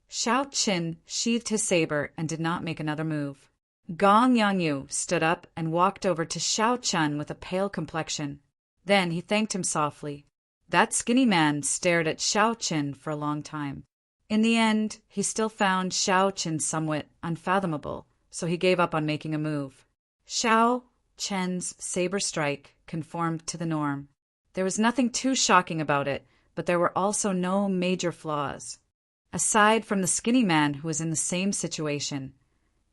Xiao Qin sheathed his saber and did not make another move. Gong Yangyu stood up and walked over to Xiao Chun with a pale complexion. Then he thanked him softly. That skinny man stared at Xiao Qin for a long time. In the end, he still found Xiao Qin somewhat unfathomable, so he gave up on making a move. Xiao Chen's saber strike conformed to the norm. There was nothing too shocking about it, but there were also no major flaws. Aside from the skinny man who was in the same situation,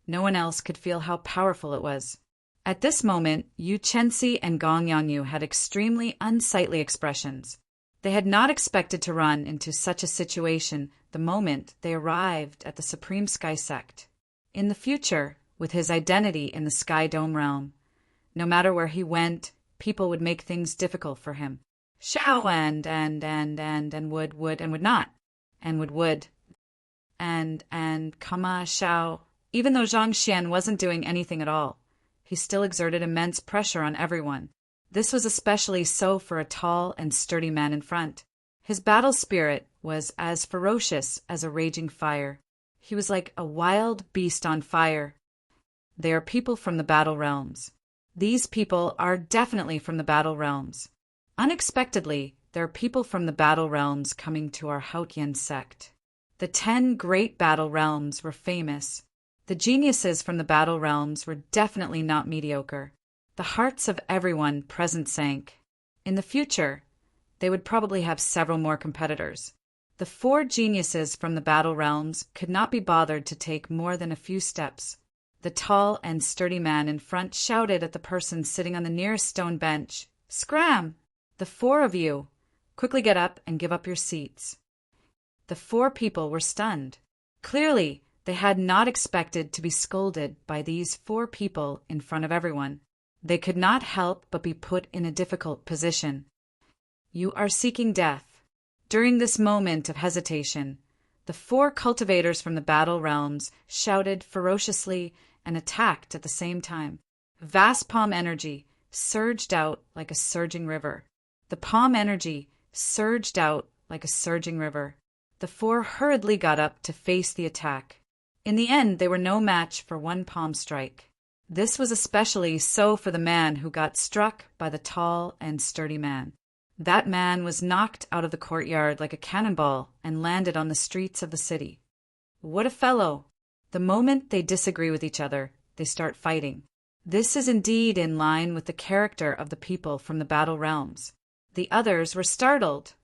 no one else could feel how powerful it was. At this moment, Yu Chenxi and Gong Yangyu had extremely unsightly expressions. They had not expected to run into such a situation the moment they arrived at the Supreme Sky Sect. In the future, with his identity in the Sky Dome realm, no matter where he went, people would make things difficult for him. Shao and would not, and would, and comma Shao. Even though Zhang Xian wasn't doing anything at all, he still exerted immense pressure on everyone. This was especially so for a tall and sturdy man in front. His battle spirit was as ferocious as a raging fire. He was like a wild beast on fire. They are people from the Battle Realms. These people are definitely from the Battle Realms. Unexpectedly, there are people from the Battle Realms coming to our Haotian sect. The 10 great Battle Realms were famous. The geniuses from the Battle Realms were definitely not mediocre. The hearts of everyone present sank. In the future, they would probably have several more competitors. The 4 geniuses from the Battle Realms could not be bothered to take more than a few steps. The tall and sturdy man in front shouted at the person sitting on the nearest stone bench, "Scram! The 4 of you! Quickly get up and give up your seats." The 4 people were stunned. Clearly, they had not expected to be scolded by these 4 people in front of everyone. They could not help but be put in a difficult position. You are seeking death. During this moment of hesitation, the 4 cultivators from the Battle Realms shouted ferociously and attacked at the same time. Vast palm energy surged out like a surging river. The palm energy surged out like a surging river. The 4 hurriedly got up to face the attack. In the end, they were no match for one palm strike. This was especially so for the man who got struck by the tall and sturdy man. That man was knocked out of the courtyard like a cannonball and landed on the streets of the city. What a fellow! The moment they disagree with each other, they start fighting. This is indeed in line with the character of the people from the Battle Realms. The others were startled,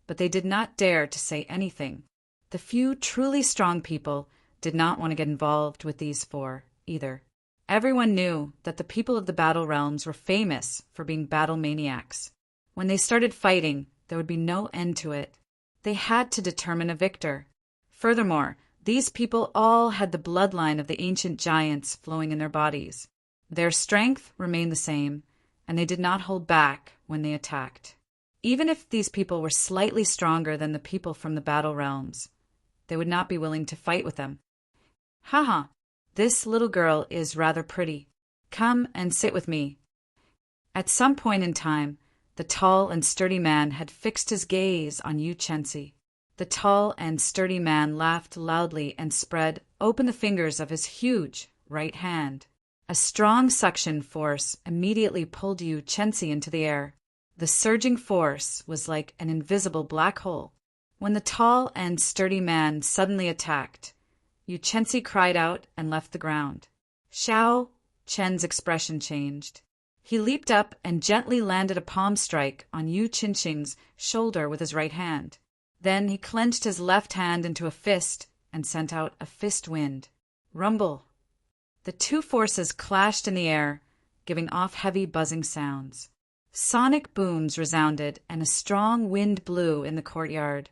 but they did not dare to say anything. The few truly strong people did not want to get involved with these 4 either. Everyone knew that the people of the Battle Realms were famous for being battle maniacs. When they started fighting, there would be no end to it. They had to determine a victor. Furthermore, these people all had the bloodline of the ancient giants flowing in their bodies. Their strength remained the same, and they did not hold back when they attacked. Even if these people were slightly stronger than the people from the Battle Realms, they would not be willing to fight with them. Haha, this little girl is rather pretty. Come and sit with me. At some point in time, the tall and sturdy man had fixed his gaze on Yu Chenzi. The tall and sturdy man laughed loudly and spread open the fingers of his huge right hand. A strong suction force immediately pulled Yu Chenzi into the air. The surging force was like an invisible black hole. When the tall and sturdy man suddenly attacked, Yu Chenzi cried out and left the ground. Shao Chen's expression changed. He leaped up and gently landed a palm strike on Yu Qinxing's shoulder with his right hand. Then he clenched his left hand into a fist and sent out a fist wind. Rumble! The 2 forces clashed in the air, giving off heavy buzzing sounds. Sonic booms resounded and a strong wind blew in the courtyard,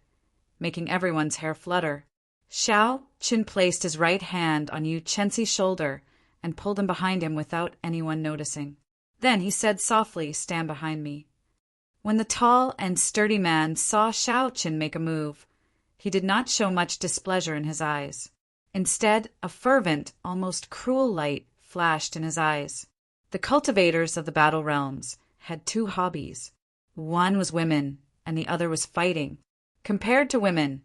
making everyone's hair flutter. Shao Qin placed his right hand on Yu Chenzi's shoulder and pulled him behind him without anyone noticing. Then he said softly, "Stand behind me." When the tall and sturdy man saw Shao Qin make a move, he did not show much displeasure in his eyes. Instead, a fervent, almost cruel light flashed in his eyes. The cultivators of the Battle Realms had 2 hobbies. One was women, and the other was fighting. Compared to women,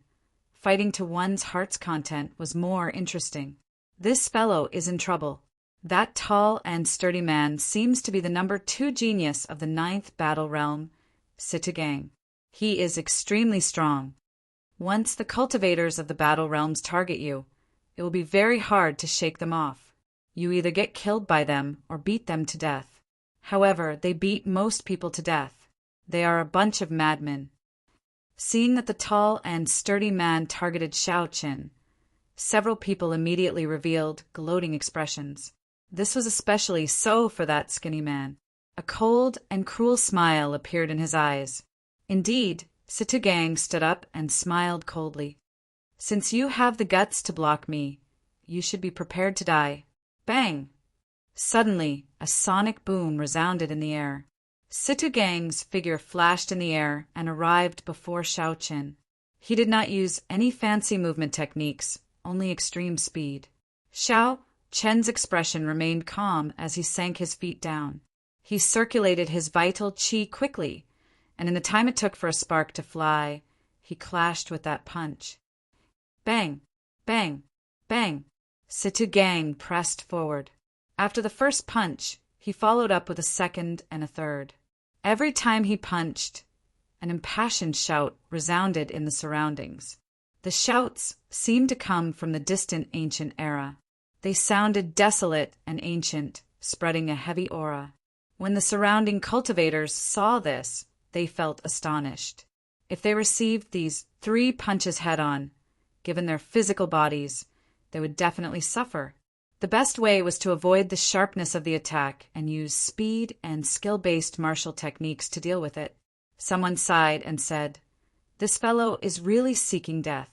fighting to one's heart's content was more interesting. This fellow is in trouble. That tall and sturdy man seems to be the number 2 genius of the 9th Battle Realm, Sitagang. He is extremely strong. Once the cultivators of the Battle Realms target you, it will be very hard to shake them off. You either get killed by them or beat them to death. However, they beat most people to death. They are a bunch of madmen. Seeing that the tall and sturdy man targeted Shao Qin, several people immediately revealed gloating expressions. This was especially so for that skinny man. A cold and cruel smile appeared in his eyes. Indeed, Sittugang stood up and smiled coldly. Since you have the guts to block me, you should be prepared to die. Bang! Suddenly, a sonic boom resounded in the air. Sittugang's figure flashed in the air and arrived before Xiao Qin. He did not use any fancy movement techniques, only extreme speed. Xiao Qin's expression remained calm as he sank his feet down. He circulated his vital qi quickly, and in the time it took for a spark to fly, he clashed with that punch. Bang! Bang! Bang! Sittugang pressed forward. After the first punch, he followed up with a second and a third. Every time he punched, an impassioned shout resounded in the surroundings. The shouts seemed to come from the distant ancient era. They sounded desolate and ancient, spreading a heavy aura. When the surrounding cultivators saw this, they felt astonished. If they received these 3 punches head-on, given their physical bodies, they would definitely suffer. The best way was to avoid the sharpness of the attack and use speed and skill-based martial techniques to deal with it. Someone sighed and said, "This fellow is really seeking death."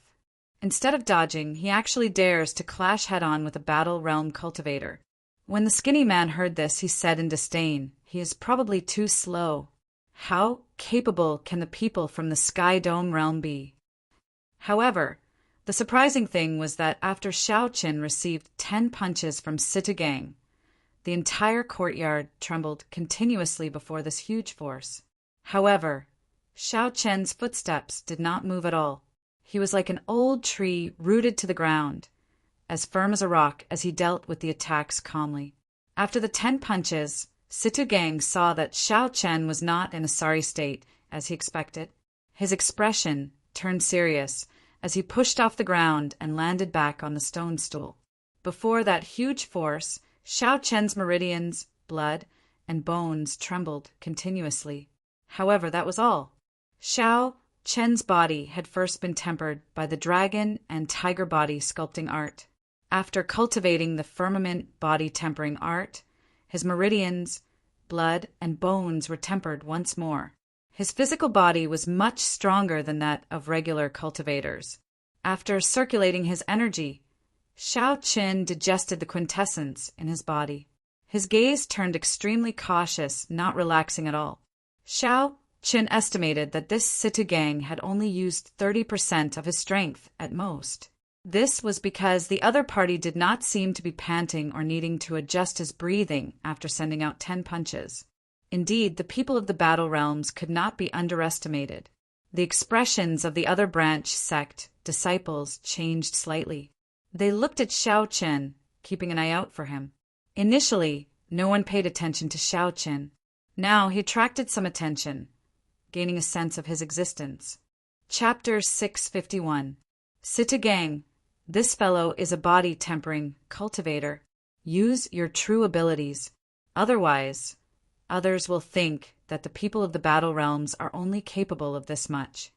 Instead of dodging, he actually dares to clash head-on with a Battle Realm cultivator. When the skinny man heard this, he said in disdain, "He is probably too slow. How capable can the people from the Sky Dome realm be?" However, the surprising thing was that after Xiao Qin received 10 punches from Sittugang, the entire courtyard trembled continuously before this huge force. However, Xiao Qin's footsteps did not move at all. He was like an old tree rooted to the ground, as firm as a rock as he dealt with the attacks calmly. After the 10 punches, Sittugang saw that Xiao Qin was not in a sorry state, as he expected. His expression turned serious as he pushed off the ground and landed back on the stone stool. Before that huge force, Xiao Qin's meridians, blood, and bones trembled continuously. However, that was all. Xiao Qin's body had first been tempered by the dragon and tiger body sculpting art. After cultivating the firmament body tempering art, his meridians, blood, and bones were tempered once more. His physical body was much stronger than that of regular cultivators. After circulating his energy, Xiao Qin digested the quintessence in his body. His gaze turned extremely cautious, not relaxing at all. Xiao Qin estimated that this Sittugang had only used 30% of his strength at most. This was because the other party did not seem to be panting or needing to adjust his breathing after sending out 10 punches. Indeed, the people of the Battle Realms could not be underestimated. The expressions of the other branch sect disciples changed slightly. They looked at Xiao Qin, keeping an eye out for him. Initially, no one paid attention to Xiao Qin. Now he attracted some attention, gaining a sense of his existence. Chapter 651. Sittugang, this fellow is a body-tempering cultivator. Use your true abilities. Otherwise, others will think that the people of the Battle Realms are only capable of this much.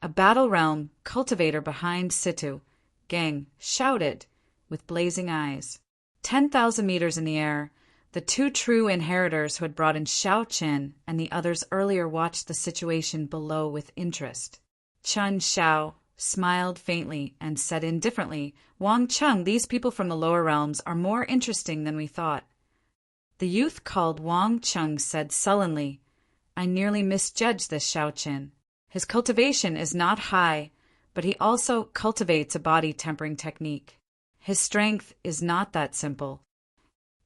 A Battle Realm cultivator behind Sittugang shouted with blazing eyes. 10,000 meters in the air, the 2 true inheritors who had brought in Xiao Qin and the others earlier watched the situation below with interest. Chun Xiao smiled faintly and said indifferently, "Wang Cheng, these people from the lower realms are more interesting than we thought." The youth called Wang Cheng said sullenly, "I nearly misjudged this Xiao Qin. His cultivation is not high, but he also cultivates a body-tempering technique. His strength is not that simple."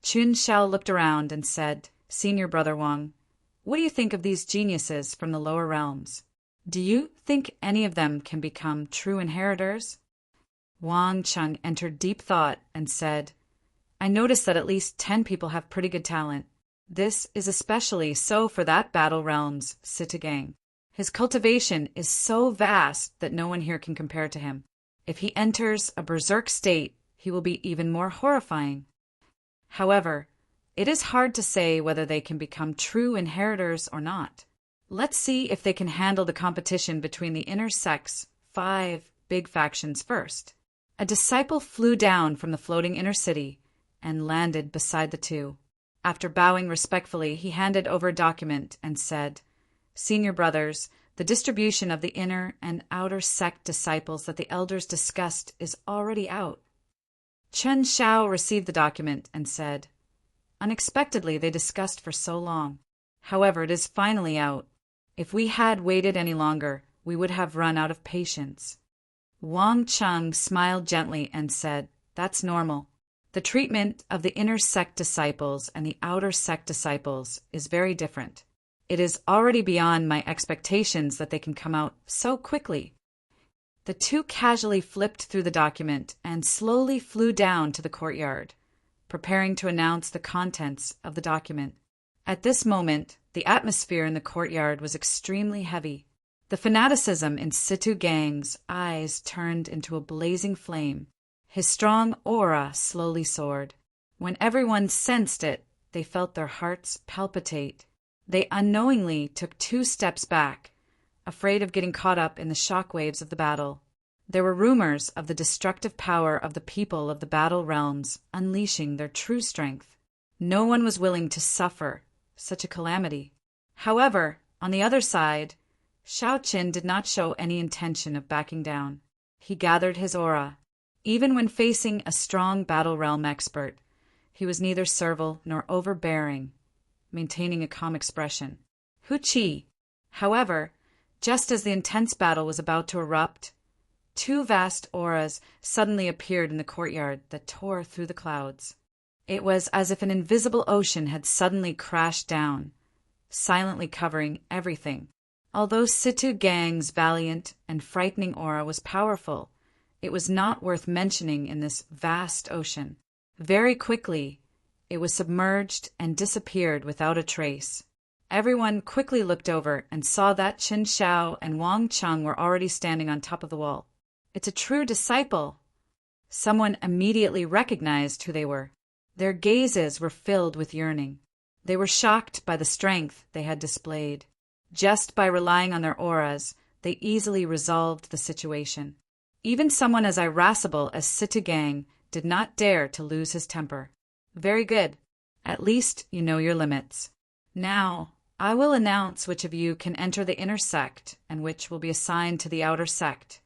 Chun Xiao looked around and said, "Senior Brother Wang, what do you think of these geniuses from the lower realms? Do you think any of them can become true inheritors?" Wang Cheng entered deep thought and said, "I noticed that at least 10 people have pretty good talent. This is especially so for that Battle Realms Sittugang. His cultivation is so vast that no one here can compare to him. If he enters a berserk state, he will be even more horrifying. However, it is hard to say whether they can become true inheritors or not. Let's see if they can handle the competition between the inner sect's 5 big factions first." A disciple flew down from the floating inner city and landed beside the 2. After bowing respectfully, he handed over a document and said, "Senior brothers, The distribution of the inner and outer sect disciples that the elders discussed is already out. Chen Xiao received the document and said, "Unexpectedly, they discussed for so long. However, it is finally out. If we had waited any longer, we would have run out of patience." Wang Cheng smiled gently and said, "That's normal. The treatment of the inner sect disciples and the outer sect disciples is very different. It is already beyond my expectations that they can come out so quickly." The two casually flipped through the document and slowly flew down to the courtyard, preparing to announce the contents of the document. At this moment, the atmosphere in the courtyard was extremely heavy. The fanaticism in Situ Gang's eyes turned into a blazing flame. His strong aura slowly soared. When everyone sensed it, they felt their hearts palpitate. They unknowingly took 2 steps back, afraid of getting caught up in the shockwaves of the battle. There were rumors of the destructive power of the people of the battle realms unleashing their true strength. No one was willing to suffer such a calamity. However, on the other side, Xiao Qin did not show any intention of backing down. He gathered his aura. Even when facing a strong battle realm expert, he was neither servile nor overbearing, maintaining a calm expression. Hu Qi. However, just as the intense battle was about to erupt, 2 vast auras suddenly appeared in the courtyard that tore through the clouds. It was as if an invisible ocean had suddenly crashed down, silently covering everything. Although Situ Gang's valiant and frightening aura was powerful, it was not worth mentioning in this vast ocean. Very quickly, it was submerged and disappeared without a trace. Everyone quickly looked over and saw that Chen Xiao and Wang Cheng were already standing on top of the wall. "It's a true disciple." Someone immediately recognized who they were. Their gazes were filled with yearning. They were shocked by the strength they had displayed. Just by relying on their auras, they easily resolved the situation. Even someone as irascible as Situ Gang did not dare to lose his temper. "Very good. At least you know your limits. Now, I will announce which of you can enter the inner sect and which will be assigned to the outer sect."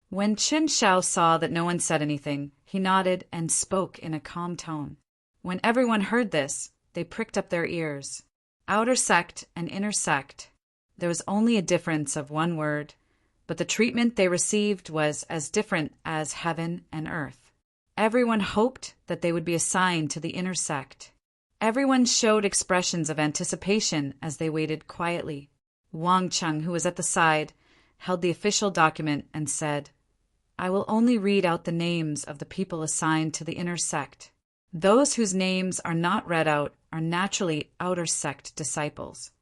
When Chen Xiao saw that no one said anything, he nodded and spoke in a calm tone. When everyone heard this, they pricked up their ears. Outer sect and inner sect. There was only a difference of 1 word, but the treatment they received was as different as heaven and earth. Everyone hoped that they would be assigned to the inner sect. Everyone showed expressions of anticipation as they waited quietly. Wang Cheng, who was at the side, held the official document and said, "I will only read out the names of the people assigned to the inner sect. Those whose names are not read out are naturally outer sect disciples."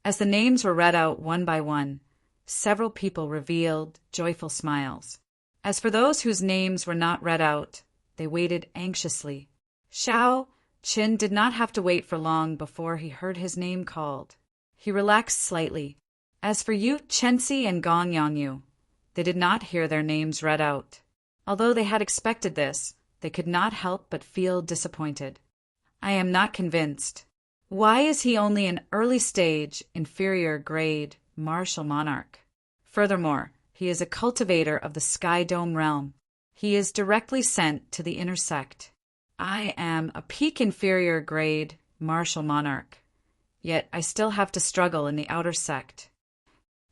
As the names were read out one by one, several people revealed joyful smiles. As for those whose names were not read out, they waited anxiously. Xiao Qin did not have to wait for long before he heard his name called. He relaxed slightly. As for Yu Chenxi and Gong Yangyu, they did not hear their names read out. Although they had expected this, they could not help but feel disappointed. "I am not convinced. Why is he only an early stage, inferior grade, martial monarch? Furthermore, he is a cultivator of the Sky Dome realm. He is directly sent to the inner sect. I am a peak inferior grade, martial monarch, yet I still have to struggle in the outer sect."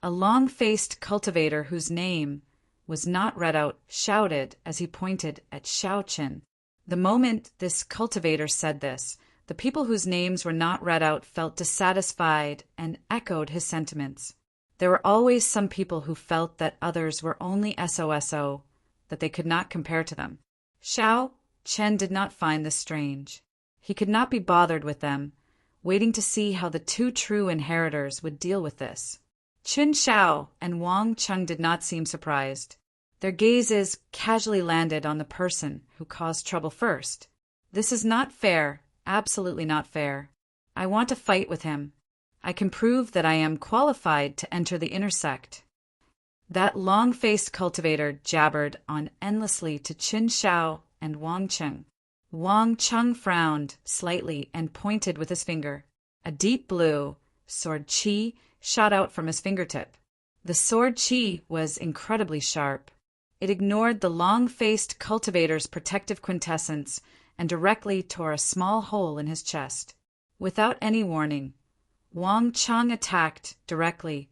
A long-faced cultivator whose name was not read out shouted as he pointed at Xiao Qin. The moment this cultivator said this, the people whose names were not read out felt dissatisfied and echoed his sentiments. There were always some people who felt that others were only SOSO, that they could not compare to them. Xiao Chen did not find this strange. He could not be bothered with them, waiting to see how the 2 true inheritors would deal with this. Chen Xiao and Wang Cheng did not seem surprised. Their gazes casually landed on the person who caused trouble first. "This is not fair, absolutely not fair. I want to fight with him. I can prove that I am qualified to enter the inner sect." That long-faced cultivator jabbered on endlessly to Chen Xiao and Wang Cheng. Wang Cheng frowned slightly and pointed with his finger. A deep blue, sword Qi shot out from his fingertip. The sword Qi was incredibly sharp. It ignored the long-faced cultivator's protective quintessence and directly tore a small hole in his chest. Without any warning, Wang Cheng attacked directly,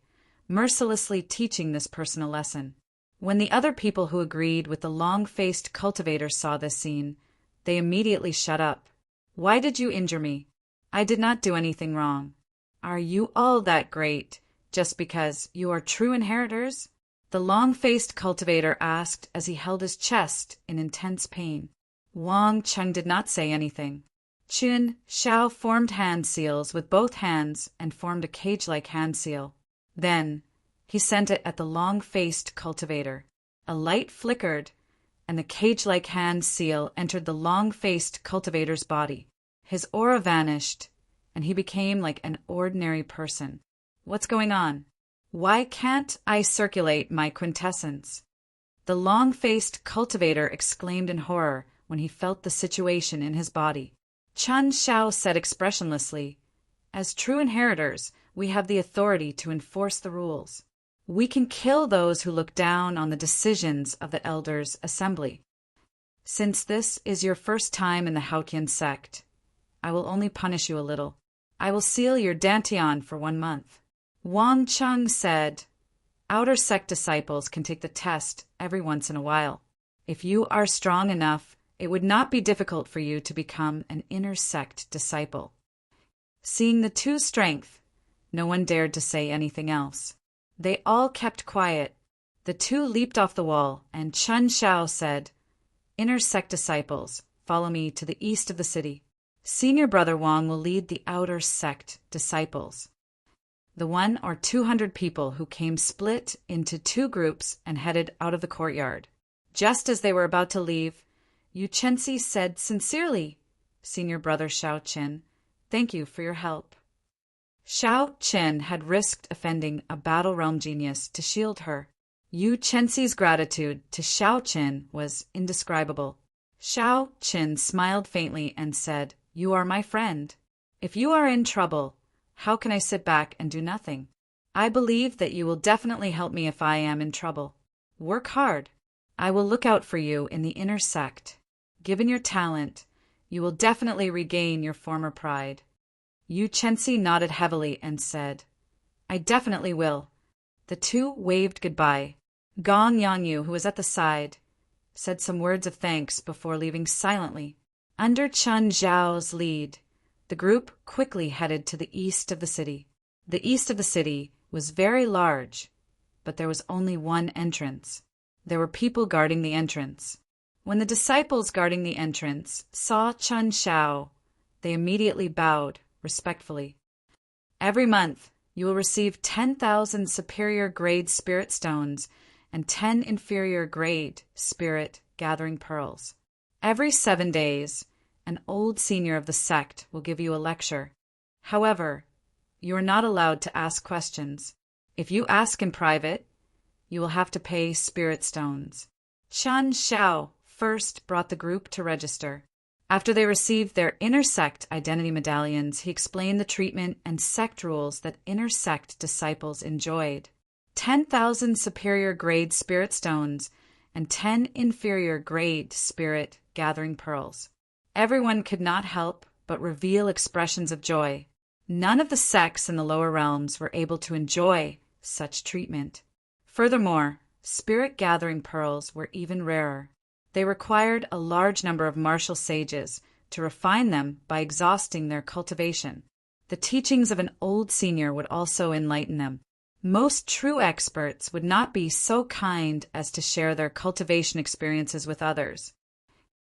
mercilessly teaching this person a lesson. When the other people who agreed with the long-faced cultivator saw this scene, they immediately shut up. "Why did you injure me? I did not do anything wrong. Are you all that great, just because you are true inheritors?" the long-faced cultivator asked as he held his chest in intense pain. Wang Cheng did not say anything. Qin Xiao formed hand seals with both hands and formed a cage-like hand seal. Then, he sent it at the long-faced cultivator. A light flickered, and the cage-like hand seal entered the long-faced cultivator's body. His aura vanished, and he became like an ordinary person. "What's going on? Why can't I circulate my quintessence?" The long-faced cultivator exclaimed in horror when he felt the situation in his body. Chen Xiao said expressionlessly, "As true inheritors, we have the authority to enforce the rules. We can kill those who look down on the decisions of the Elders' Assembly. Since this is your first time in the Haotian sect, I will only punish you a little. I will seal your dantian for 1 month." Wang Cheng said, "Outer sect disciples can take the test every once in a while. If you are strong enough, it would not be difficult for you to become an inner sect disciple." Seeing the two strength, no one dared to say anything else. They all kept quiet. The two leaped off the wall, and Chen Xiao said, "Inner sect disciples, follow me to the east of the city. Senior brother Wang will lead the outer sect disciples." The 100 or 200 people who came split into 2 groups and headed out of the courtyard. Just as they were about to leave, Yu Chenxi said sincerely, "Senior brother Xiao Qin, thank you for your help." Xiao Qin had risked offending a Battle Realm genius to shield her. Yu Chenxi's gratitude to Xiao Qin was indescribable. Xiao Qin smiled faintly and said, "You are my friend. If you are in trouble, how can I sit back and do nothing? I believe that you will definitely help me if I am in trouble. Work hard. I will look out for you in the inner sect. Given your talent, you will definitely regain your former pride." Yu Chenxi nodded heavily and said, "I definitely will." The two waved goodbye. Gong Yangyu, who was at the side, said some words of thanks before leaving silently. Under Chen Zhao's lead, the group quickly headed to the east of the city. The east of the city was very large, but there was only one entrance. There were people guarding the entrance. When the disciples guarding the entrance saw Chen Xiao, they immediately bowed respectfully. "Every month, you will receive 10,000 superior grade spirit stones and 10 inferior grade spirit gathering pearls. Every 7 days, an old senior of the sect will give you a lecture. However, you are not allowed to ask questions. If you ask in private, you will have to pay spirit stones." Chen Xiao first brought the group to register. After they received their inner sect identity medallions, he explained the treatment and sect rules that inner sect disciples enjoyed. 10,000 superior grade spirit stones and 10 inferior grade spirit gathering pearls. Everyone could not help but reveal expressions of joy. None of the sects in the lower realms were able to enjoy such treatment. Furthermore, spirit gathering pearls were even rarer. They required a large number of martial sages to refine them by exhausting their cultivation. The teachings of an old senior would also enlighten them. Most true experts would not be so kind as to share their cultivation experiences with others.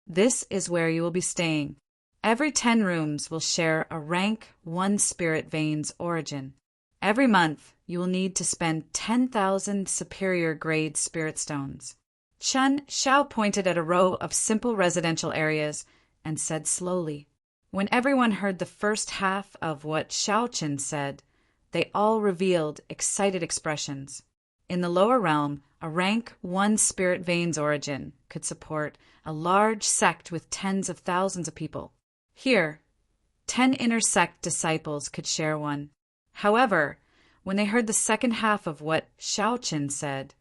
This is where you will be staying. Every 10 rooms will share a rank 1 spirit vein's origin. Every month, you will need to spend 10,000 superior grade spirit stones. Chen Xiao pointed at a row of simple residential areas and said slowly. When everyone heard the first half of what Xiao Qin said, they all revealed excited expressions. In the lower realm, a rank 1 spirit vein's origin could support a large sect with tens of thousands of people. Here, 10 inner sect disciples could share one. However, when they heard the second half of what Xiao said,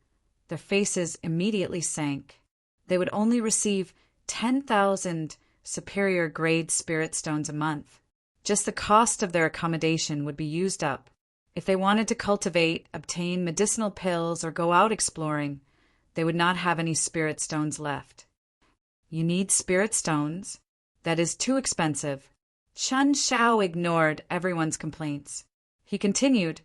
their faces immediately sank. They would only receive 10,000 superior grade spirit stones a month. Just the cost of their accommodation would be used up. If they wanted to cultivate, obtain medicinal pills, or go out exploring, they would not have any spirit stones left. You need spirit stones? That is too expensive. Chen Xiao ignored everyone's complaints. He continued,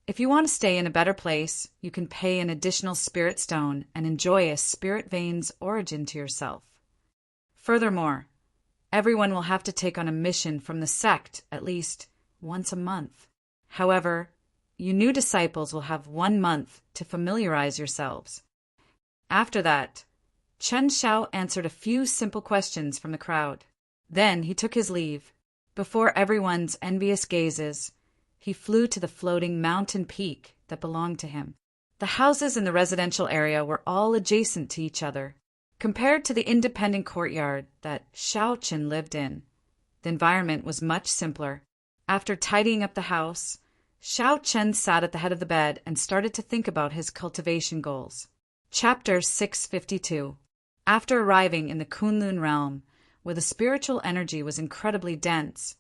if you want to stay in a better place, you can pay an additional spirit stone and enjoy a spirit vein's origin to yourself. Furthermore, everyone will have to take on a mission from the sect at least once a month. However, you new disciples will have 1 month to familiarize yourselves. After that, Chen Xiao answered a few simple questions from the crowd. Then he took his leave. Before everyone's envious gazes, he flew to the floating mountain peak that belonged to him. The houses in the residential area were all adjacent to each other. Compared to the independent courtyard that Xiao Qin lived in, the environment was much simpler. After tidying up the house, Xiao Chen sat at the head of the bed and started to think about his cultivation goals. Chapter 652. After arriving in the Kunlun realm, where the spiritual energy was incredibly dense,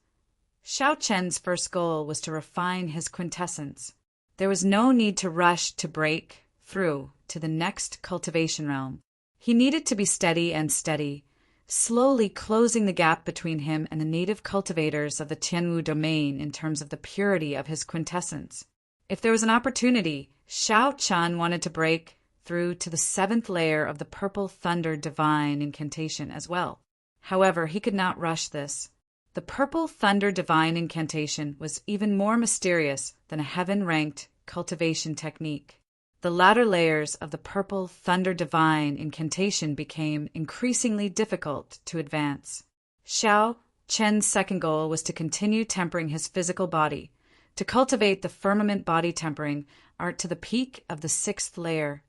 Xiao Chen's first goal was to refine his quintessence. There was no need to rush to break through to the next cultivation realm. He needed to be steady, slowly closing the gap between him and the native cultivators of the Tianwu domain in terms of the purity of his quintessence. If there was an opportunity, Xiao Chen wanted to break through to the 7th layer of the Purple Thunder Divine incantation as well. However, he could not rush this. The Purple Thunder Divine incantation was even more mysterious than a heaven-ranked cultivation technique. The latter layers of the Purple Thunder Divine incantation became increasingly difficult to advance. Xiao Chen's second goal was to continue tempering his physical body, to cultivate the firmament body tempering art to the peak of the 6th layer,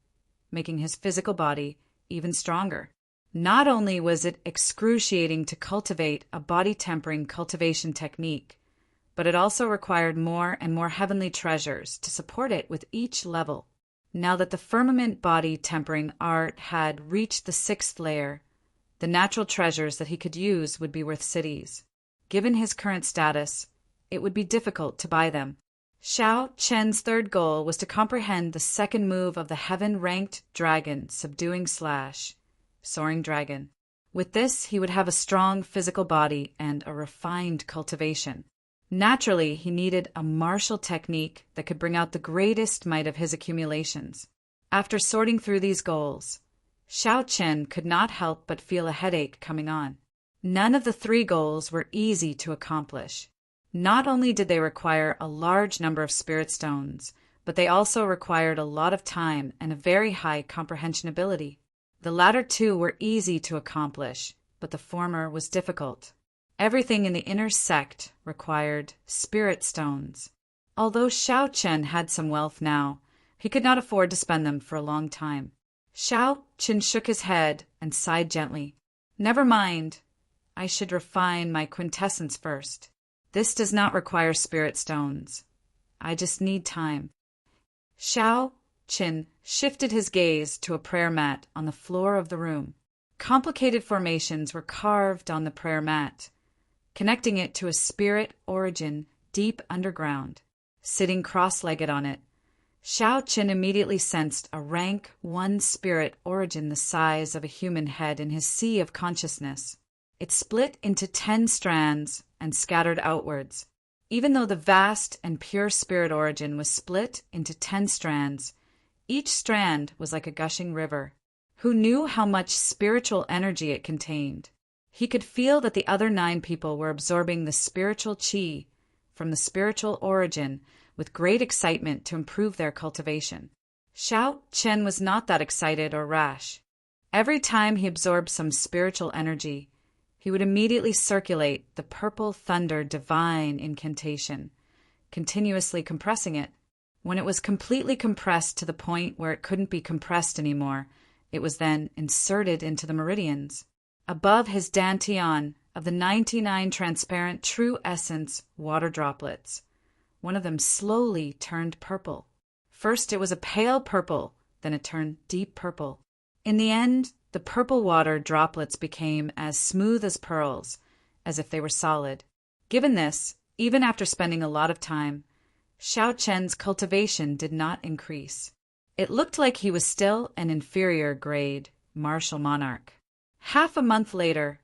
making his physical body even stronger. Not only was it excruciating to cultivate a body-tempering cultivation technique, but it also required more and more heavenly treasures to support it with each level. Now that the firmament body tempering art had reached the 6th layer, the natural treasures that he could use would be worth cities. Given his current status, it would be difficult to buy them. Xiao Chen's third goal was to comprehend the second move of the heaven-ranked dragon soaring dragon. With this, he would have a strong physical body and a refined cultivation. Naturally, he needed a martial technique that could bring out the greatest might of his accumulations. After sorting through these goals, Xiao Chen could not help but feel a headache coming on. None of the 3 goals were easy to accomplish. Not only did they require a large number of spirit stones, but they also required a lot of time and a very high comprehension ability. The latter 2 were easy to accomplish, but the former was difficult. Everything in the inner sect required spirit stones. Although Xiao Chen had some wealth now, he could not afford to spend them for a long time. Xiao Chen shook his head and sighed gently. Never mind. I should refine my quintessence first. This does not require spirit stones. I just need time. Xiao Chen shifted his gaze to a prayer mat on the floor of the room. Complicated formations were carved on the prayer mat, connecting it to a spirit origin deep underground. Sitting cross-legged on it, Xiao Chen immediately sensed a rank 1 spirit origin the size of a human head in his sea of consciousness. It split into 10 strands and scattered outwards. Even though the vast and pure spirit origin was split into 10 strands, each strand was like a gushing river. Who knew how much spiritual energy it contained? He could feel that the other 9 people were absorbing the spiritual qi from the spiritual origin with great excitement to improve their cultivation. Xiao Chen was not that excited or rash. Every time he absorbed some spiritual energy, he would immediately circulate the Purple Thunder Divine incantation, continuously compressing it. When it was completely compressed to the point where it couldn't be compressed anymore, it was then inserted into the meridians. Above his dantian of the 99 transparent true essence water droplets one of them slowly turned purple. First it was a pale purple, then it turned deep purple. In the end, the purple water droplets became as smooth as pearls, as if they were solid. Given this, even after spending a lot of time, Xiao Chen's cultivation did not increase. It looked like he was still an inferior grade martial monarch. Half a month later,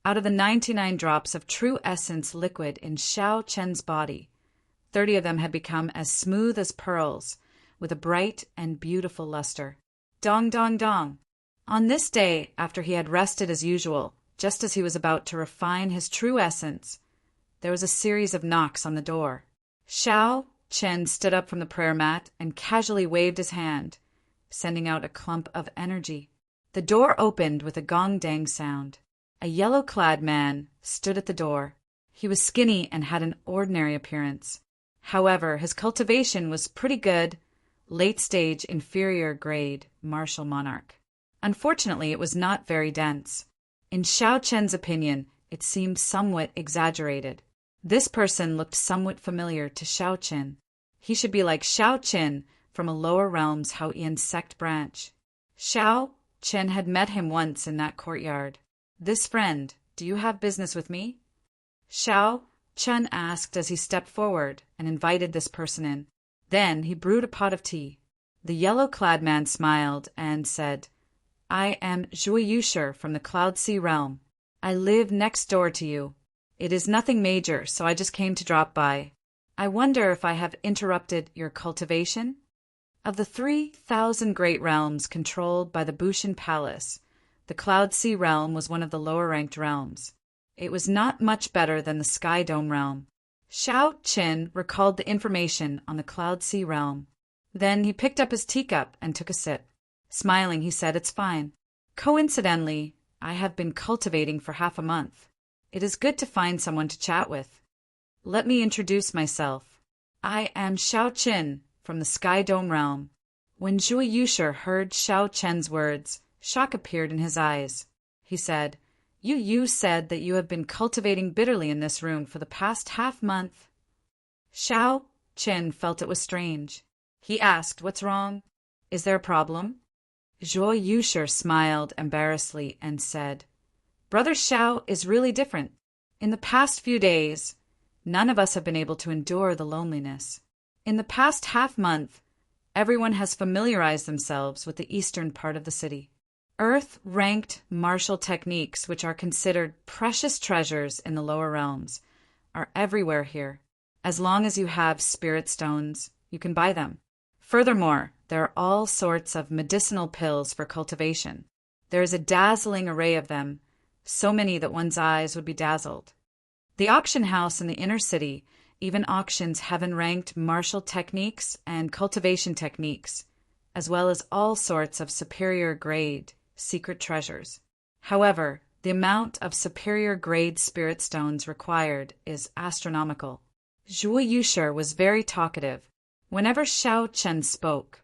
out of the 99 drops of true essence liquid in Xiao Chen's body, 30 of them had become as smooth as pearls, with a bright and beautiful luster. Dong, dong, dong. On this day, after he had rested as usual, just as he was about to refine his true essence, there was a series of knocks on the door. Xiao Chen stood up from the prayer mat and casually waved his hand, sending out a clump of energy. The door opened with a gong-dang sound. A yellow-clad man stood at the door. He was skinny and had an ordinary appearance. However, his cultivation was pretty good, late-stage inferior grade martial monarch. Unfortunately, it was not very dense. In Xiao Chen's opinion, it seemed somewhat exaggerated. This person looked somewhat familiar to Xiao Chen. He should be like Xiao Chen from a lower realms Haoyan sect branch. Xiao Chen had met him once in that courtyard. "This friend, do you have business with me?" Xiao Chen asked as he stepped forward and invited this person in. Then he brewed a pot of tea. The yellow-clad man smiled and said, "I am Zhui Yusher from the Cloud Sea realm. I live next door to you. It is nothing major, so I just came to drop by. I wonder if I have interrupted your cultivation?" Of the 3,000 great realms controlled by the Bushan Palace, the Cloud Sea realm was one of the lower-ranked realms. It was not much better than the Sky Dome realm. Xiao Chen recalled the information on the Cloud Sea realm. Then he picked up his teacup and took a sip. Smiling, he said, "It's fine. Coincidentally, I have been cultivating for half a month. It is good to find someone to chat with. Let me introduce myself. I am Xiao Chen from the Sky Dome realm." When Zhui Yusher heard Xiao Chen's words, shock appeared in his eyes. He said, You said that you have been cultivating bitterly in this room for the past half-month." Xiao Chen felt it was strange. He asked, "What's wrong? Is there a problem?" Zhui Yusher smiled embarrassedly and said, "Brother Xiao is really different. In the past few days, none of us have been able to endure the loneliness. In the past half-month, everyone has familiarized themselves with the eastern part of the city. Earth-ranked martial techniques, which are considered precious treasures in the lower realms, are everywhere here. As long as you have spirit stones, you can buy them. Furthermore, there are all sorts of medicinal pills for cultivation. There is a dazzling array of them, so many that one's eyes would be dazzled. The auction house in the inner city even auctions heaven-ranked martial techniques and cultivation techniques, as well as all sorts of superior grade secret treasures. However, the amount of superior grade spirit stones required is astronomical." Zhui Yusher was very talkative. Whenever Xiao Chen spoke,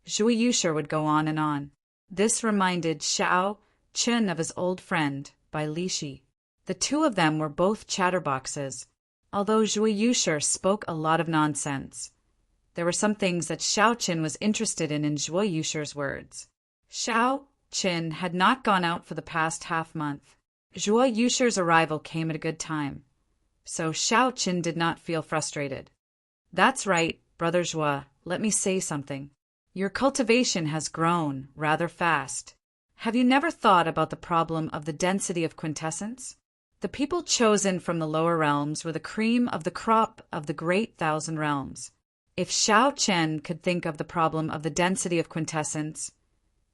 Zhui Yusher would go on and on. This reminded Xiao Chen of his old friend, Bai Lishi. The two of them were both chatterboxes. Although Zhui Yusher spoke a lot of nonsense, there were some things that Xiao Chen was interested in Zhui Yusher's words. Xiao Chen had not gone out for the past half-month. Zhui Yusher's arrival came at a good time, so Xiao Chen did not feel frustrated. "That's right, Brother Zhui, let me say something. Your cultivation has grown rather fast. Have you never thought about the problem of the density of quintessence? The people chosen from the lower realms were the cream of the crop of the great 1,000 realms. If Xiao Chen could think of the problem of the density of quintessence,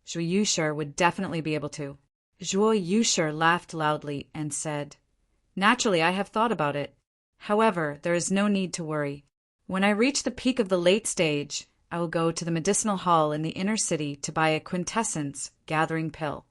Zhui Yusher would definitely be able to." Zhui Yusher laughed loudly and said, "Naturally, I have thought about it. However, there is no need to worry. When I reach the peak of the late stage, I will go to the medicinal hall in the inner city to buy a quintessence gathering pill."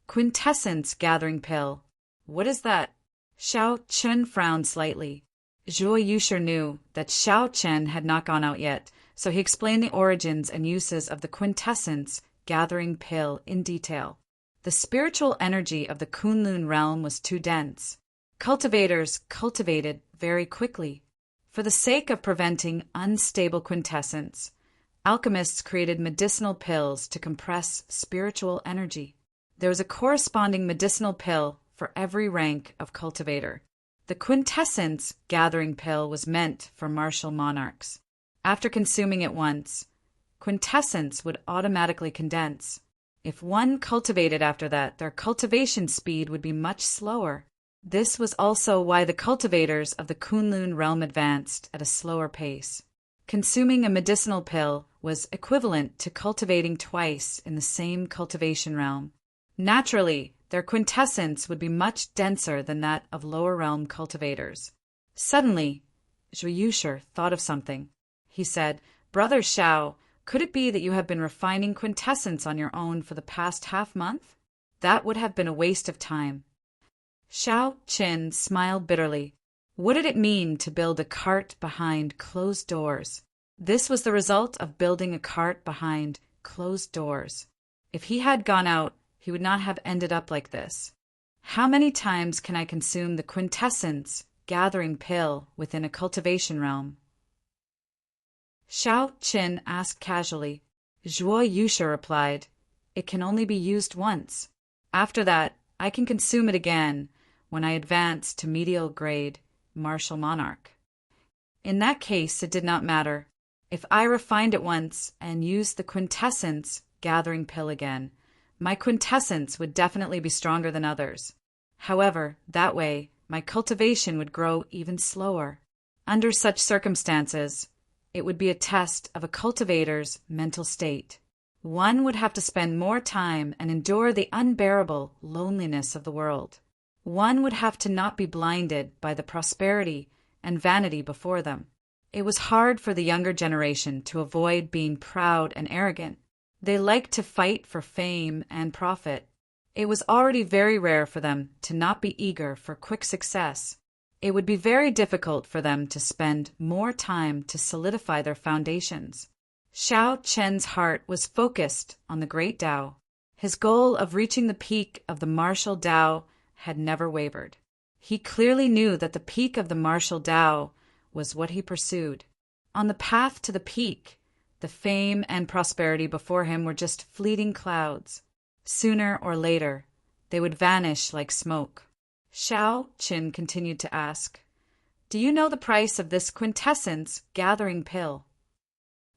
Quintessence gathering pill. What is that? Xiao Chen frowned slightly. Zhui Yusher knew that Xiao Chen had not gone out yet, so he explained the origins and uses of the quintessence gathering pill in detail. The spiritual energy of the Kunlun realm was too dense. Cultivators cultivated very quickly. For the sake of preventing unstable quintessence, alchemists created medicinal pills to compress spiritual energy. There was a corresponding medicinal pill for every rank of cultivator. The quintessence gathering pill was meant for martial monarchs. After consuming it once, quintessence would automatically condense. If one cultivated after that, their cultivation speed would be much slower. This was also why the cultivators of the Kunlun realm advanced at a slower pace. Consuming a medicinal pill was equivalent to cultivating twice in the same cultivation realm. Naturally, their quintessence would be much denser than that of lower realm cultivators. Suddenly, Zhui Yushi thought of something. He said, "Brother Xiao, could it be that you have been refining quintessence on your own for the past half-month? That would have been a waste of time." Xiao Qin smiled bitterly. What did it mean to build a cart behind closed doors? This was the result of building a cart behind closed doors. If he had gone out, he would not have ended up like this. How many times can I consume the quintessence gathering pill within a cultivation realm? Xiao Qin asked casually. Zhuo Yushi replied, "It can only be used once. After that, I can consume it again when I advance to medial grade martial monarch." In that case, it did not matter. If I refined it once and used the quintessence gathering pill again, my quintessence would definitely be stronger than others. However, that way, my cultivation would grow even slower. Under such circumstances, it would be a test of a cultivator's mental state. One would have to spend more time and endure the unbearable loneliness of the world. One would have to not be blinded by the prosperity and vanity before them. It was hard for the younger generation to avoid being proud and arrogant. They liked to fight for fame and profit. It was already very rare for them to not be eager for quick success. It would be very difficult for them to spend more time to solidify their foundations. Xiao Chen's heart was focused on the great Tao. His goal of reaching the peak of the martial Tao had never wavered. He clearly knew that the peak of the martial Tao was what he pursued. On the path to the peak, the fame and prosperity before him were just fleeting clouds. Sooner or later, they would vanish like smoke. Xiao Qin continued to ask, "Do you know the price of this quintessence gathering pill?"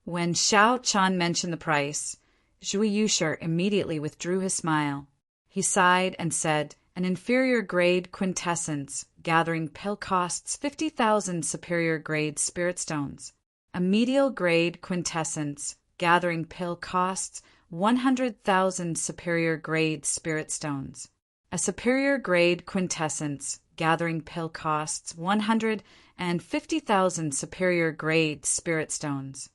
When Xiao Qian mentioned the price, Zhui Yushi immediately withdrew his smile. He sighed and said, "An inferior grade quintessence gathering pill costs 50,000 superior grade spirit stones. A medial grade quintessence gathering pill costs 100,000 superior grade spirit stones. A superior grade quintessence gathering pill costs 150,000 superior grade spirit stones."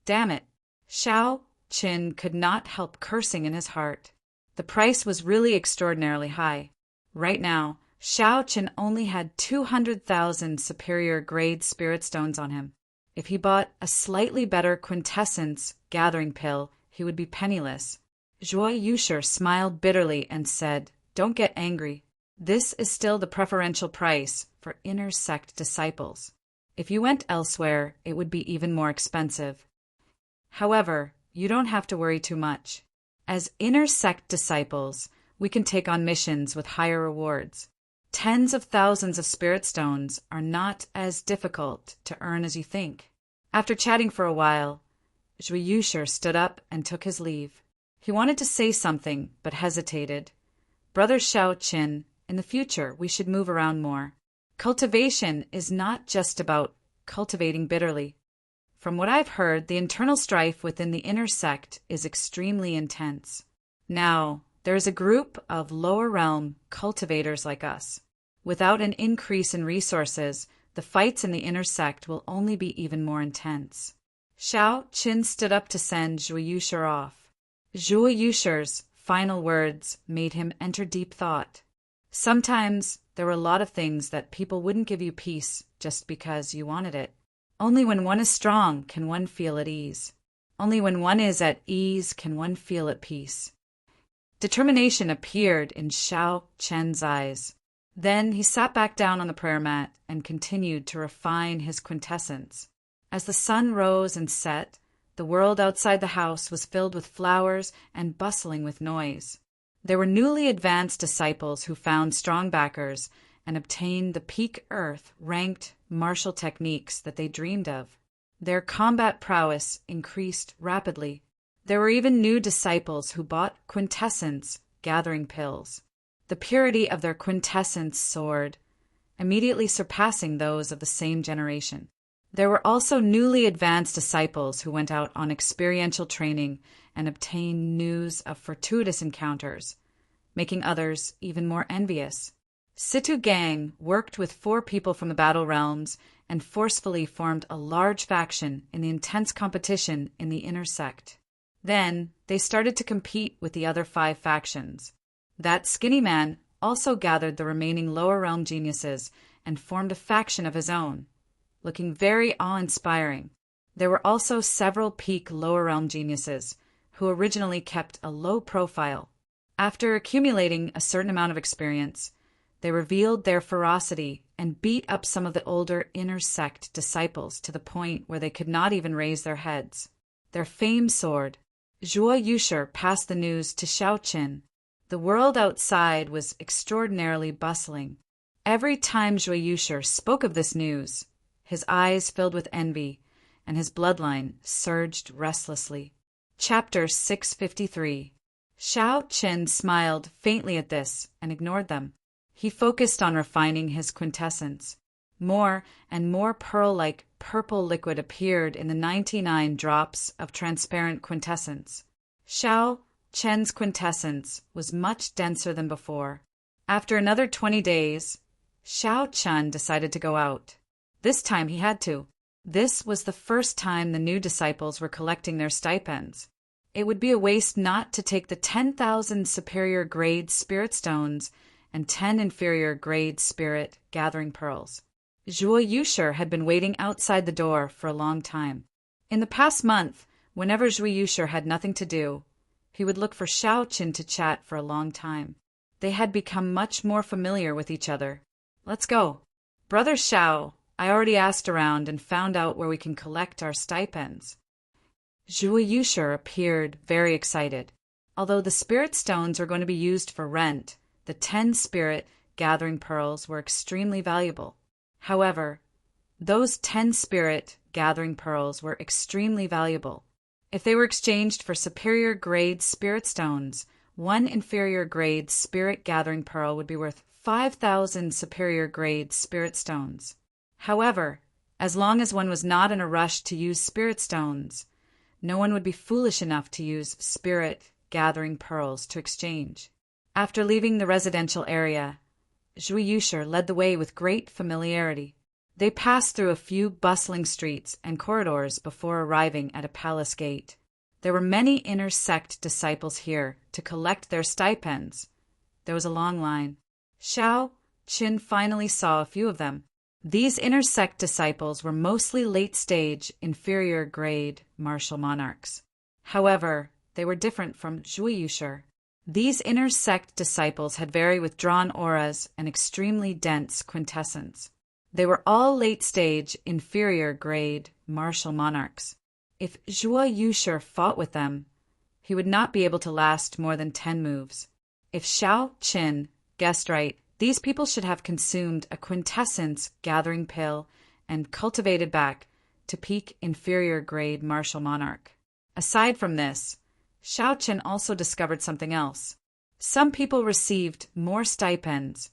Damn it! Xiao Qin could not help cursing in his heart. The price was really extraordinarily high. Right now, Xiao Qin only had 200,000 superior grade spirit stones on him. If he bought a slightly better quintessence gathering pill, he would be penniless. Zhuo Yushi smiled bitterly and said, "Don't get angry. This is still the preferential price for inner sect disciples. If you went elsewhere, it would be even more expensive. However, you don't have to worry too much. As inner sect disciples, we can take on missions with higher rewards. Tens of thousands of spirit stones are not as difficult to earn as you think." After chatting for a while, Zhui Yushi stood up and took his leave. He wanted to say something, but hesitated. "Brother Xiao Qin, in the future we should move around more. Cultivation is not just about cultivating bitterly. From what I've heard, the internal strife within the inner sect is extremely intense. Now, there is a group of lower realm cultivators like us. Without an increase in resources, the fights in the inner sect will only be even more intense." Xiao Qin stood up to send Zhui Yushi off. Zhui Yushi's final words made him enter deep thought. Sometimes there were a lot of things that people wouldn't give you peace just because you wanted it. Only when one is strong can one feel at ease. Only when one is at ease can one feel at peace. Determination appeared in Xiao Chen's eyes. Then he sat back down on the prayer mat and continued to refine his quintessence. As the sun rose and set, the world outside the house was filled with flowers and bustling with noise. There were newly advanced disciples who found strong backers and obtained the peak earth-ranked martial techniques that they dreamed of. Their combat prowess increased rapidly. There were even new disciples who bought quintessence gathering pills. The purity of their quintessence soared, immediately surpassing those of the same generation. There were also newly advanced disciples who went out on experiential training and obtained news of fortuitous encounters, making others even more envious. Situ Gang worked with 4 people from the battle realms and forcefully formed a large faction in the intense competition in the inner sect. Then they started to compete with the other 5 factions. That skinny man also gathered the remaining lower realm geniuses and formed a faction of his own, looking very awe-inspiring. There were also several peak lower realm geniuses who originally kept a low profile. After accumulating a certain amount of experience, they revealed their ferocity and beat up some of the older inner sect disciples to the point where they could not even raise their heads. Their fame soared. Zhuo Yushi passed the news to Xiao Qin. The world outside was extraordinarily bustling. Every time Zhuo Yushi spoke of this news, his eyes filled with envy, and his bloodline surged restlessly. Chapter 653. Xiao Qin smiled faintly at this and ignored them. He focused on refining his quintessence. More and more pearl-like purple liquid appeared in the 99 drops of transparent quintessence. Xiao Qin's quintessence was much denser than before. After another 20 days, Xiao Qin decided to go out. This time he had to. This was the first time the new disciples were collecting their stipends. It would be a waste not to take the 10,000 superior grade spirit stones and 10 inferior grade spirit gathering pearls. Zhuo Yushi had been waiting outside the door for a long time. In the past month, whenever Zhuo Yushi had nothing to do, he would look for Xiao Qin to chat for a long time. They had become much more familiar with each other. Let's go. Brother Xiao, I already asked around and found out where we can collect our stipends. Zhuo Yushi appeared very excited. Although the spirit stones were going to be used for rent, the 10 spirit gathering pearls were extremely valuable. However, those 10 spirit gathering pearls were extremely valuable. If they were exchanged for superior grade spirit stones, 1 inferior grade spirit gathering pearl would be worth 5,000 superior grade spirit stones. However, as long as one was not in a rush to use spirit stones, no one would be foolish enough to use spirit gathering pearls to exchange. After leaving the residential area, Zhuo Yushi led the way with great familiarity. They passed through a few bustling streets and corridors before arriving at a palace gate. There were many inner sect disciples here to collect their stipends. There was a long line. Xiao Qin finally saw a few of them. These inner sect disciples were mostly late-stage, inferior-grade martial monarchs. However, they were different from Zhuo Yushi. These inner sect disciples had very withdrawn auras and extremely dense quintessence. They were all late-stage, inferior-grade martial monarchs. If Zhuo Yushi fought with them, he would not be able to last more than 10 moves. If Xiao Qin guessed right, these people should have consumed a quintessence gathering pill and cultivated back to peak inferior-grade martial monarch. Aside from this, Xiao Qin also discovered something else. Some people received more stipends,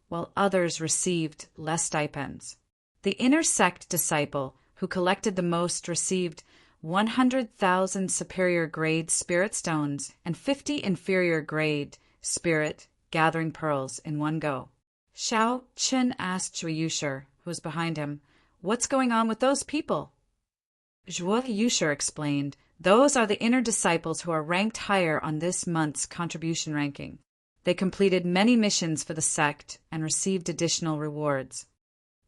while others received less stipends. The inner sect disciple who collected the most received 100,000 superior grade spirit stones and 50 inferior grade spirit gathering pearls in one go. Xiao Qin asked Zhuo Yushi, who was behind him, "What's going on with those people?" Zhuo Yushi explained, "Those are the inner disciples who are ranked higher on this month's contribution ranking. They completed many missions for the sect and received additional rewards.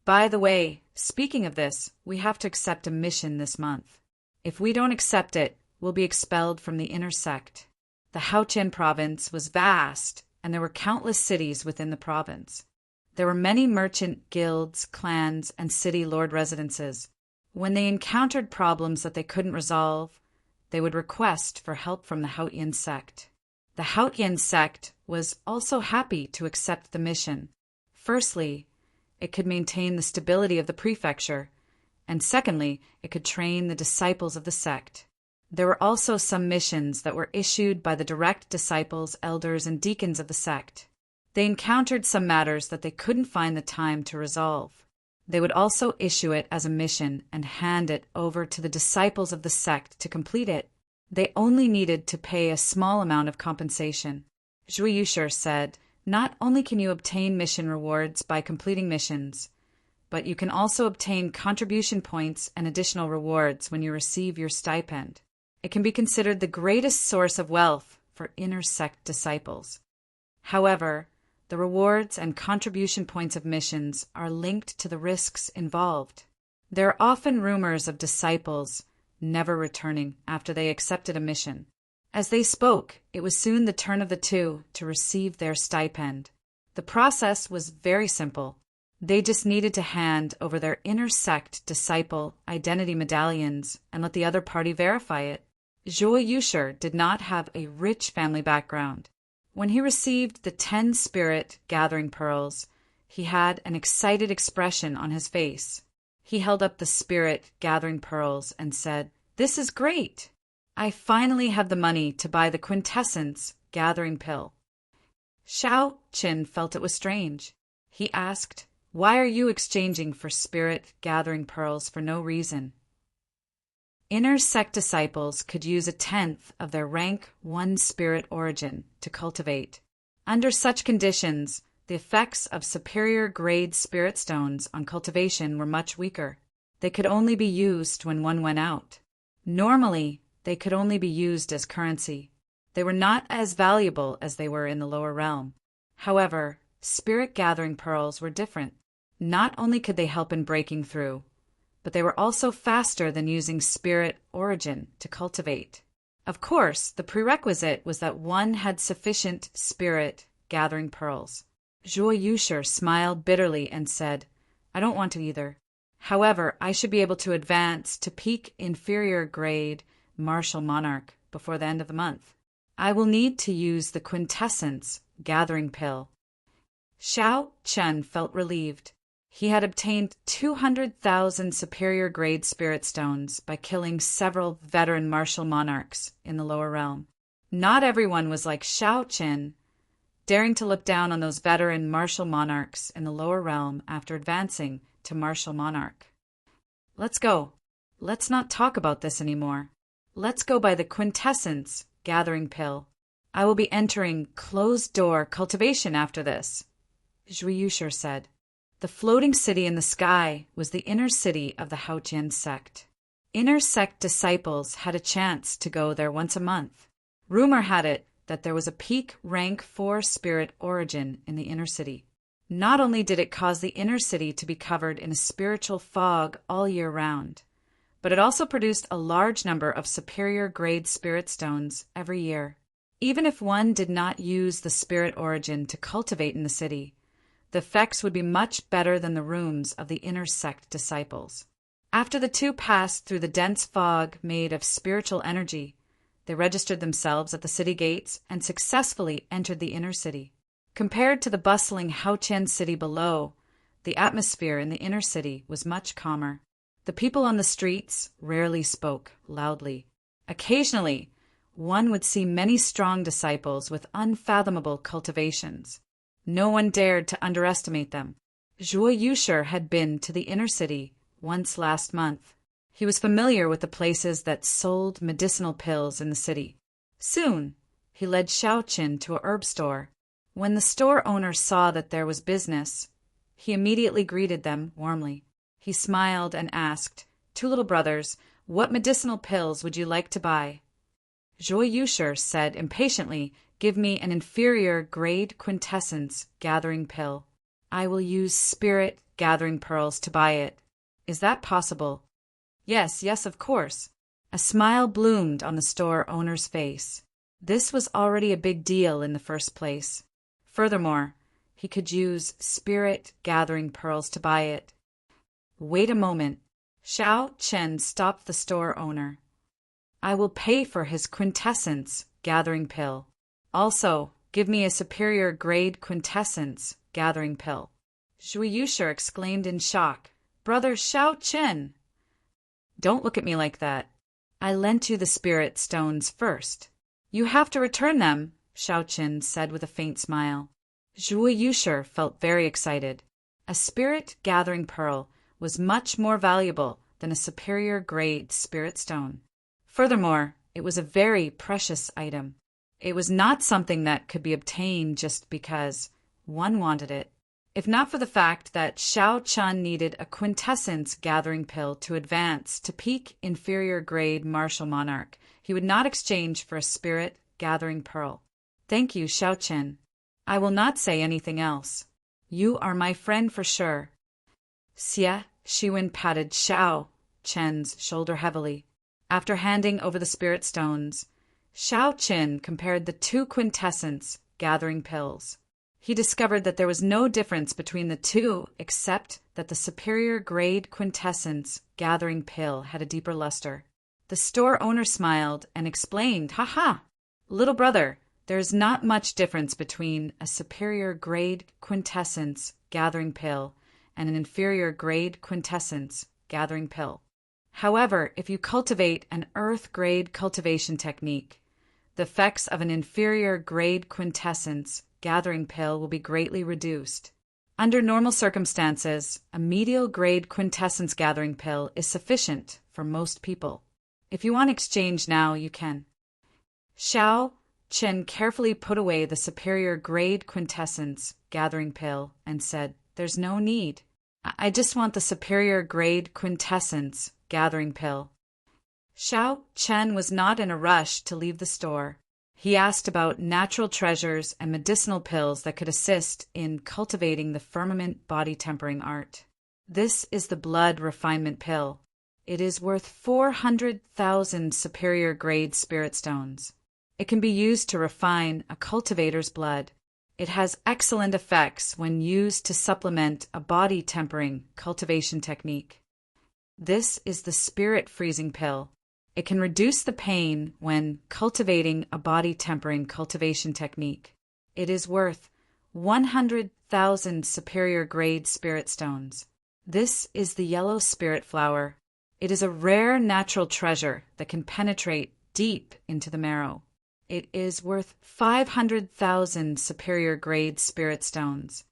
By the way, speaking of this, we have to accept a mission this month. If we don't accept it, we'll be expelled from the inner sect." The Haotian province was vast, and there were countless cities within the province. There were many merchant guilds, clans, and city lord residences. When they encountered problems that they couldn't resolve, they would request for help from the Hautian sect. The Hautian sect was also happy to accept the mission. Firstly, it could maintain the stability of the prefecture, and secondly, it could train the disciples of the sect. There were also some missions that were issued by the direct disciples, elders, and deacons of the sect. They encountered some matters that they couldn't find the time to resolve. They would also issue it as a mission and hand it over to the disciples of the sect to complete it. They only needed to pay a small amount of compensation. Zhuiyushir said, "Not only can you obtain mission rewards by completing missions, but you can also obtain contribution points and additional rewards when you receive your stipend. It can be considered the greatest source of wealth for inner sect disciples. However, the rewards and contribution points of missions are linked to the risks involved. There are often rumors of disciples never returning after they accepted a mission." As they spoke, it was soon the turn of the two to receive their stipend. The process was very simple. They just needed to hand over their inner sect disciple identity medallions and let the other party verify it. Zhuiyushir did not have a rich family background. When he received the 10 spirit gathering pearls, he had an excited expression on his face. He held up the spirit gathering pearls and said, "This is great! I finally have the money to buy the quintessence gathering pill." Xiao Qin felt it was strange. He asked, "Why are you exchanging for spirit gathering pearls for no reason?" Inner sect disciples could use 1/10 of their rank 1 spirit origin to cultivate. Under such conditions, the effects of superior grade spirit stones on cultivation were much weaker. They could only be used when one went out. Normally, they could only be used as currency. They were not as valuable as they were in the lower realm. However, spirit gathering pearls were different. Not only could they help in breaking through, but they were also faster than using spirit origin to cultivate. Of course, the prerequisite was that one had sufficient spirit gathering pearls. Zhuiyushir smiled bitterly and said, "I don't want to either. However, I should be able to advance to peak inferior grade martial monarch before the end of the month. I will need to use the quintessence gathering pill." Xiao Chen felt relieved. He had obtained 200,000 superior grade spirit stones by killing several veteran martial monarchs in the lower realm. Not everyone was like Xiao Qin, daring to look down on those veteran martial monarchs in the lower realm after advancing to martial monarch. "Let's go. Let's not talk about this anymore. Let's go by the quintessence gathering pill. I will be entering closed-door cultivation after this," Zhuiyushir said. The floating city in the sky was the inner city of the Haotian sect. Inner sect disciples had a chance to go there once a month. Rumor had it that there was a peak rank 4 spirit origin in the inner city. Not only did it cause the inner city to be covered in a spiritual fog all year round, but it also produced a large number of superior grade spirit stones every year. Even if one did not use the spirit origin to cultivate in the city, the effects would be much better than the rooms of the inner sect disciples. After the two passed through the dense fog made of spiritual energy, they registered themselves at the city gates and successfully entered the inner city. Compared to the bustling Haotian city below, the atmosphere in the inner city was much calmer. The people on the streets rarely spoke loudly. Occasionally, one would see many strong disciples with unfathomable cultivations. No one dared to underestimate them. Zhuiyushir had been to the inner city once last month. He was familiar with the places that sold medicinal pills in the city. Soon, he led Xiao Qin to a herb store. When the store owner saw that there was business, he immediately greeted them warmly. He smiled and asked, "Two little brothers, what medicinal pills would you like to buy?" Zhuiyushir said impatiently, "Give me an inferior grade quintessence gathering pill. I will use spirit gathering pearls to buy it. Is that possible?" Yes, of course." A smile bloomed on the store owner's face. This was already a big deal in the first place. Furthermore, he could use spirit gathering pearls to buy it. Wait a moment. Xiao Chen stopped the store owner. I will pay for his quintessence gathering pill. Also, give me a superior grade quintessence gathering pill. Zhui Yusher exclaimed in shock. Brother Xiao Chen! Don't look at me like that. I lent you the spirit stones first. You have to return them, Xiao Chen said with a faint smile. Zhui Yusher felt very excited. A spirit gathering pearl was much more valuable than a superior grade spirit stone. Furthermore, it was a very precious item. It was not something that could be obtained just because one wanted it. If not for the fact that Xiao Chen needed a quintessence gathering pill to advance to peak inferior grade martial monarch, he would not exchange for a spirit gathering pearl. Thank you, Xiao Chen. I will not say anything else. You are my friend for sure. Xie Shiwen patted Xiao Chen's shoulder heavily. After handing over the spirit stones, Xiao Chen compared the two quintessence gathering pills. He discovered that there was no difference between the two except that the superior grade quintessence gathering pill had a deeper luster. The store owner smiled and explained, "Ha! Little brother, there is not much difference between a superior grade quintessence gathering pill and an inferior grade quintessence gathering pill. However, if you cultivate an earth grade cultivation technique, the effects of an inferior grade quintessence gathering pill will be greatly reduced. Under normal circumstances, a medial grade quintessence gathering pill is sufficient for most people. If you want exchange now, you can." Xiao Chen carefully put away the superior grade quintessence gathering pill and said, "There's no need. I just want the superior grade quintessence gathering pill." Xiao Chen was not in a rush to leave the store. He asked about natural treasures and medicinal pills that could assist in cultivating the firmament body tempering art. This is the blood refinement pill. It is worth 400,000 superior grade spirit stones. It can be used to refine a cultivator's blood. It has excellent effects when used to supplement a body tempering cultivation technique. This is the spirit freezing pill. It can reduce the pain when cultivating a body tempering cultivation technique. It is worth 100,000 superior grade spirit stones. This is the yellow spirit flower. It is a rare natural treasure that can penetrate deep into the marrow. It is worth 500,000 superior grade spirit stones.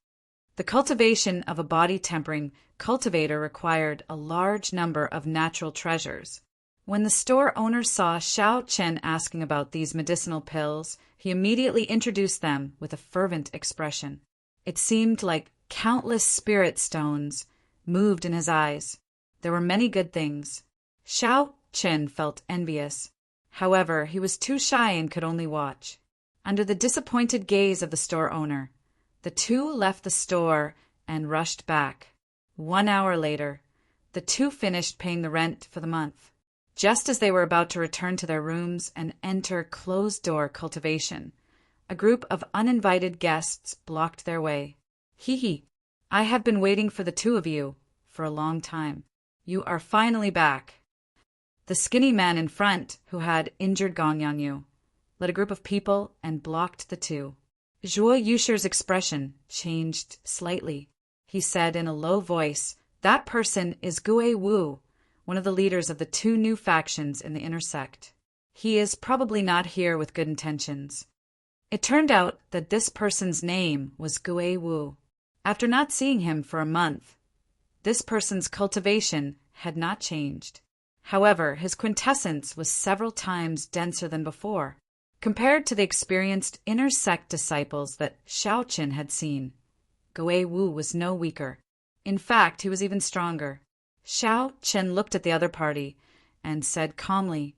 The cultivation of a body tempering cultivator required a large number of natural treasures. When the store owner saw Xiao Chen asking about these medicinal pills, he immediately introduced them with a fervent expression. It seemed like countless spirit stones moved in his eyes. There were many good things. Xiao Chen felt envious. However, he was too shy and could only watch. Under the disappointed gaze of the store owner, the two left the store and rushed back. 1 hour later, the two finished paying the rent for the month. Just as they were about to return to their rooms and enter closed-door cultivation, a group of uninvited guests blocked their way. "Hee, I have been waiting for the two of you for a long time. You are finally back." The skinny man in front, who had injured Gong Yanyu, led a group of people and blocked the two. Zhuo Yusher's expression changed slightly. He said in a low voice, "That person is Gue Wu, one of the leaders of the two new factions in the inner sect. He is probably not here with good intentions." It turned out that this person's name was Gue Wu. After not seeing him for a month, this person's cultivation had not changed. However, his quintessence was several times denser than before. Compared to the experienced inner sect disciples that Xiao Chen had seen, Gue Wu was no weaker. In fact, he was even stronger. Xiao Chen looked at the other party and said calmly,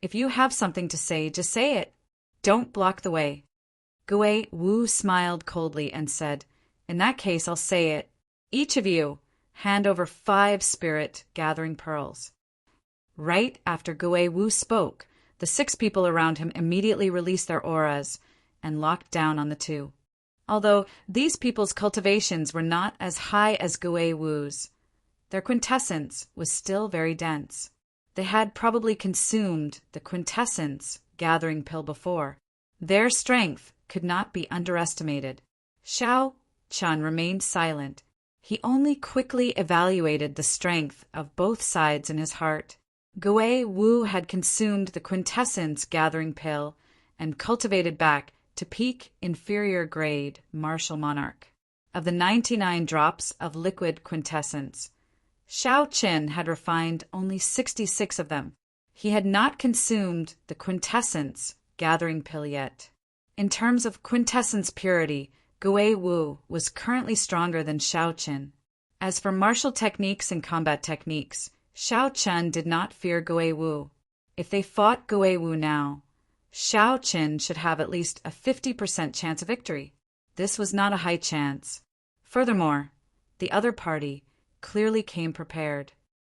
"If you have something to say, just say it. Don't block the way." Gue Wu smiled coldly and said, "In that case, I'll say it. Each of you, hand over 5 spirit gathering pearls." Right after Gue Wu spoke, the 6 people around him immediately released their auras and locked down on the two. Although these people's cultivations were not as high as Gui Wu's, their quintessence was still very dense. They had probably consumed the quintessence gathering pill before. Their strength could not be underestimated. Xiao Chun remained silent. He only quickly evaluated the strength of both sides in his heart. Gui Wu had consumed the quintessence gathering pill and cultivated back to peak inferior grade martial monarch. Of the 99 drops of liquid quintessence, Xiao Qin had refined only 66 of them. He had not consumed the quintessence gathering pill yet. In terms of quintessence purity, Gui Wu was currently stronger than Xiao Qin. As for martial techniques and combat techniques, Xiao Qin did not fear Gui Wu. If they fought Gui Wu now, Xiao Qin should have at least a 50% chance of victory. This was not a high chance. Furthermore, the other party clearly came prepared.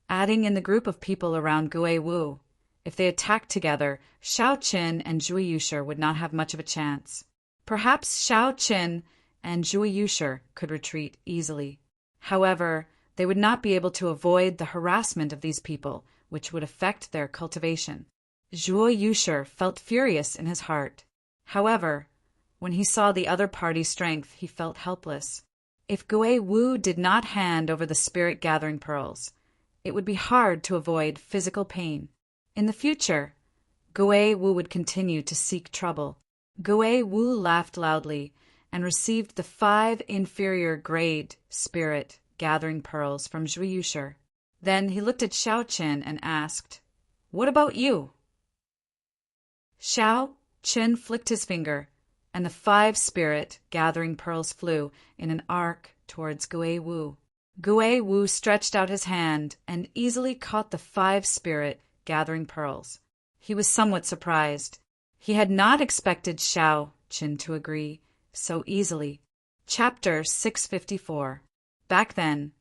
Adding in the group of people around Gui Wu, if they attacked together, Xiao Qin and Zhui Yushi would not have much of a chance. Perhaps Xiao Qin and Zhui Yushi could retreat easily. However, they would not be able to avoid the harassment of these people, which would affect their cultivation. Zhui Yushi felt furious in his heart. However, when he saw the other party's strength, he felt helpless. If Gui Wu did not hand over the spirit gathering pearls, it would be hard to avoid physical pain. In the future, Gui Wu would continue to seek trouble. Gui Wu laughed loudly and received the 5 inferior grade spirit gathering pearls from Zhui Yushi. Then he looked at Xiao Qin and asked, "What about you?" Xiao Qin flicked his finger, and the 5 spirit gathering pearls flew in an arc towards Gui Wu. Gui Wu stretched out his hand and easily caught the 5 spirit gathering pearls. He was somewhat surprised. He had not expected Xiao Qin to agree so easily. Chapter 654. Back then,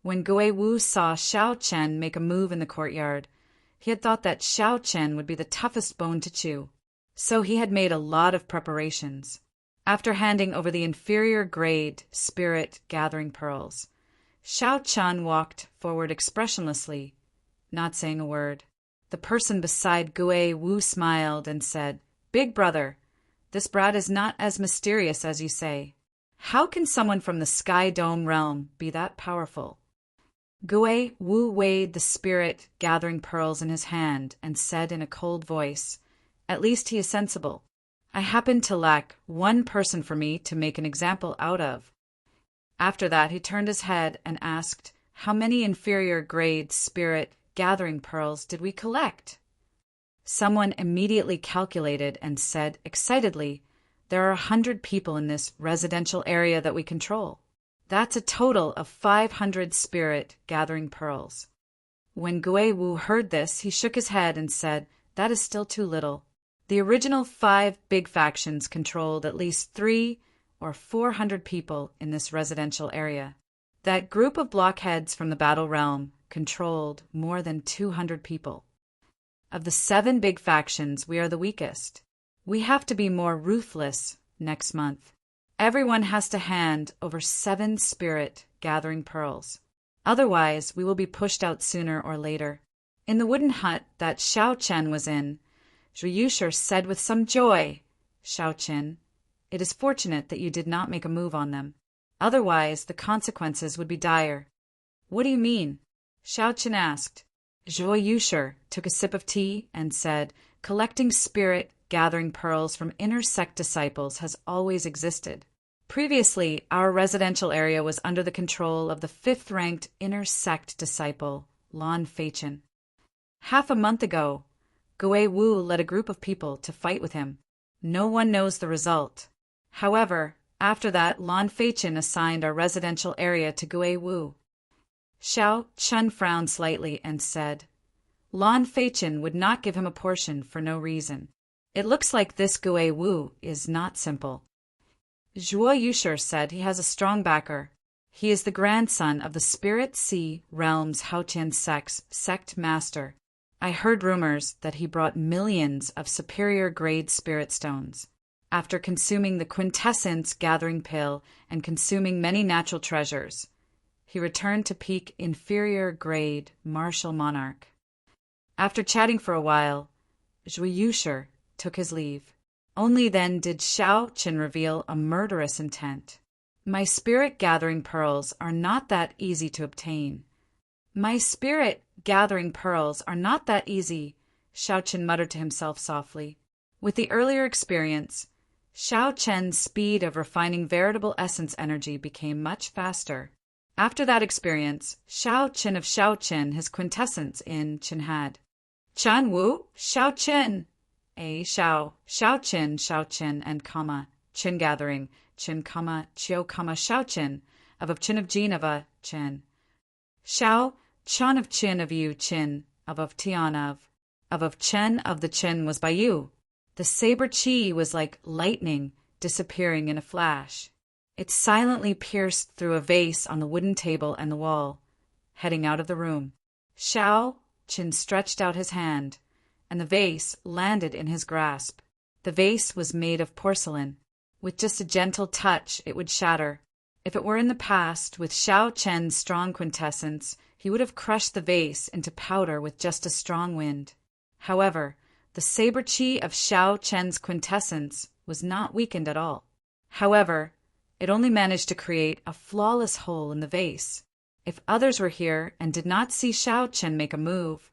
when Gui Wu saw Xiao Qin make a move in the courtyard, he had thought that Xiao Qin would be the toughest bone to chew. So he had made a lot of preparations. After handing over the inferior grade spirit gathering pearls, Xiao Qin walked forward expressionlessly, not saying a word. The person beside Gui Wu smiled and said, "Big brother, this brat is not as mysterious as you say. How can someone from the Sky Dome realm be that powerful?" Gui Wu weighed the spirit gathering pearls in his hand and said in a cold voice, "At least he is sensible. I happen to lack one person for me to make an example out of." After that he turned his head and asked, "How many inferior grade spirit gathering pearls did we collect?" Someone immediately calculated and said excitedly, "There are 100 people in this residential area that we control. That's a total of 500 spirit gathering pearls." When Gui Wu heard this, he shook his head and said, "That is still too little. The original 5 big factions controlled at least 300 or 400 people in this residential area. That group of blockheads from the battle realm controlled more than 200 people. Of the 7 big factions, we are the weakest. We have to be more ruthless next month. Everyone has to hand over 7 spirit gathering pearls. Otherwise, we will be pushed out sooner or later." In the wooden hut that Xiao Qin was in, Zhui Yushi said with some joy, "Xiao Qin, it is fortunate that you did not make a move on them. Otherwise, the consequences would be dire." "What do you mean?" Xiao Qin asked. Zhui Yushi took a sip of tea and said, "Collecting spirit gathering pearls from inner sect disciples has always existed. Previously, our residential area was under the control of the 5th-ranked inner sect disciple, Lan Feichen. Half a month ago, Gui Wu led a group of people to fight with him. No one knows the result. However, after that, Lan Feichen assigned our residential area to Gui Wu." Xiao Qin frowned slightly and said, "Lan Feichen would not give him a portion for no reason. It looks like this Gui Wu is not simple." Zhuo Yushi said he has a strong backer. He is the grandson of the Spirit Sea Realm's Haotian sect's sect master. I heard rumors that he brought millions of superior grade spirit stones. After consuming the quintessence gathering pill and consuming many natural treasures, he returned to peak inferior grade martial monarch. After chatting for a while, Zhuyi took his leave. Only then did Xiao Qin reveal a murderous intent. My spirit gathering pearls are not that easy to obtain. My spirit gathering pearls are not that easy, Xiao Qin muttered to himself softly. With the earlier experience, Xiao Qian's speed of refining veritable essence energy became much faster. After that experience, Xiao Qin of Xiao Qin, his quintessence in Qinhad. Chan Wu, Xiao Qin. A Xiao, Xiao Qin, and comma, Qin gathering, Qin, comma, Qiu, comma, Xiao Qin, of Qin of Jin of a Qin. Xiao, Chan of Qin of Yu Qin, of Tian of Chen of the Qin was by Yu. The saber chi was like lightning disappearing in a flash. It silently pierced through a vase on the wooden table and the wall, heading out of the room. Xiao Qin stretched out his hand, and the vase landed in his grasp. The vase was made of porcelain. With just a gentle touch, it would shatter. If it were in the past, with Xiao Qian's strong quintessence, he would have crushed the vase into powder with just a strong wind. However, the saber chi of Xiao Qian's quintessence was not weakened at all. However, it only managed to create a flawless hole in the vase. If others were here and did not see Xiao Qian make a move,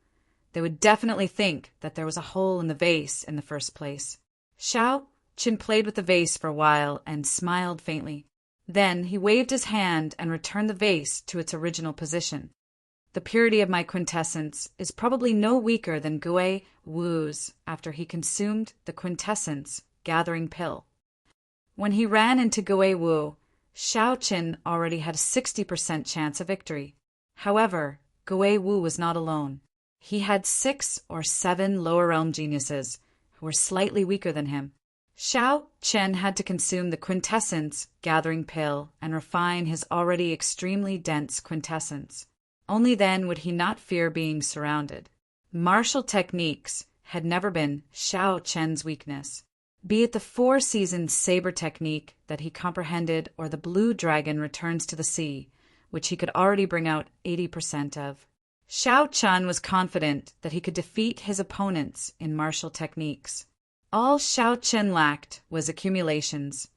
they would definitely think that there was a hole in the vase in the first place. Xiao Qin played with the vase for a while and smiled faintly. Then he waved his hand and returned the vase to its original position. The purity of my quintessence is probably no weaker than Gui Wu's after he consumed the quintessence gathering pill. When he ran into Gui Wu, Xiao Qin already had a 60% chance of victory. However, Gui Wu was not alone. He had 6 or 7 lower realm geniuses who were slightly weaker than him. Xiao Qian had to consume the quintessence gathering pill and refine his already extremely dense quintessence. Only then would he not fear being surrounded. Martial techniques had never been Xiao Qian's weakness. Be it the 4-season saber technique that he comprehended or the blue dragon returns to the sea, which he could already bring out 80% of. Xiao Qian was confident that he could defeat his opponents in martial techniques. All Xiao Qian lacked was accumulations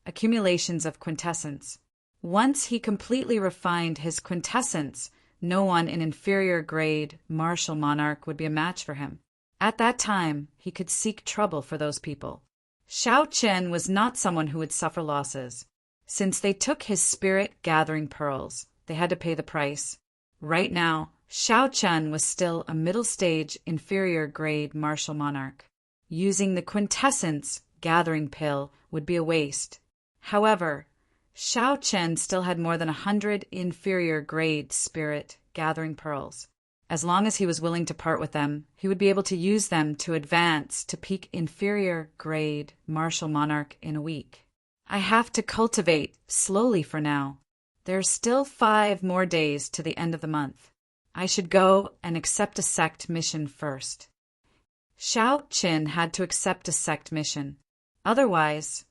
of quintessence. Once he completely refined his quintessence, no one in inferior grade martial monarch would be a match for him. At that time, he could seek trouble for those people. Xiao Qian was not someone who would suffer losses. Since they took his spirit gathering pearls, they had to pay the price. Right now, Xiao Qian was still a middle stage inferior grade martial monarch. Using the quintessence gathering pill would be a waste. However, Xiao Qian still had more than 100 inferior grade spirit gathering pearls. As long as he was willing to part with them, he would be able to use them to advance to peak inferior grade martial monarch in a week. I have to cultivate slowly for now. There are still 5 more days to the end of the month. I should go and accept a sect mission first. Xiao Qin had to accept a sect mission. Otherwise,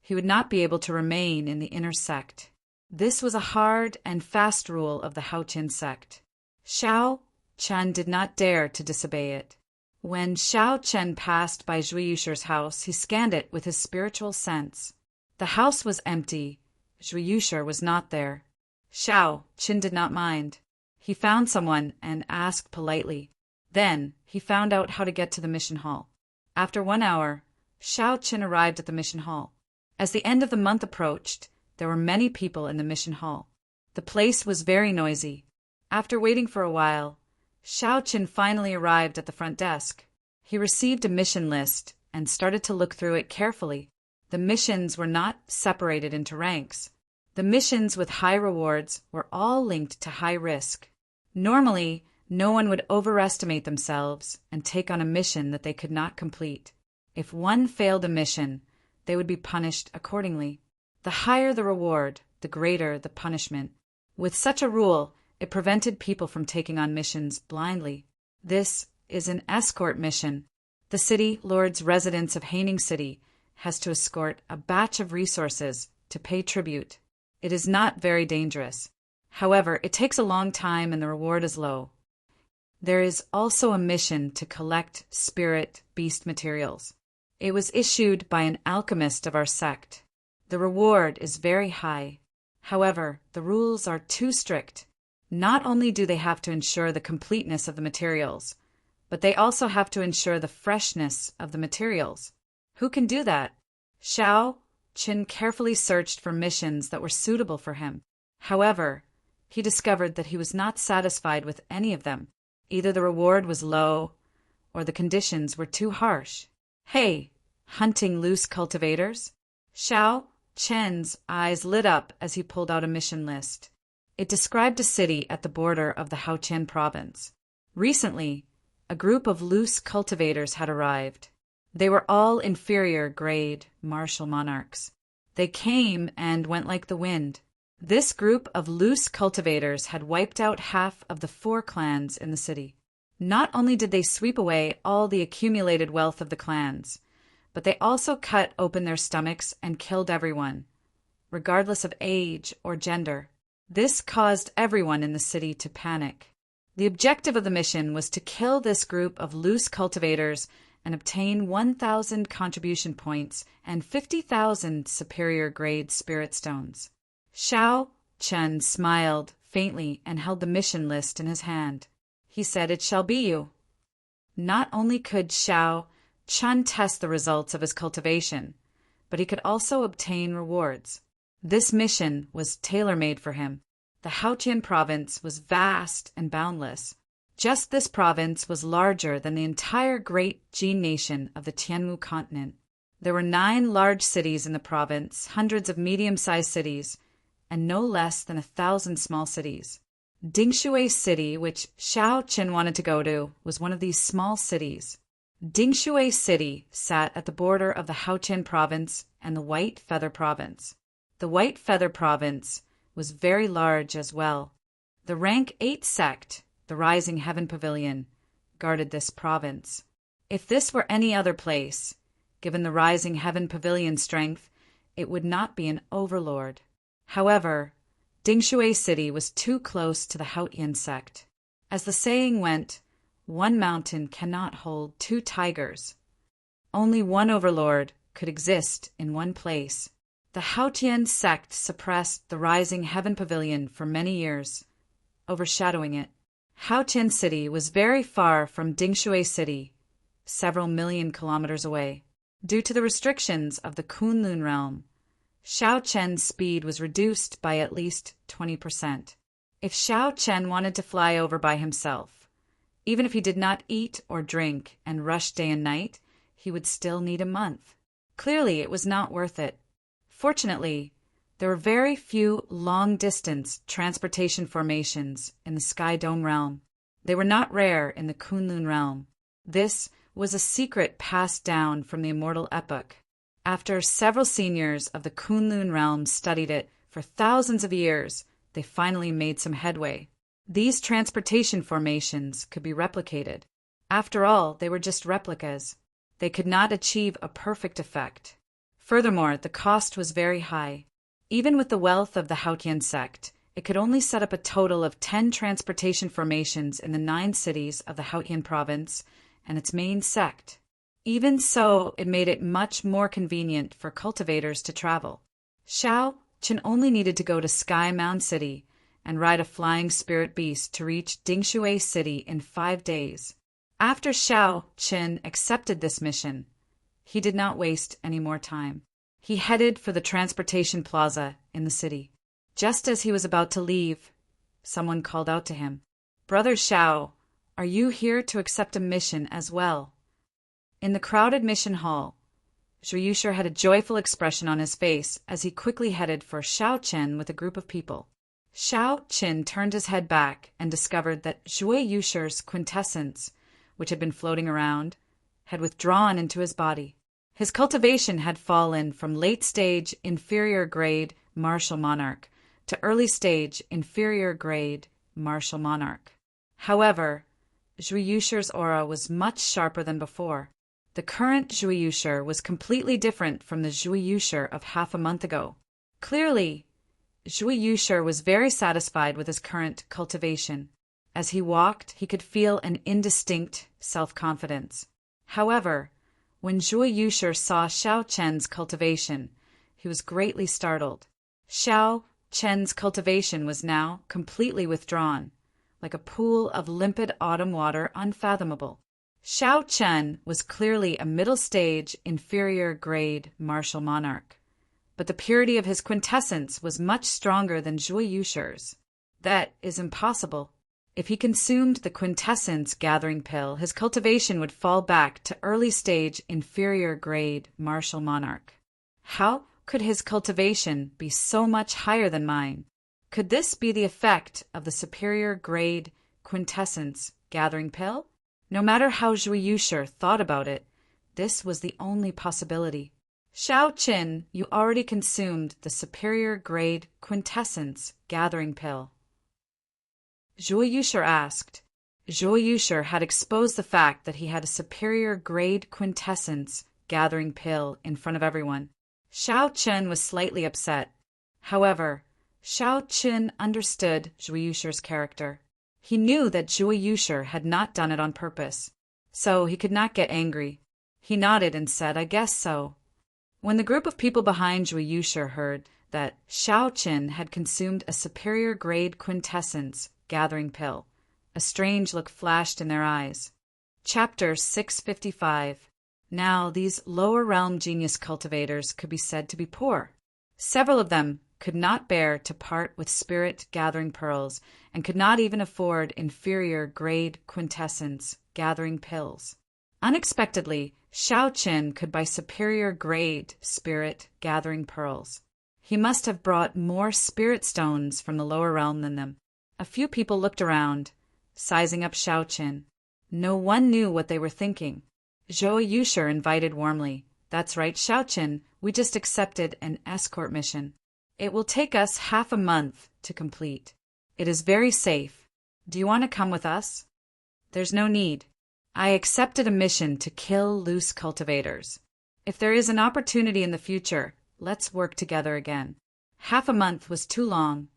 he would not be able to remain in the inner sect. This was a hard and fast rule of the Haoqin sect. Xiao Qian did not dare to disobey it. When Xiao Qian passed by Zhuyi house, he scanned it with his spiritual sense. The house was empty. Zhuyi was not there. Xiao Qin did not mind. He found someone and asked politely. Then he found out how to get to the mission hall. After 1 hour, Xiao Qin arrived at the mission hall. As the end of the month approached, there were many people in the mission hall. The place was very noisy. After waiting for a while, Xiao Qin finally arrived at the front desk. He received a mission list and started to look through it carefully. The missions were not separated into ranks. The missions with high rewards were all linked to high risk. Normally, no one would overestimate themselves and take on a mission that they could not complete. If one failed a mission, they would be punished accordingly. The higher the reward, the greater the punishment. With such a rule, it prevented people from taking on missions blindly. This is an escort mission. The city lord's residence of Haining City has to escort a batch of resources to pay tribute. It is not very dangerous. However, it takes a long time and the reward is low. There is also a mission to collect spirit beast materials. It was issued by an alchemist of our sect. The reward is very high. However, the rules are too strict. Not only do they have to ensure the completeness of the materials, but they also have to ensure the freshness of the materials. Who can do that? Xiao Qin carefully searched for missions that were suitable for him. However, he discovered that he was not satisfied with any of them. Either the reward was low, or the conditions were too harsh. Hey, hunting loose cultivators? Xiao Qin's eyes lit up as he pulled out a mission list. It described a city at the border of the Haotian province. Recently, a group of loose cultivators had arrived. They were all inferior grade martial monarchs. They came and went like the wind. This group of loose cultivators had wiped out half of the 4 clans in the city. Not only did they sweep away all the accumulated wealth of the clans, but they also cut open their stomachs and killed everyone, regardless of age or gender. This caused everyone in the city to panic. The objective of the mission was to kill this group of loose cultivators and obtain 1,000 contribution points and 50,000 superior grade spirit stones. Xiao Chen smiled faintly and held the mission list in his hand. He said, "It shall be you." Not only could Xiao Chen test the results of his cultivation, but he could also obtain rewards. This mission was tailor-made for him. The Haotian province was vast and boundless. Just this province was larger than the entire great Jin nation of the Tianmu continent. There were 9 large cities in the province, hundreds of medium-sized cities, and no less than 1,000 small cities. Dingshui City, which Xiao Qin wanted to go to, was one of these small cities. Dingshui City sat at the border of the Haotian province and the White Feather province. The White Feather province was very large as well. The rank 8 sect, the Rising Heaven Pavilion, guarded this province. If this were any other place, given the Rising Heaven Pavilion strength, it would not be an overlord. However, Dingshui City was too close to the Haotian sect. As the saying went, one mountain cannot hold 2 tigers. Only one overlord could exist in one place. The Haotian sect suppressed the Rising Heaven Pavilion for many years, overshadowing it. Haotian City was very far from Dingshui City, several million kilometers away. Due to the restrictions of the Kunlun realm, Xiao Chen's speed was reduced by at least 20%. If Xiao Chen wanted to fly over by himself, even if he did not eat or drink and rush day and night, he would still need a month. Clearly, it was not worth it. Fortunately, there were very few long-distance transportation formations in the Sky Dome realm. They were not rare in the Kunlun realm. This was a secret passed down from the Immortal epoch. After several seniors of the Kunlun realm studied it for thousands of years, they finally made some headway. These transportation formations could be replicated. After all, they were just replicas. They could not achieve a perfect effect. Furthermore, the cost was very high. Even with the wealth of the Haotian sect, it could only set up a total of 10 transportation formations in the 9 cities of the Haotian province and its main sect. Even so, it made it much more convenient for cultivators to travel. Xiao Qin only needed to go to Sky Mound City and ride a flying spirit beast to reach Dingshui City in 5 days. After Xiao Qin accepted this mission, he did not waste any more time. He headed for the transportation plaza in the city. Just as he was about to leave, someone called out to him, "Brother Xiao, are you here to accept a mission as well?" In the crowded mission hall, Zhu Yushir had a joyful expression on his face as he quickly headed for Xiao Qin with a group of people. Xiao Qin turned his head back and discovered that Zhu Yushir's quintessence, which had been floating around, had withdrawn into his body. His cultivation had fallen from late-stage, inferior-grade martial monarch to early-stage, inferior-grade martial monarch. However, Zhu Yushir's aura was much sharper than before. The current Zhui Yushi was completely different from the Zhui Yushi of half a month ago. Clearly, Zhui Yushi was very satisfied with his current cultivation. As he walked, he could feel an indistinct self-confidence. However, when Zhui Yushi saw Xiao Chen's cultivation, he was greatly startled. Xiao Chen's cultivation was now completely withdrawn, like a pool of limpid autumn water unfathomable. Xiao Chen was clearly a middle-stage, inferior-grade martial monarch, but the purity of his quintessence was much stronger than Zhui Yushi's. That is impossible. If he consumed the quintessence gathering pill, his cultivation would fall back to early-stage, inferior-grade martial monarch. How could his cultivation be so much higher than mine? Could this be the effect of the superior-grade quintessence gathering pill? No matter how Zhui Yushi thought about it, this was the only possibility. Xiao Qin, you already consumed the superior-grade quintessence gathering pill. Zhui Yushi asked. Zhui Yushi had exposed the fact that he had a superior-grade quintessence gathering pill in front of everyone. Xiao Chen was slightly upset. However, Xiao Chen understood Zhui Yushi's character. He knew that Zhui Yushi had not done it on purpose, so he could not get angry. He nodded and said, "I guess so." When the group of people behind Zhui Yushi heard that Xiao Chen had consumed a superior-grade quintessence gathering pill, a strange look flashed in their eyes. Chapter 655. Now, these lower realm genius cultivators could be said to be poor. Several of them could not bear to part with spirit-gathering pearls and could not even afford inferior-grade quintessence gathering pills. Unexpectedly, Xiao Qin could buy superior-grade spirit-gathering pearls. He must have brought more spirit stones from the lower realm than them. A few people looked around, sizing up Xiao Qin. No one knew what they were thinking. Zhui Yushi invited warmly. "That's right, Xiao Qin, we just accepted an escort mission. It will take us half a month to complete. It is very safe. Do you want to come with us?" "There's no need. I accepted a mission to kill loose cultivators. If there is an opportunity in the future, let's work together again." Half a month was too long,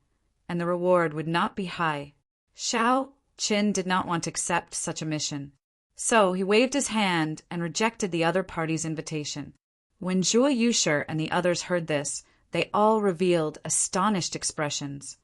and the reward would not be high. Xiao Qin did not want to accept such a mission, so he waved his hand and rejected the other party's invitation. When Zhui Yushi and the others heard this, they all revealed astonished expressions.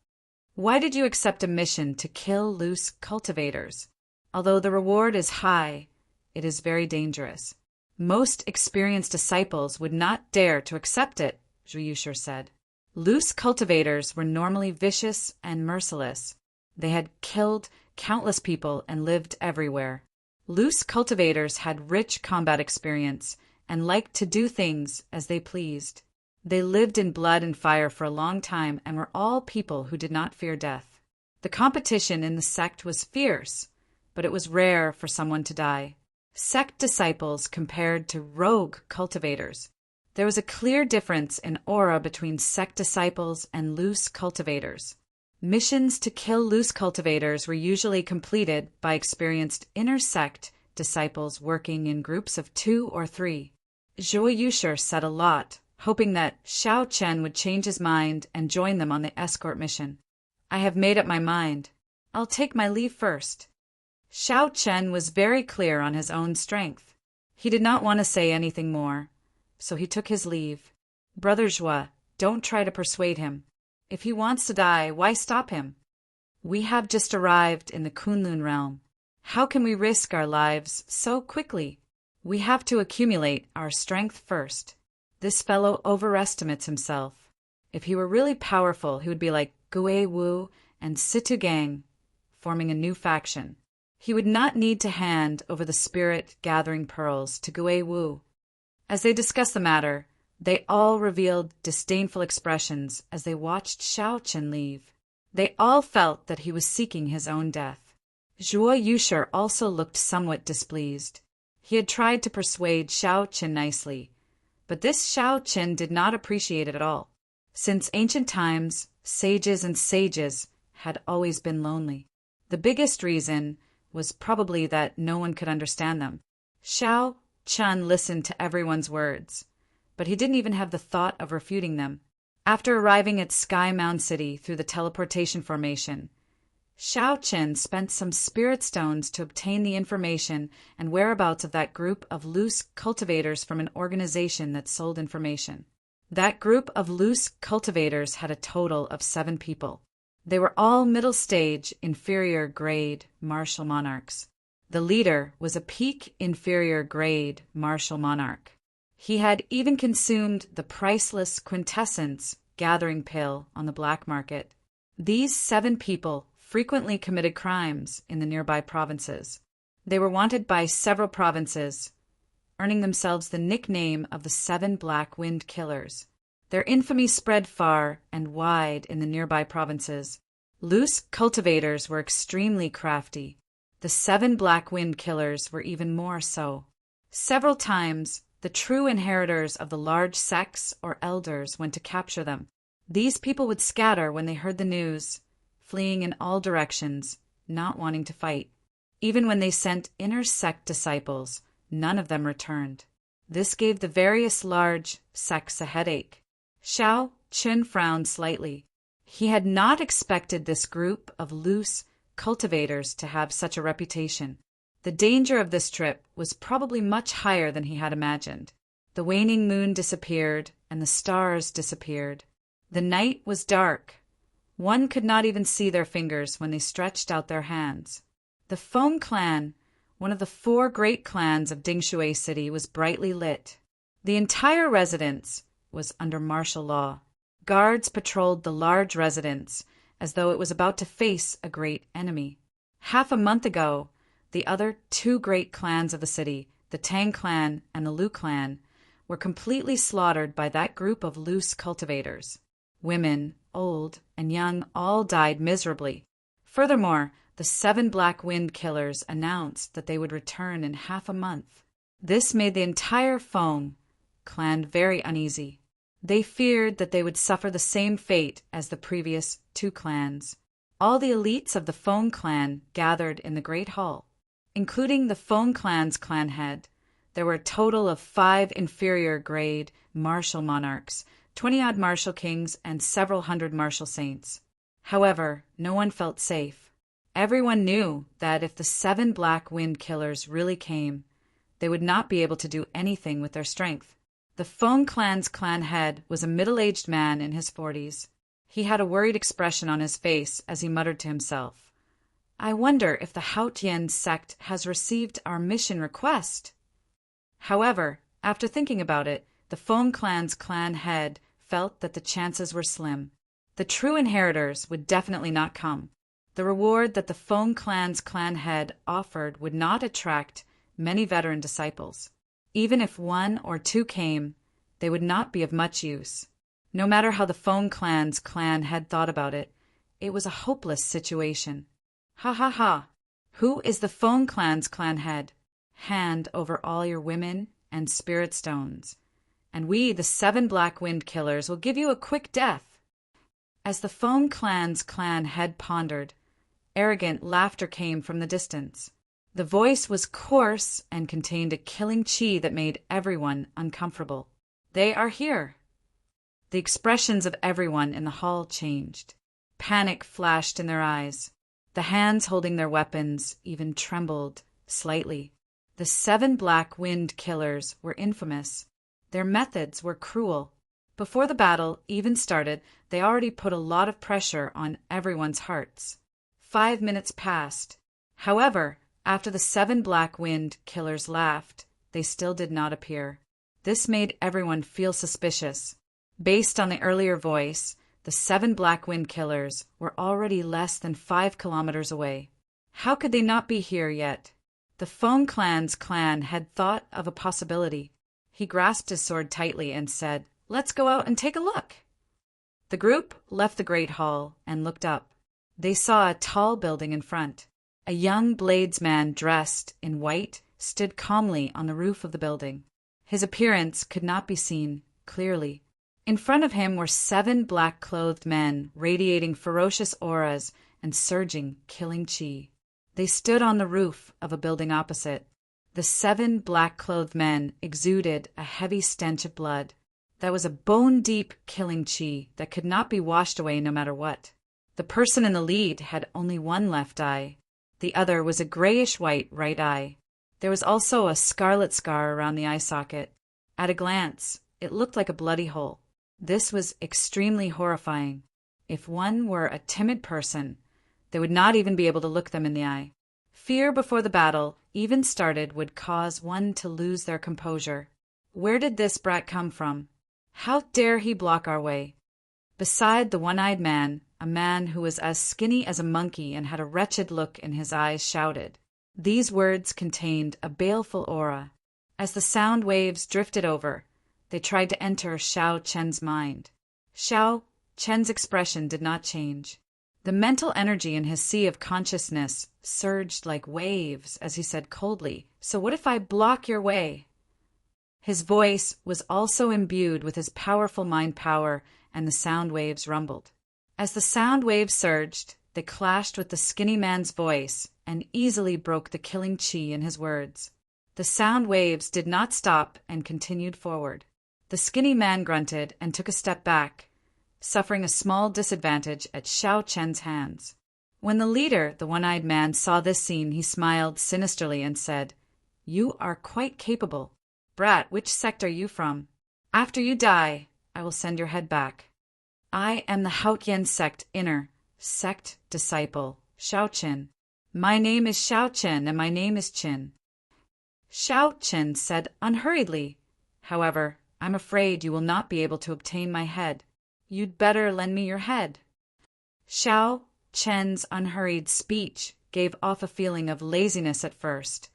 "Why did you accept a mission to kill loose cultivators? Although the reward is high, it is very dangerous. Most experienced disciples would not dare to accept it," Zhui Yushi said. Loose cultivators were normally vicious and merciless. They had killed countless people and lived everywhere. Loose cultivators had rich combat experience and liked to do things as they pleased. They lived in blood and fire for a long time and were all people who did not fear death. The competition in the sect was fierce, but it was rare for someone to die. Sect disciples compared to rogue cultivators. There was a clear difference in aura between sect disciples and loose cultivators. Missions to kill loose cultivators were usually completed by experienced inner sect disciples working in groups of 2 or 3. Zhui Yushi said a lot, hoping that Xiao Chen would change his mind and join them on the escort mission. "I have made up my mind. I'll take my leave first." Xiao Chen was very clear on his own strength. He did not want to say anything more, so he took his leave. "Brother Zhua, don't try to persuade him. If he wants to die, why stop him? We have just arrived in the Kunlun realm. How can we risk our lives so quickly? We have to accumulate our strength first. This fellow overestimates himself. If he were really powerful, he would be like Gui Wu and Situ Gang, forming a new faction. He would not need to hand over the spirit-gathering pearls to Gui Wu." As they discussed the matter, they all revealed disdainful expressions as they watched Xiao Chen leave. They all felt that he was seeking his own death. Zhui Yushi also looked somewhat displeased. He had tried to persuade Xiao Chen nicely, but this Xiao Chen did not appreciate it at all. Since ancient times, sages and sages had always been lonely. The biggest reason was probably that no one could understand them. Xiao Chun listened to everyone's words, but he didn't even have the thought of refuting them. After arriving at Sky Mound City through the teleportation formation, Xiao Chen spent some spirit stones to obtain the information and whereabouts of that group of loose cultivators from an organization that sold information. That group of loose cultivators had a total of 7 people. They were all middle-stage, inferior-grade martial monarchs. The leader was a peak inferior-grade martial monarch. He had even consumed the priceless quintessence gathering pill on the black market. These 7 people frequently committed crimes in the nearby provinces. They were wanted by several provinces, earning themselves the nickname of the 7 Black Wind Killers. Their infamy spread far and wide in the nearby provinces. Loose cultivators were extremely crafty. The 7 Black Wind Killers were even more so. Several times, the true inheritors of the large sects or elders went to capture them. These people would scatter when they heard the news, fleeing in all directions, not wanting to fight. Even when they sent inner sect disciples, none of them returned. This gave the various large sects a headache. Xiao Chen frowned slightly. He had not expected this group of loose cultivators to have such a reputation. The danger of this trip was probably much higher than he had imagined. The waning moon disappeared, and the stars disappeared. The night was dark. One could not even see their fingers when they stretched out their hands. The Feng clan, one of the 4 great clans of Dingshui City, was brightly lit. The entire residence was under martial law. Guards patrolled the large residence as though it was about to face a great enemy. Half a month ago, the other 2 great clans of the city, the Tang clan and the Lu clan, were completely slaughtered by that group of loose cultivators. Women, old and young, all died miserably. Furthermore, the 7 Black Wind Killers announced that they would return in half a month. This made the entire Feng clan very uneasy. They feared that they would suffer the same fate as the previous 2 clans. All the elites of the Feng clan gathered in the Great Hall. Including the Feng clan's clan head, there were a total of 5 inferior-grade martial monarchs, 20-odd martial kings, and several hundred martial saints. However, no one felt safe. Everyone knew that if the 7 Black Wind Killers really came, they would not be able to do anything with their strength. The Feng clan's clan head was a middle-aged man in his 40s. He had a worried expression on his face as he muttered to himself, "I wonder if the Haotian sect has received our mission request." However, after thinking about it, the Feng clan's clan head felt that the chances were slim. The true inheritors would definitely not come. The reward that the Feng clan's clan head offered would not attract many veteran disciples. Even if 1 or 2 came, they would not be of much use. No matter how the Feng clan's clan head thought about it, it was a hopeless situation. Ha ha ha! Who is the Feng clan's clan head? Hand over all your women and spirit stones, and we, the 7 Black Wind Killers, will give you a quick death. As the Feng clan's clan head pondered, arrogant laughter came from the distance. The voice was coarse and contained a killing chi that made everyone uncomfortable. "They are here." The expressions of everyone in the hall changed. Panic flashed in their eyes. The hands holding their weapons even trembled slightly. The 7 Black Wind Killers were infamous. Their methods were cruel. Before the battle even started, they already put a lot of pressure on everyone's hearts. 5 minutes passed. However, after the 7 Black Wind Killers laughed, they still did not appear. This made everyone feel suspicious. Based on the earlier voice, the 7 Black Wind Killers were already less than 5 kilometers away. How could they not be here yet? The Feng clan's clan had thought of a possibility. He grasped his sword tightly and said, "Let's go out and take a look." The group left the great hall and looked up. They saw a tall building in front. A young bladesman dressed in white stood calmly on the roof of the building. His appearance could not be seen clearly. In front of him were 7 black-clothed men radiating ferocious auras and surging killing chi. They stood on the roof of a building opposite. The 7 black-clothed men exuded a heavy stench of blood. That was a bone-deep killing chi that could not be washed away no matter what. The person in the lead had only one left eye. The other was a grayish-white right eye. There was also a scarlet scar around the eye socket. At a glance, it looked like a bloody hole. This was extremely horrifying. If one were a timid person, they would not even be able to look them in the eye. Fear before the battle even started would cause one to lose their composure. Where did this brat come from? How dare he block our way? Beside the one-eyed man, a man who was as skinny as a monkey and had a wretched look in his eyes shouted. These words contained a baleful aura. As the sound waves drifted over, they tried to enter Xiao Chen's mind. Xiao Chen's expression did not change. The mental energy in his sea of consciousness surged like waves as he said coldly, "So what if I block your way?" His voice was also imbued with his powerful mind power, and the sound waves rumbled. As the sound waves surged, they clashed with the skinny man's voice and easily broke the killing chi in his words. The sound waves did not stop and continued forward. The skinny man grunted and took a step back, suffering a small disadvantage at Xiao Chen's hands. When the leader, the one-eyed man, saw this scene, he smiled sinisterly and said, "You are quite capable. Brat, which sect are you from? After you die, I will send your head back." "I am the Haotian sect inner sect disciple, Xiao Qin. My name is Xiao Qin, and my name is Qin." Xiao Qin said unhurriedly, "However, I'm afraid you will not be able to obtain my head. You'd better lend me your head." Xiao Chen's unhurried speech gave off a feeling of laziness at first,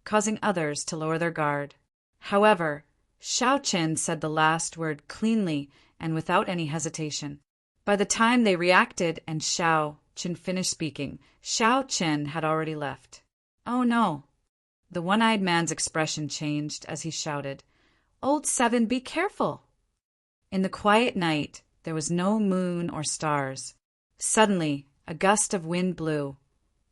causing others to lower their guard. However, Xiao Chen said the last word cleanly and without any hesitation. By the time they reacted and Xiao Chen finished speaking, Xiao Chen had already left. "Oh no!" The one-eyed man's expression changed as he shouted, "Old 7, be careful!" In the quiet night, there was no moon or stars. Suddenly, a gust of wind blew,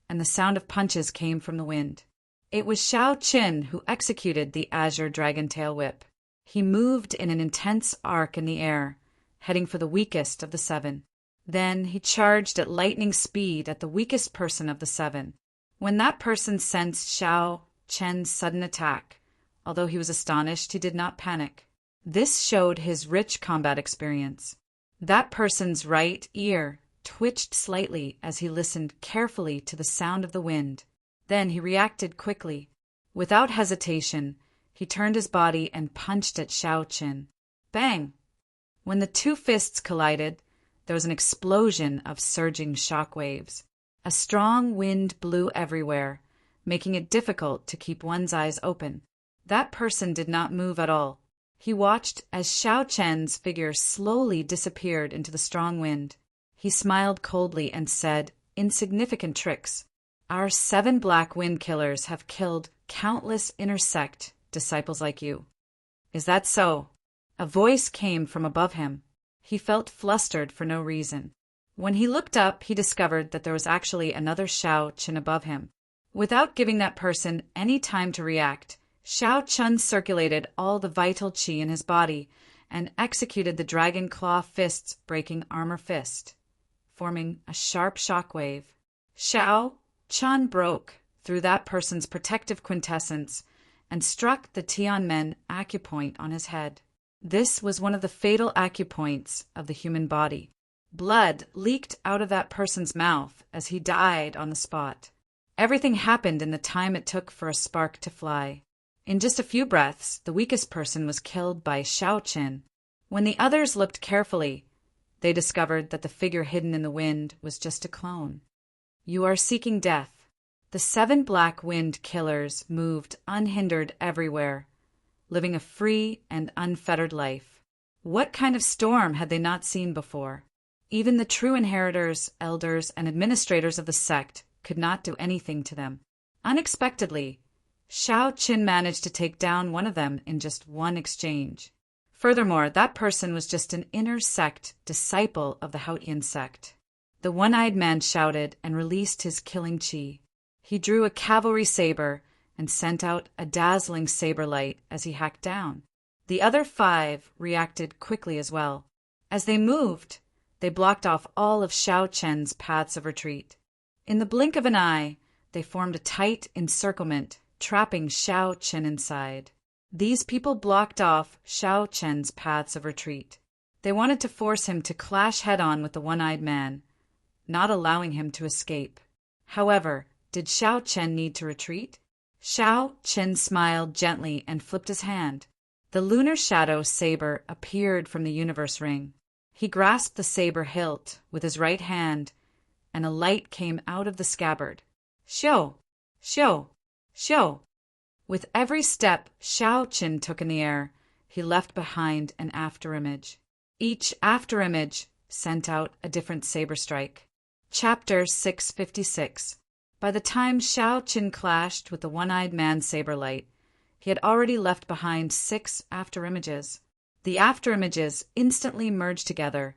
and the sound of punches came from the wind. It was Xiao Qin who executed the azure dragon-tail whip. He moved in an intense arc in the air, heading for the weakest of the 7. Then he charged at lightning speed at the weakest person of the 7. When that person sensed Xiao Chen's sudden attack, although he was astonished, he did not panic. This showed his rich combat experience. That person's right ear twitched slightly as he listened carefully to the sound of the wind. Then he reacted quickly. Without hesitation, he turned his body and punched at Xiao Qin. Bang! When the two fists collided, there was an explosion of surging shock waves. A strong wind blew everywhere, making it difficult to keep one's eyes open. That person did not move at all. He watched as Xiao Chen's figure slowly disappeared into the strong wind. He smiled coldly and said, "Insignificant tricks. Our 7 black wind killers have killed countless inner sect disciples like you." "Is that so?" A voice came from above him. He felt flustered for no reason. When he looked up, he discovered that there was actually another Xiao Qin above him. Without giving that person any time to react, Xiao Qin circulated all the vital qi in his body and executed the dragon claw fist's breaking armor fist, forming a sharp shock wave. Xiao Qin broke through that person's protective quintessence and struck the Tianmen acupoint on his head. This was one of the fatal acupoints of the human body. Blood leaked out of that person's mouth as he died on the spot. Everything happened in the time it took for a spark to fly. In just a few breaths, the weakest person was killed by Xiao Qin. When the others looked carefully, they discovered that the figure hidden in the wind was just a clone. "You are seeking death." The 7 black wind killers moved unhindered everywhere, living a free and unfettered life. What kind of storm had they not seen before? Even the true inheritors, elders, and administrators of the sect could not do anything to them. Unexpectedly, Xiao Qin managed to take down one of them in just one exchange. Furthermore, that person was just an inner sect disciple of the Haotian sect. The one-eyed man shouted and released his killing chi. He drew a cavalry saber and sent out a dazzling saber light as he hacked down. The other 5 reacted quickly as well. As they moved, they blocked off all of Xiao Chen's paths of retreat. In the blink of an eye, they formed a tight encirclement, trapping Xiao Chen inside. These people blocked off Xiao Chen's paths of retreat. They wanted to force him to clash head-on with the one-eyed man, not allowing him to escape. However, did Xiao Chen need to retreat? Xiao Chen smiled gently and flipped his hand. The lunar shadow saber appeared from the universe ring. He grasped the saber hilt with his right hand, and a light came out of the scabbard. Xiao! Xiao! Xiao! With every step Xiao Chen took in the air, he left behind an afterimage. Each afterimage sent out a different saber strike. Chapter 656. By the time Xiao Chen clashed with the one-eyed man's saber light, he had already left behind 6 afterimages. The afterimages instantly merged together,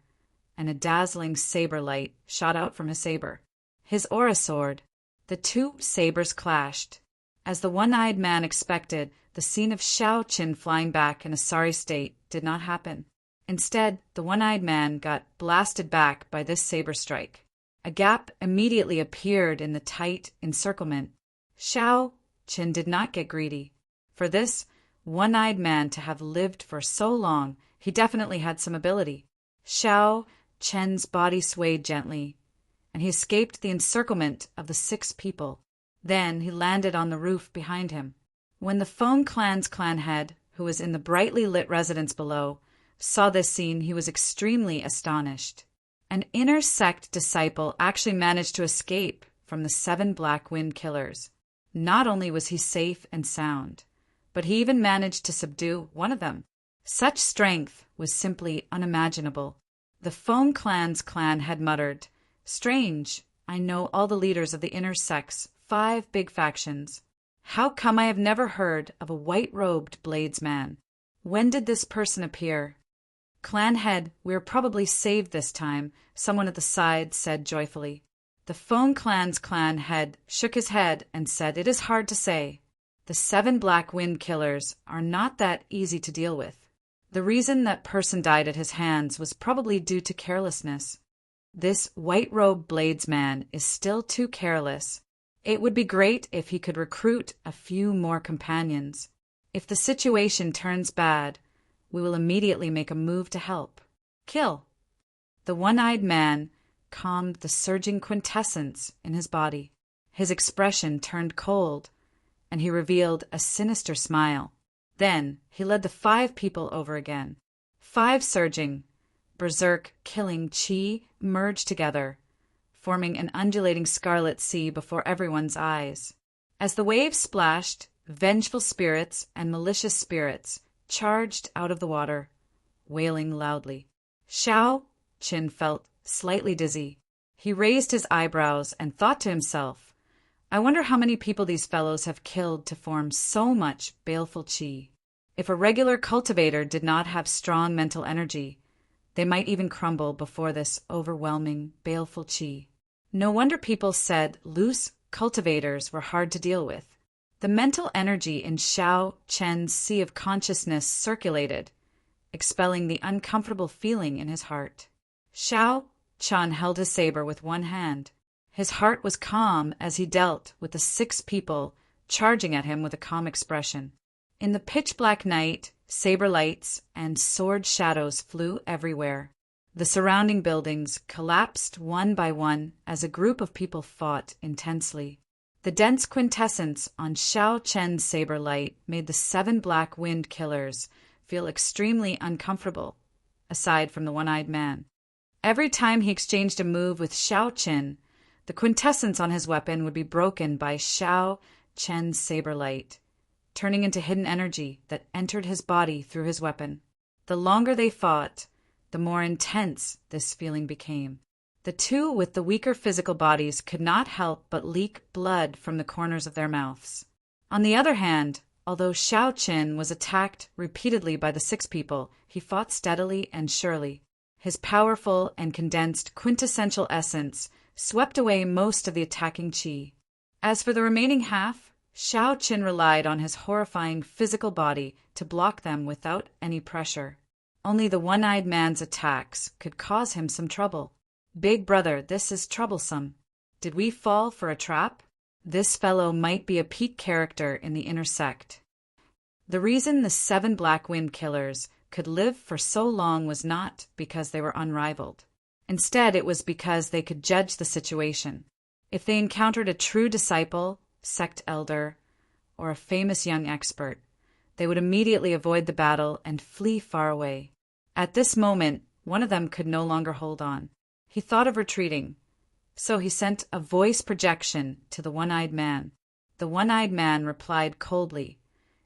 and a dazzling saber light shot out from his saber. His aura soared. The 2 sabers clashed. As the one-eyed man expected, the scene of Xiao Chen flying back in a sorry state did not happen. Instead, the one-eyed man got blasted back by this saber strike. A gap immediately appeared in the tight encirclement. Xiao Chen did not get greedy. For this one-eyed man to have lived for so long, he definitely had some ability. Xiao Chen's body swayed gently, and he escaped the encirclement of the 6 people. Then he landed on the roof behind him. When the Feng clan's clan head, who was in the brightly lit residence below, saw this scene, he was extremely astonished. An inner sect disciple actually managed to escape from the 7 Black Wind Killers. Not only was he safe and sound, but he even managed to subdue one of them. Such strength was simply unimaginable. The Feng clan's clan had muttered, "Strange, I know all the leaders of the inner sect's 5 big factions. How come I have never heard of a white-robed bladesman? When did this person appear?" "Clan head, we are probably saved this time," someone at the side said joyfully. The Feng clan's clan head shook his head and said, "It is hard to say. The 7 Black Wind Killers are not that easy to deal with. The reason that person died at his hands was probably due to carelessness. This white-robed bladesman is still too careless. It would be great if he could recruit a few more companions. If the situation turns bad, we will immediately make a move to help. Kill." The one-eyed man calmed the surging quintessence in his body. His expression turned cold, and he revealed a sinister smile. Then he led the 5 people over again. 5 surging, berserk, killing chi merged together, forming an undulating scarlet sea before everyone's eyes. As the waves splashed, vengeful spirits and malicious spirits charged out of the water, wailing loudly. Xiao Chen felt slightly dizzy. He raised his eyebrows and thought to himself, "I wonder how many people these fellows have killed to form so much baleful chi. If a regular cultivator did not have strong mental energy, they might even crumble before this overwhelming, baleful chi." No wonder people said loose cultivators were hard to deal with. The mental energy in Xiao Chen's sea of consciousness circulated, expelling the uncomfortable feeling in his heart. Xiao Chen held his saber with one hand. His heart was calm as he dealt with the 6 people charging at him with a calm expression. In the pitch-black night, saber lights and sword shadows flew everywhere. The surrounding buildings collapsed one by one as a group of people fought intensely. The dense quintessence on Xiao Chen's saber light made the 7 Black Wind Killers feel extremely uncomfortable, aside from the one-eyed man. Every time he exchanged a move with Xiao Chen, the quintessence on his weapon would be broken by Xiao Chen's saber light, turning into hidden energy that entered his body through his weapon. The longer they fought, the more intense this feeling became. The 2 with the weaker physical bodies could not help but leak blood from the corners of their mouths. On the other hand, although Xiao Chen was attacked repeatedly by the 6 people, he fought steadily and surely. His powerful and condensed quintessential essence swept away most of the attacking chi. As for the remaining half, Shao Qin relied on his horrifying physical body to block them without any pressure. Only the one-eyed man's attacks could cause him some trouble. Big brother, this is troublesome. Did we fall for a trap? This fellow might be a peak character in the inner sect. The reason the 7 Black Wind Killers could live for so long was not because they were unrivaled. Instead, it was because they could judge the situation. If they encountered a true disciple, sect elder, or a famous young expert, they would immediately avoid the battle and flee far away. At this moment, one of them could no longer hold on. He thought of retreating, so he sent a voice projection to the one-eyed man. The one-eyed man replied coldly,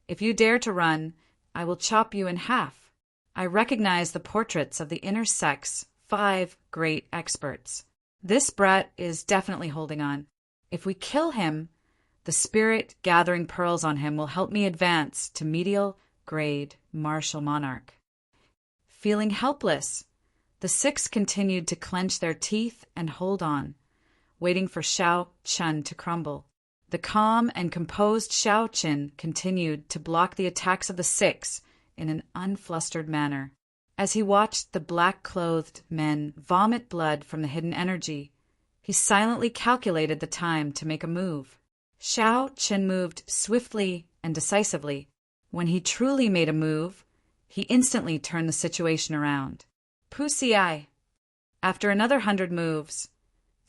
"If you dare to run, I will chop you in half. I recognize the portraits of the inner sect's 5 great experts. This brat is definitely holding on. If we kill him, the spirit gathering pearls on him will help me advance to medial grade martial monarch." Feeling helpless, the 6 continued to clench their teeth and hold on, waiting for Shao Qin to crumble. The calm and composed Shao Qin continued to block the attacks of the 6 in an unflustered manner. As he watched the black-clothed men vomit blood from the hidden energy, he silently calculated the time to make a move. Shao Qin moved swiftly and decisively. When he truly made a move, he instantly turned the situation around. Pussy eye. After another 100 moves,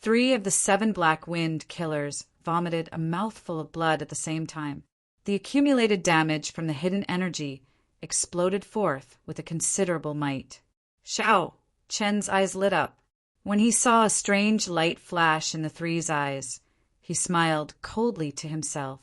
3 of the 7 Black Wind Killers vomited a mouthful of blood at the same time. The accumulated damage from the hidden energy exploded forth with a considerable might. Shao Qin's eyes lit up. When he saw a strange light flash in the 3's eyes, he smiled coldly to himself.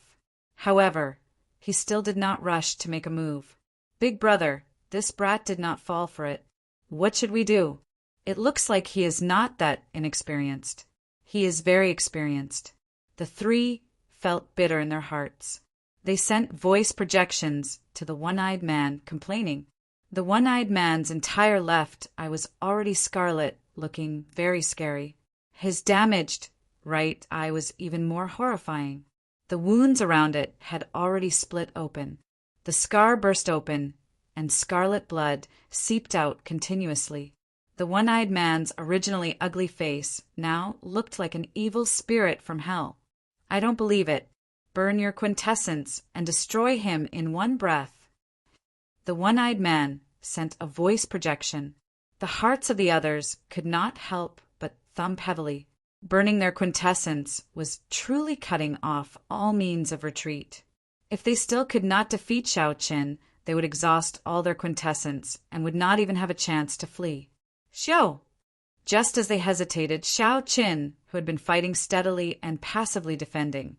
However, he still did not rush to make a move. Big brother, this brat did not fall for it. What should we do? It looks like he is not that inexperienced. He is very experienced. The 3 felt bitter in their hearts. They sent voice projections to the one-eyed man, complaining. The one-eyed man's entire left eye was already scarlet, looking very scary. His damaged right eye was even more horrifying. The wounds around it had already split open. The scar burst open, and scarlet blood seeped out continuously. The one-eyed man's originally ugly face now looked like an evil spirit from hell. I don't believe it. Burn your quintessence and destroy him in one breath. The one-eyed man sent a voice projection. The hearts of the others could not help but thump heavily. Burning their quintessence was truly cutting off all means of retreat. If they still could not defeat Shao Qin, they would exhaust all their quintessence and would not even have a chance to flee. Xiao! Just as they hesitated, Shao Qin, who had been fighting steadily and passively defending,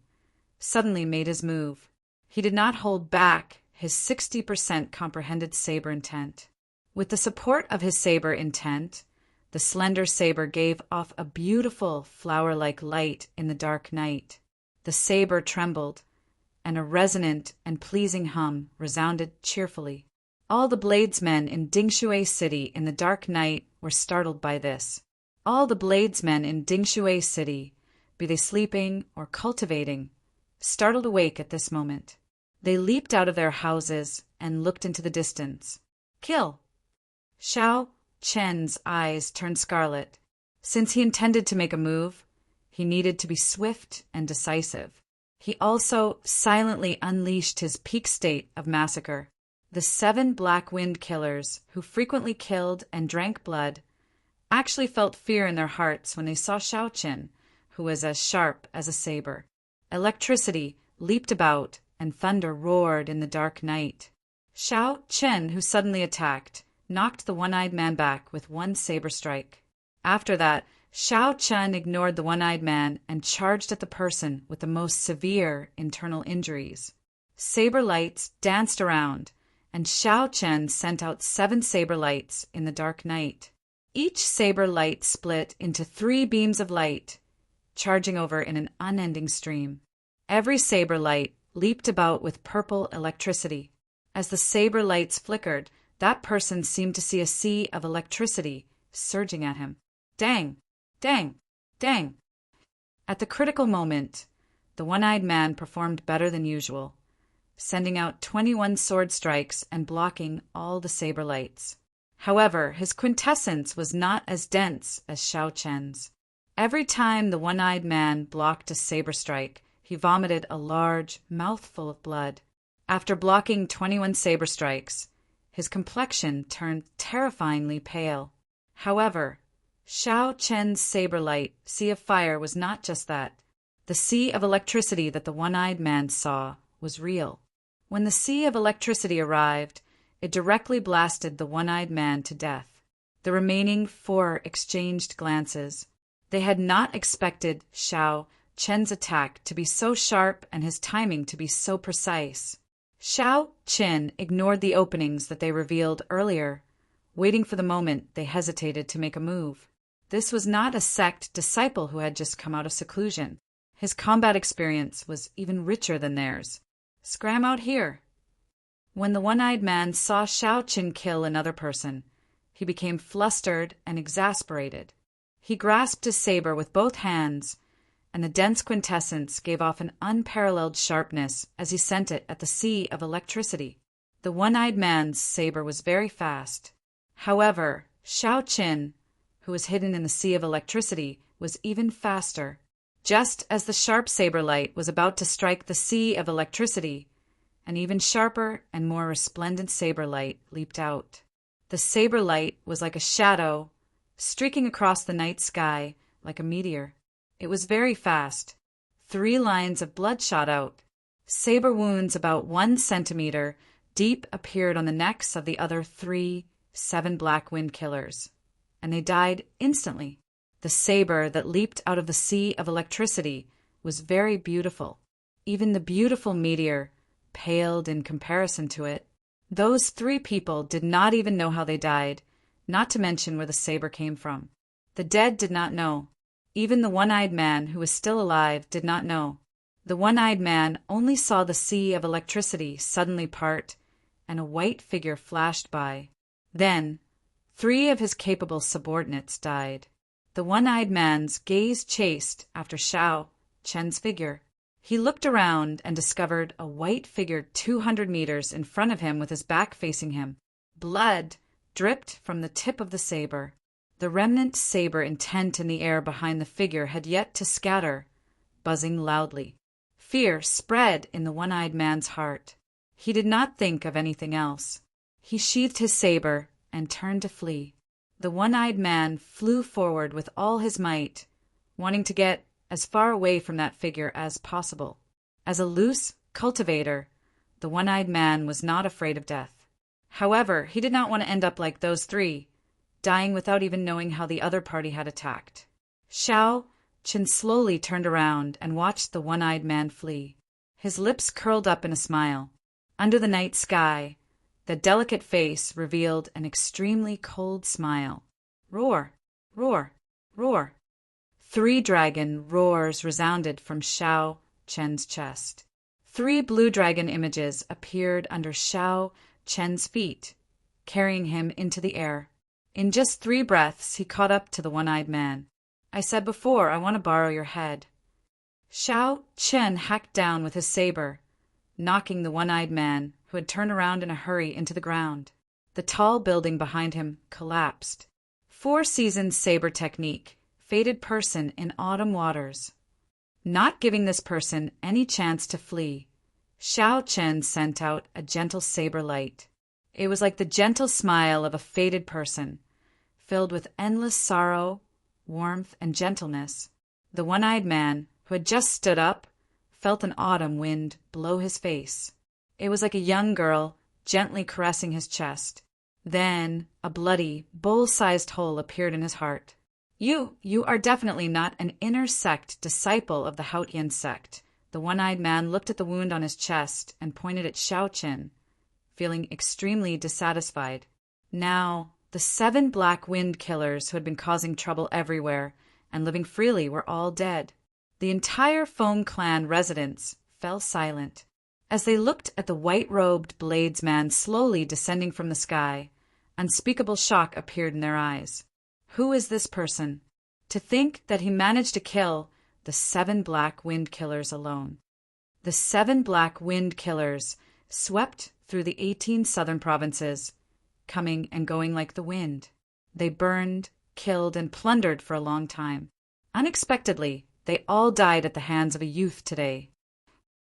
suddenly made his move. He did not hold back his 60% comprehended saber intent. With the support of his saber intent, the slender saber gave off a beautiful flower-like light in the dark night. The saber trembled, and a resonant and pleasing hum resounded cheerfully. All the bladesmen in Dingshui City in the dark night were startled by this. All the bladesmen in Dingshui City, be they sleeping or cultivating, startled awake at this moment. They leaped out of their houses and looked into the distance. Kill! Shao Qin's eyes turned scarlet. Since he intended to make a move, he needed to be swift and decisive. He also silently unleashed his peak state of massacre. The 7 Black Wind Killers, who frequently killed and drank blood, actually felt fear in their hearts when they saw Shao Qin, who was as sharp as a saber. Electricity leaped about, and thunder roared in the dark night. Shao Qin, who suddenly attacked, knocked the one-eyed man back with one saber strike. After that, Shao Qin ignored the one-eyed man and charged at the person with the most severe internal injuries. Saber lights danced around, and Shao Qin sent out 7 saber lights in the dark night. Each saber light split into 3 beams of light, charging over in an unending stream. Every saber light leaped about with purple electricity. As the saber lights flickered, that person seemed to see a sea of electricity surging at him. Dang! Dang! Dang! At the critical moment, The one-eyed man performed better than usual, sending out 21 sword strikes and blocking all the saber lights. However, his quintessence was not as dense as Xiao Chen's. Every time the one-eyed man blocked a saber strike, he vomited a large mouthful of blood. After blocking 21 saber strikes, his complexion turned terrifyingly pale. However, Xiao Chen's saber light sea of fire was not just that. The sea of electricity that the one-eyed man saw was real. When the sea of electricity arrived, it directly blasted the one-eyed man to death. The remaining 4 exchanged glances. They had not expected Xiao Chen's attack to be so sharp and his timing to be so precise. Xiao Chen ignored the openings that they revealed earlier, waiting for the moment they hesitated to make a move. This was not a sect disciple who had just come out of seclusion. His combat experience was even richer than theirs. Scram out here. When the one-eyed man saw Xiao Chen kill another person, he became flustered and exasperated. He grasped his saber with both hands, and the dense quintessence gave off an unparalleled sharpness as he sent it at the sea of electricity. The one-eyed man's saber was very fast. However, Xiao Chen, who was hidden in the sea of electricity, was even faster. Just as the sharp saber light was about to strike the sea of electricity, an even sharper and more resplendent saber light leaped out. The saber light was like a shadow, streaking across the night sky like a meteor. It was very fast. 3 lines of blood shot out. Saber wounds about 1 centimeter deep appeared on the necks of the other 3 7 black wind killers, and they died instantly. The saber that leaped out of the sea of electricity was very beautiful. Even the beautiful meteor paled in comparison to it. Those 3 people did not even know how they died, not to mention where the saber came from. The dead did not know. Even the one-eyed man, who was still alive, did not know. The one-eyed man only saw the sea of electricity suddenly part, and a white figure flashed by. Then, 3 of his capable subordinates died. The one-eyed man's gaze chased after Xiao Chen's figure. He looked around and discovered a white figure 200 meters in front of him with his back facing him. Blood dripped from the tip of the saber. The remnant saber intent in the air behind the figure had yet to scatter, buzzing loudly. Fear spread in the one-eyed man's heart. He did not think of anything else. He sheathed his saber and turned to flee. The one-eyed man flew forward with all his might, wanting to get as far away from that figure as possible. As a loose cultivator, the one-eyed man was not afraid of death. However, he did not want to end up like those 3, dying without even knowing how the other party had attacked. Xiao Chen slowly turned around and watched the one-eyed man flee. His lips curled up in a smile. Under the night sky, the delicate face revealed an extremely cold smile. Roar, roar, roar. 3 dragon roars resounded from Xiao Chen's chest. 3 blue dragon images appeared under Xiao Chen's feet, carrying him into the air. In just 3 breaths, he caught up to the one-eyed man. I said before, I want to borrow your head. Xiao Chen hacked down with his saber, knocking the one-eyed man, who had turned around in a hurry, into the ground. The tall building behind him collapsed. 4 seasons saber technique, fated person in autumn waters. Not giving this person any chance to flee, Xiao Chen sent out a gentle saber light. It was like the gentle smile of a fated person, filled with endless sorrow, warmth, and gentleness. The one-eyed man, who had just stood up, felt an autumn wind blow his face. It was like a young girl gently caressing his chest. Then a bloody, bowl-sized hole appeared in his heart. You are definitely not an inner sect disciple of the Haotian sect. The one-eyed man looked at the wound on his chest and pointed at Xiao Chen, feeling extremely dissatisfied. Now, the 7 black wind killers who had been causing trouble everywhere and living freely were all dead. The entire Foam clan residents fell silent. As they looked at the white-robed bladesman slowly descending from the sky, unspeakable shock appeared in their eyes. Who is this person? To think that he managed to kill the 7 Black Wind Killers alone. The 7 Black Wind Killers swept through the 18 southern provinces, coming and going like the wind. They burned, killed, and plundered for a long time. Unexpectedly, they all died at the hands of a youth today.